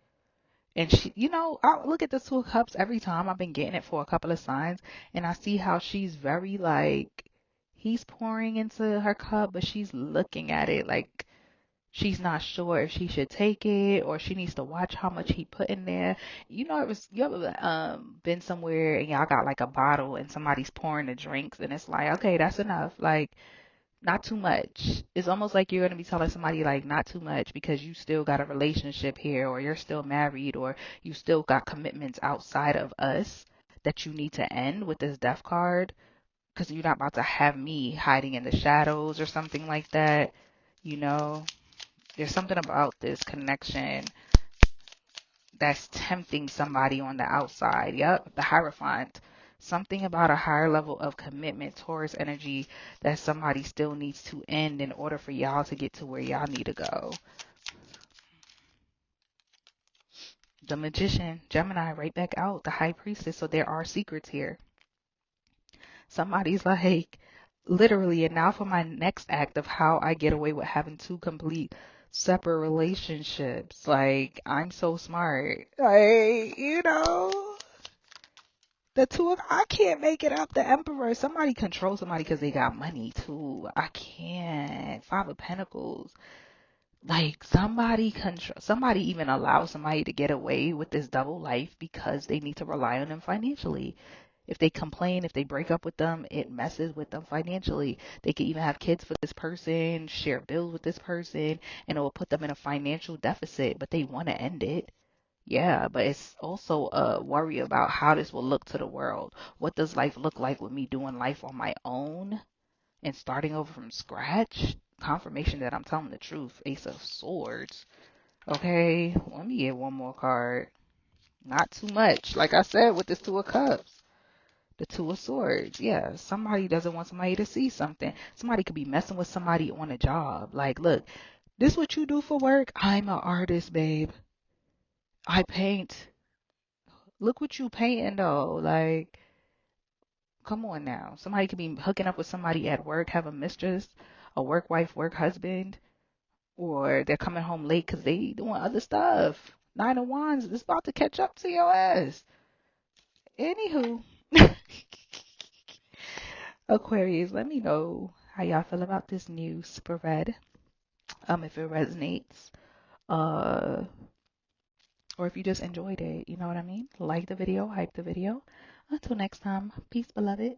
And she, I look at the 2 of Cups every time. I've been getting it for a couple of signs. And I see how she's very like, he's pouring into her cup, but she's looking at it like, she's not sure if she should take it or she needs to watch how much he put in there. You ever been somewhere and y'all got like a bottle and somebody's pouring the drinks and it's like, okay, that's enough. Like, not too much. It's almost like you're going to be telling somebody like not too much because you still got a relationship here, or you're still married, or you still got commitments outside of us that you need to end with this Death card, because you're not about to have me hiding in the shadows or something like that. There's something about this connection that's tempting somebody on the outside. Yep, the Hierophant. Something about a higher level of commitment, Taurus energy, that somebody still needs to end in order for y'all to get to where y'all need to go. The Magician, Gemini, right back out. The High Priestess. So there are secrets here. Somebody's like, Literally, and now for my next act of how I get away with having two complete separate relationships. Like, I'm so smart. Like, the two of I can't make it up. The Emperor. Somebody controls somebody because they got money too. I can't. Five of Pentacles. Like somebody even allows somebody to get away with this double life because they need to rely on them financially. If they complain, if they break up with them, it messes with them financially. They could even have kids for this person, share bills with this person, and it will put them in a financial deficit, but they want to end it. Yeah, but it's also a worry about how this will look to the world. What does life look like with me doing life on my own and starting over from scratch? Confirmation that I'm telling the truth. Ace of Swords. Okay, let me get one more card. Not too much. Like I said with this Two of Cups. The Two of Swords. Yeah, somebody doesn't want somebody to see something. Somebody could be messing with somebody on a job. Like, look, this what you do for work? I'm an artist, babe. I paint. Look what you painting though. Like, come on now. Somebody could be hooking up with somebody at work, have a mistress, a work wife, work husband, or they're coming home late because they doing other stuff. Nine of Wands is about to catch up to your ass. Anywho, Aquarius, let me know how y'all feel about this new spread. If it resonates, uh, or if you just enjoyed it, you know what I mean? Like the video, hype the video. Until next time, peace, beloved.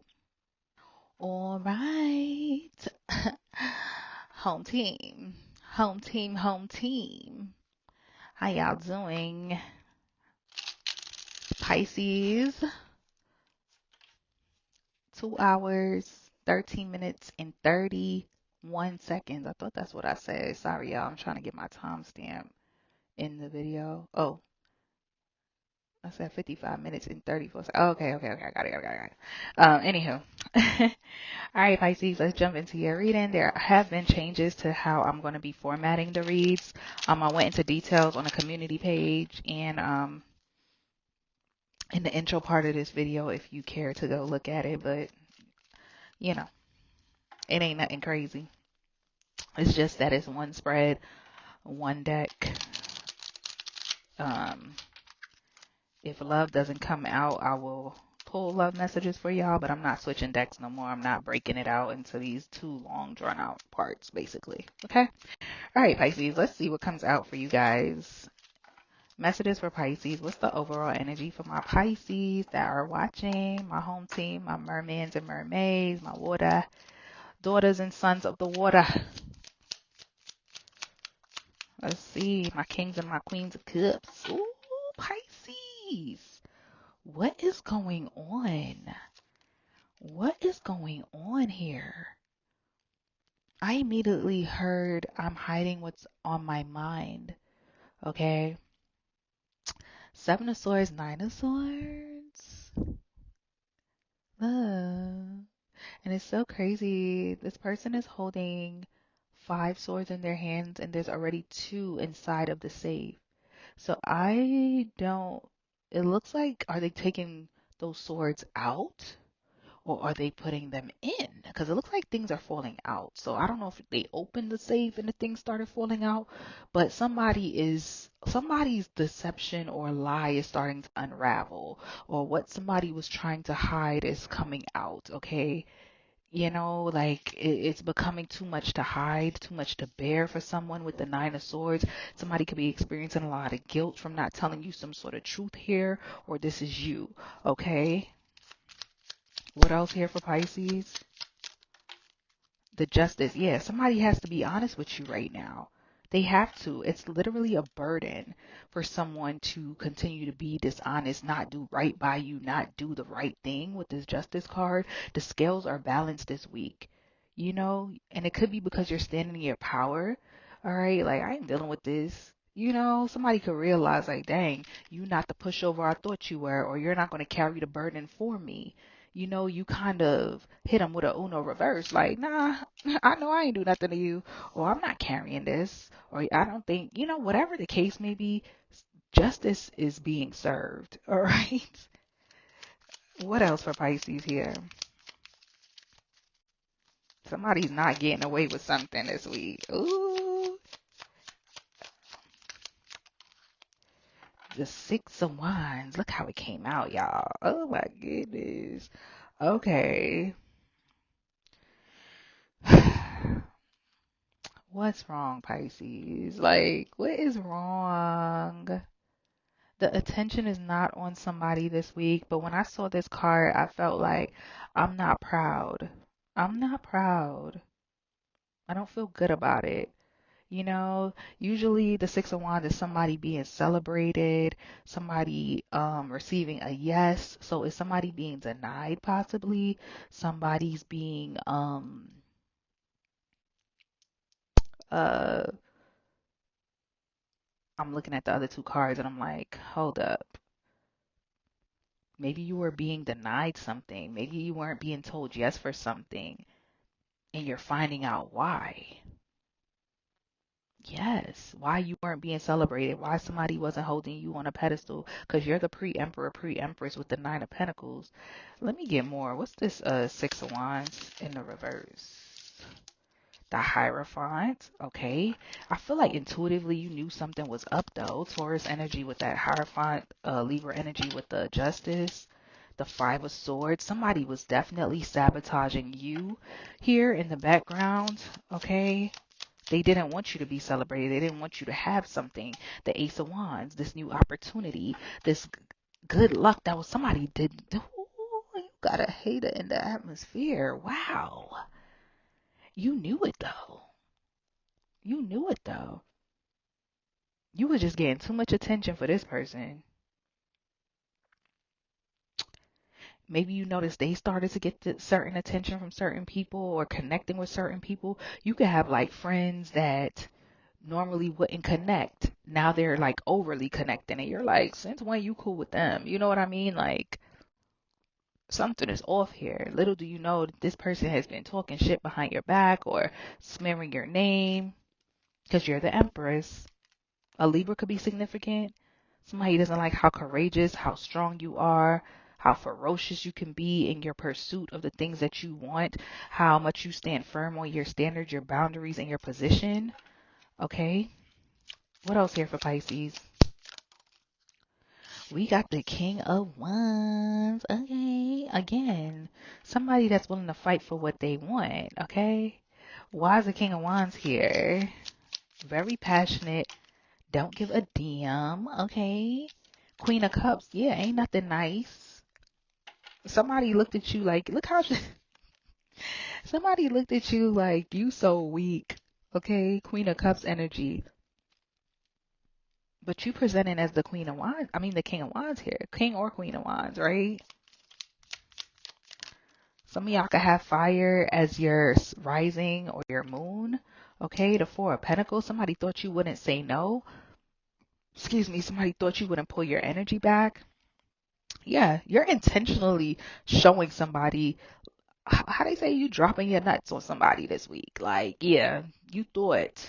All right. Home team. Home team, home team. How y'all doing? Pisces, 2 hours, 13 minutes, and 31 seconds. I thought that's what I said. Sorry, y'all. I'm trying to get my timestamp in the video. Oh, I said 55 minutes and 34 seconds. Okay. I got it. Anywho. All right, Pisces, let's jump into your reading. There have been changes to how I'm going to be formatting the reads. I went into details on the community page and in the intro part of this video if you care to go look at it, but you know, it ain't nothing crazy. It's just that it's one spread, one deck. If love doesn't come out, I will pull love messages for y'all, but I'm not switching decks no more. I'm not breaking it out into these two long drawn out parts, basically. Okay? All right, Pisces, let's see what comes out for you guys. Messages for Pisces. What's the overall energy for my Pisces that are watching? My home team, my mermaids and mermaids, my water daughters and sons of the water. Let's see. My kings and my queens of cups. Ooh, Pisces. What is going on? What is going on here? I immediately heard I'm hiding what's on my mind. Okay. Seven of Swords, Nine of Swords. And it's so crazy. This person is holding 5 swords in their hands, and there's already 2 inside of the safe. So it looks like, are they taking those swords out? Or are they putting them in? Because it looks like things are falling out. So I don't know if they opened the safe and the things started falling out, but somebody's deception or lie is starting to unravel, or what somebody was trying to hide is coming out. Okay. Like it's becoming too much to hide, too much to bear for someone with the Nine of Swords. Somebody could be experiencing a lot of guilt from not telling you some sort of truth here, or this is you. Okay. What else here for Pisces? The Justice. Yeah, somebody has to be honest with you right now. They have to. It's literally a burden for someone to continue to be dishonest, not do right by you, not do the right thing with this Justice card. The scales are balanced this week, and it could be because you're standing in your power. All right, like I ain't dealing with this. Somebody could realize, like, dang, you're not the pushover I thought you were, or you're not going to carry the burden for me. You kind of hit them with a Uno reverse, like, nah, I know I ain't do nothing to you, or I'm not carrying this, or I don't think, whatever the case may be, justice is being served. All right. What else for Pisces here? Somebody's not getting away with something this week. Ooh. The Six of Wands. Look how it came out, y'all. Oh my goodness. Okay. What's wrong, Pisces? Like, what is wrong? The attention is not on somebody this week, but when I saw this card, I felt like I'm not proud. I'm not proud. I don't feel good about it. You know, usually the Six of Wands is somebody being celebrated, somebody receiving a yes. So is somebody being denied possibly? Somebody's being uh I'm looking at the other two cards and I'm like, hold up. Maybe you were being denied something. Maybe you weren't being told yes for something and you're finding out why. Yes, why you weren't being celebrated, why somebody wasn't holding you on a pedestal, because you're the pre-emperor, pre-empress with the Nine of Pentacles. Let me get more. What's this Six of Wands in the reverse? The Hierophant. Okay. I feel like intuitively you knew something was up though. Taurus energy with that Hierophant, Libra energy with the Justice. The Five of Swords. Somebody was definitely sabotaging you here in the background. Okay. They didn't want you to be celebrated. They didn't want you to have something. The Ace of Wands, this new opportunity, this good luck that was somebody did. Ooh, you got a hater in the atmosphere. Wow. You knew it though. You knew it though. You were just getting too much attention for this person. Maybe you noticed they started to get certain attention from certain people or connecting with certain people. You could have like friends that normally wouldn't connect. Now they're like overly connecting and you're like, since when you cool with them? You know what I mean? Like something is off here. Little do you know that this person has been talking shit behind your back or smearing your name because you're the Empress. A Libra could be significant. Somebody doesn't like how courageous, how strong you are, how ferocious you can be in your pursuit of the things that you want, how much you stand firm on your standards, your boundaries, and your position. Okay. What else here for Pisces? We got the King of Wands. Okay. Again, somebody that's willing to fight for what they want. Okay. Why is the King of Wands here? Very passionate. Don't give a damn. Okay. Queen of Cups. Yeah, ain't nothing nice. Somebody looked at you like, look how somebody looked at you like you so weak. Okay. Queen of Cups energy. But you presenting as the Queen of Wands. I mean, the King of Wands here. King or Queen of Wands, right? Some of y'all could have fire as your rising or your moon. Okay, the Four of Pentacles. Somebody thought you wouldn't say no. Excuse me. Somebody thought you wouldn't pull your energy back. Yeah, you're intentionally showing somebody. How they say you dropping your nuts on somebody this week. Like, yeah, you thought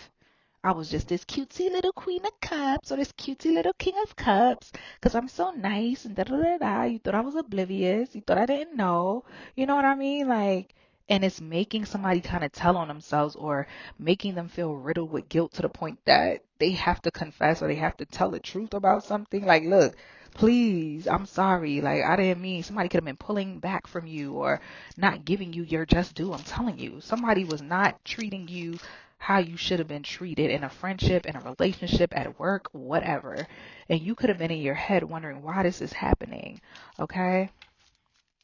I was just this cutesy little Queen of Cups or this cutesy little King of Cups because I'm so nice and da da da da. You thought I was oblivious. You thought I didn't know. You know what I mean? Like, and it's making somebody kind of tell on themselves or making them feel riddled with guilt to the point that they have to confess or they have to tell the truth about something. Like, look, please, I'm sorry. Like, I didn't mean. Somebody could have been pulling back from you or not giving you your just due. I'm telling you, somebody was not treating you how you should have been treated in a friendship, in a relationship, at work, whatever. And you could have been in your head wondering why this is happening. Okay?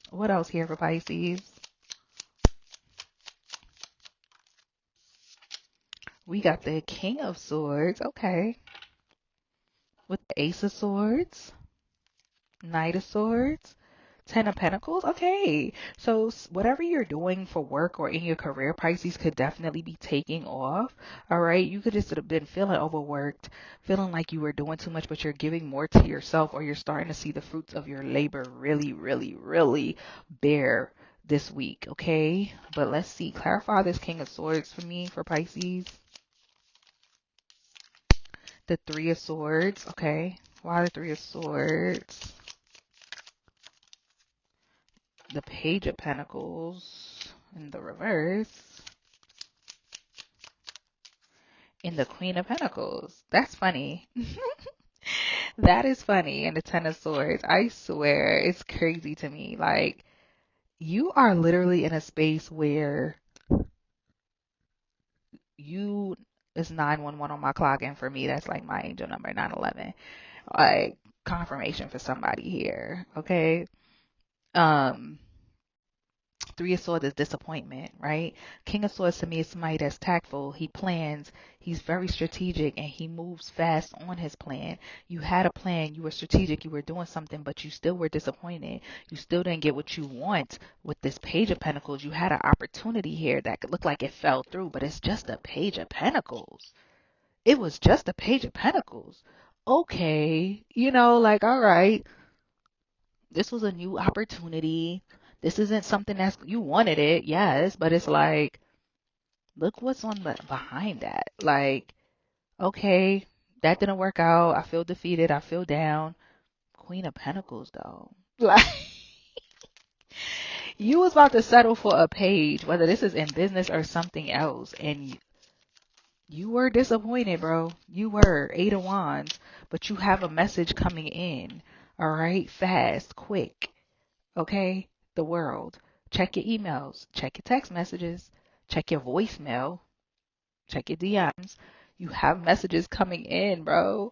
What else here for Pisces? We got the King of Swords. Okay. With the Ace of Swords, Knight of Swords, Ten of Pentacles. Okay. So whatever you're doing for work or in your career, Pisces, could definitely be taking off. All right. You could just have been feeling overworked, feeling like you were doing too much, but you're giving more to yourself or you're starting to see the fruits of your labor really, really, really bear this week. Okay. But let's see. Clarify this King of Swords for me for Pisces. The Three of Swords. Okay. Why the Three of Swords? The Page of Pentacles in the reverse. in the Queen of Pentacles. That's funny. That is funny. And the Ten of Swords. I swear, it's crazy to me. Like, you are literally in a space where you it's 911 on my clock, and for me that's like my angel number, 911. Like, confirmation for somebody here. Okay. um Three of Swords is disappointment, right? King of Swords to me is somebody that's tactful. He plans, he's very strategic, and he moves fast on his plan. You had a plan, you were strategic, you were doing something, but you still were disappointed. You still didn't get what you want with this Page of Pentacles. You had an opportunity here that could look like it fell through, but it's just a Page of Pentacles. It was just a Page of Pentacles. Okay, like, all right, this was a new opportunity. This isn't something that's, you wanted it, yes, but it's like, look what's on the behind that. Like, okay, that didn't work out. I feel defeated. I feel down. Queen of Pentacles, though. Like, you was about to settle for a page, whether this is in business or something else, and you were disappointed, bro. You were. Eight of Wands, but you have a message coming in. All right, fast, quick. Okay, the world. Check your emails, check your text messages, check your voicemail, check your DMs. You have messages coming in, bro.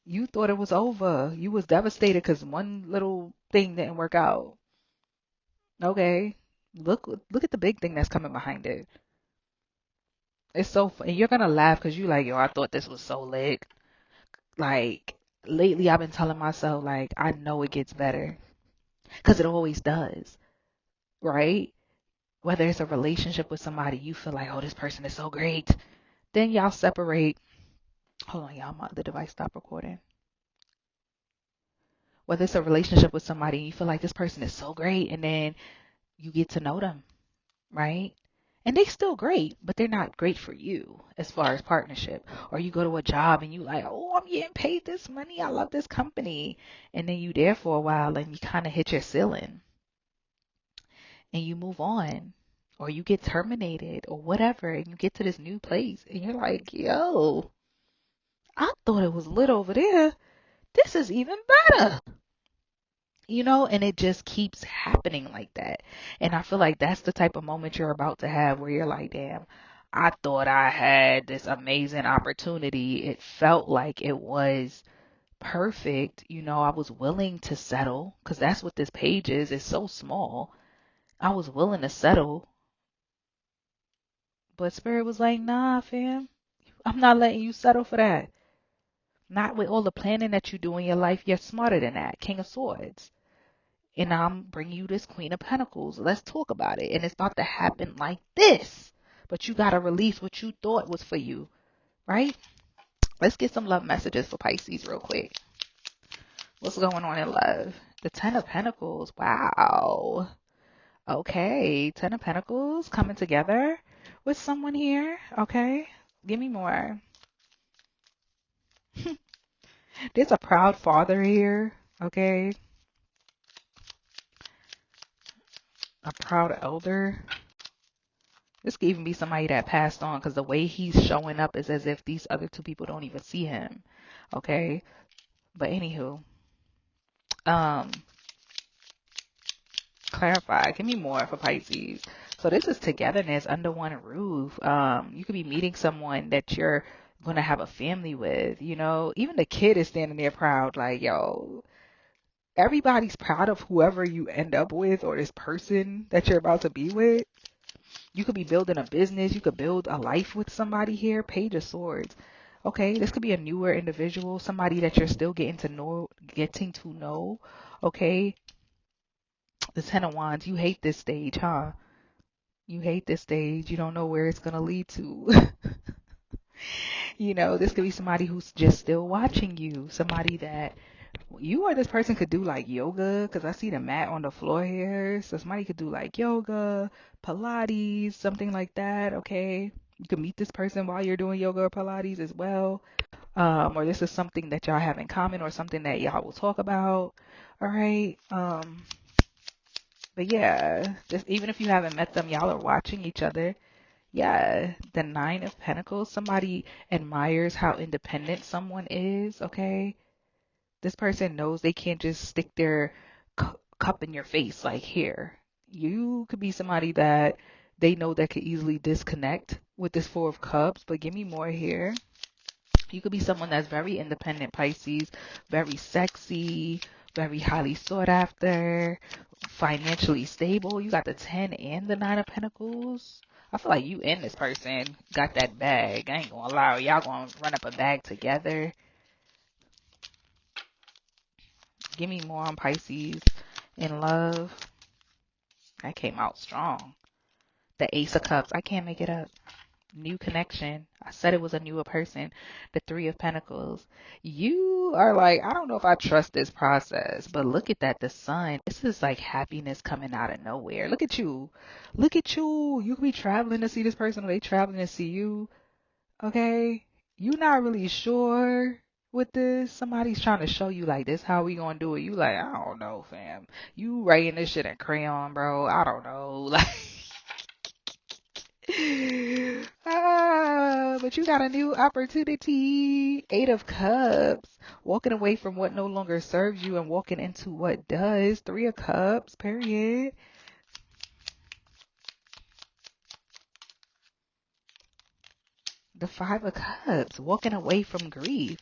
You thought it was over. You was devastated because one little thing didn't work out. Okay, look at the big thing that's coming behind it. It's so funny. You're gonna laugh because you like, yo, I thought this was so lit. Like, lately I've been telling myself, like, I know it gets better because it always does, right? Whether it's a relationship with somebody, you feel like, oh, this person is so great. Then y'all separate. Hold on, y'all, the device stopped recording. Whether it's a relationship with somebody, you feel like this person is so great, and then you get to know them, right? And they still great, but they're not great for you as far as partnership. Or you go to a job and you like, oh, I'm getting paid this money. I love this company. And then you there for a while and you kind of hit your ceiling and you move on, or you get terminated or whatever, and you get to this new place and you're like, yo, I thought it was lit over there. This is even better. And it just keeps happening like that. And I feel like that's the type of moment you're about to have where you're like, damn, I thought I had this amazing opportunity. It felt like it was perfect. I was willing to settle because that's what this page is. It's so small. I was willing to settle, but Spirit was like, nah, fam, I'm not letting you settle for that. Not with all the planning that you do in your life. You're smarter than that. King of Swords. And I'm bringing you this Queen of Pentacles. Let's talk about it. And it's about to happen like this. But you got to release what you thought was for you, right? Let's get some love messages for Pisces real quick. What's going on in love? The Ten of Pentacles. Wow. Okay. Ten of Pentacles coming together with someone here. Okay. Give me more. There's a proud father here. Okay. A proud elder. This could even be somebody that passed on because the way he's showing up is as if these other two people don't even see him. Okay. But anywho, clarify. Give me more for Pisces. So this is togetherness under one roof. You could be meeting someone that you're going to have a family with, even the kid is standing there proud, like, yo, everybody's proud of whoever you end up with or this person that you're about to be with. You could be building a business. You could build a life with somebody here. Page of Swords. Okay, this could be a newer individual, somebody that you're still getting to know. Okay, the Ten of Wands. You hate this stage, huh? You hate this stage. You don't know where it's gonna lead to. This could be somebody who's just still watching you. Somebody that you or this person could do like yoga, because I see the mat on the floor here. So somebody could do like yoga, Pilates, something like that. Okay. You can meet this person while you're doing yoga or Pilates as well. Or this is something that y'all have in common or something that y'all will talk about. All right. But yeah, just even if you haven't met them, y'all are watching each other. Yeah, the Nine of Pentacles. Somebody admires how independent someone is, okay? This person knows they can't just stick their cup in your face like here. You could be somebody that they know that could easily disconnect with this Four of Cups, but give me more here. You could be someone that's very independent, Pisces, very sexy, very highly sought after, financially stable. You got the 10 and the 9 of Pentacles. I feel like you and this person got that bag. I ain't gonna lie. Y'all gonna run up a bag together. Give me more on Pisces in love. That came out strong. The Ace of Cups. I can't make it up. New connection. I said it was a newer person. The Three of Pentacles. You are like, I don't know if I trust this process, but look at that. The Sun. This is like happiness coming out of nowhere. Look at you. Look at you. You could be traveling to see this person, or they traveling to see you. Okay? You're not really sure with this. Somebody's trying to show you like this how we gonna do it. You like, I don't know, fam. You writing this shit in crayon, bro. I don't know. Like but you got a new opportunity. Eight of Cups. Walking away from what no longer serves you and walking into what does. Three of Cups, period. The Five of Cups. Walking away from grief.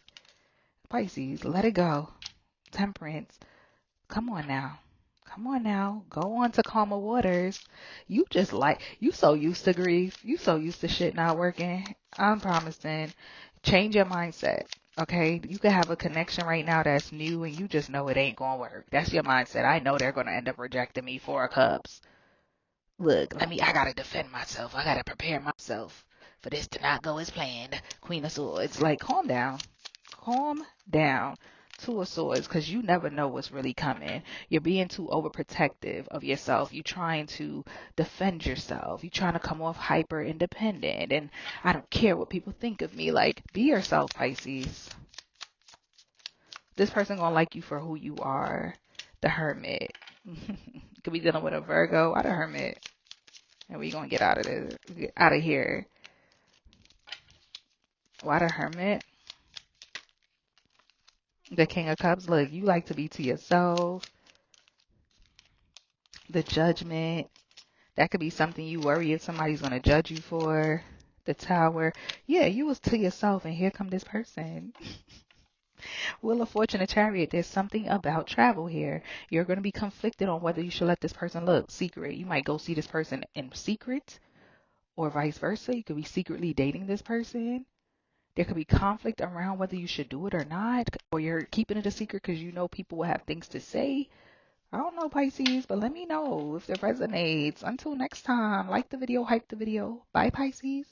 Pisces, let it go. Temperance. Come on now. Come on now. Go on to calmer waters. You just like, you so used to grief. You so used to shit not working. I'm promising. Change your mindset. Okay? You could have a connection right now that's new and you just know it ain't gonna work. That's your mindset. I know they're gonna end up rejecting me. Four of Cups. Look, I gotta defend myself. I gotta prepare myself for this to not go as planned. Queen of Swords. Like, calm down. Calm down. Two of Swords, because you never know what's really coming. You're being too overprotective of yourself. You're trying to defend yourself. You're trying to come off hyper independent. And I don't care what people think of me. Like, be yourself, Pisces. This person gonna like you for who you are. The Hermit. Could be dealing with a Virgo. Why the Hermit? And we gonna get out of this, get out of here. Why the Hermit? The King of Cups. Look, you like to be to yourself. The Judgment. That could be something you worry if somebody's going to judge you for. The Tower. Yeah, you was to yourself and here come this person. Wheel of Fortune, a Chariot. There's something about travel here. You're going to be conflicted on whether you should let this person look secret. You might go see this person in secret or vice versa. You could be secretly dating this person. There could be conflict around whether you should do it or not, or you're keeping it a secret because you know people will have things to say. I don't know, Pisces, but let me know if it resonates. Until next time, like the video, hype the video. Bye, Pisces.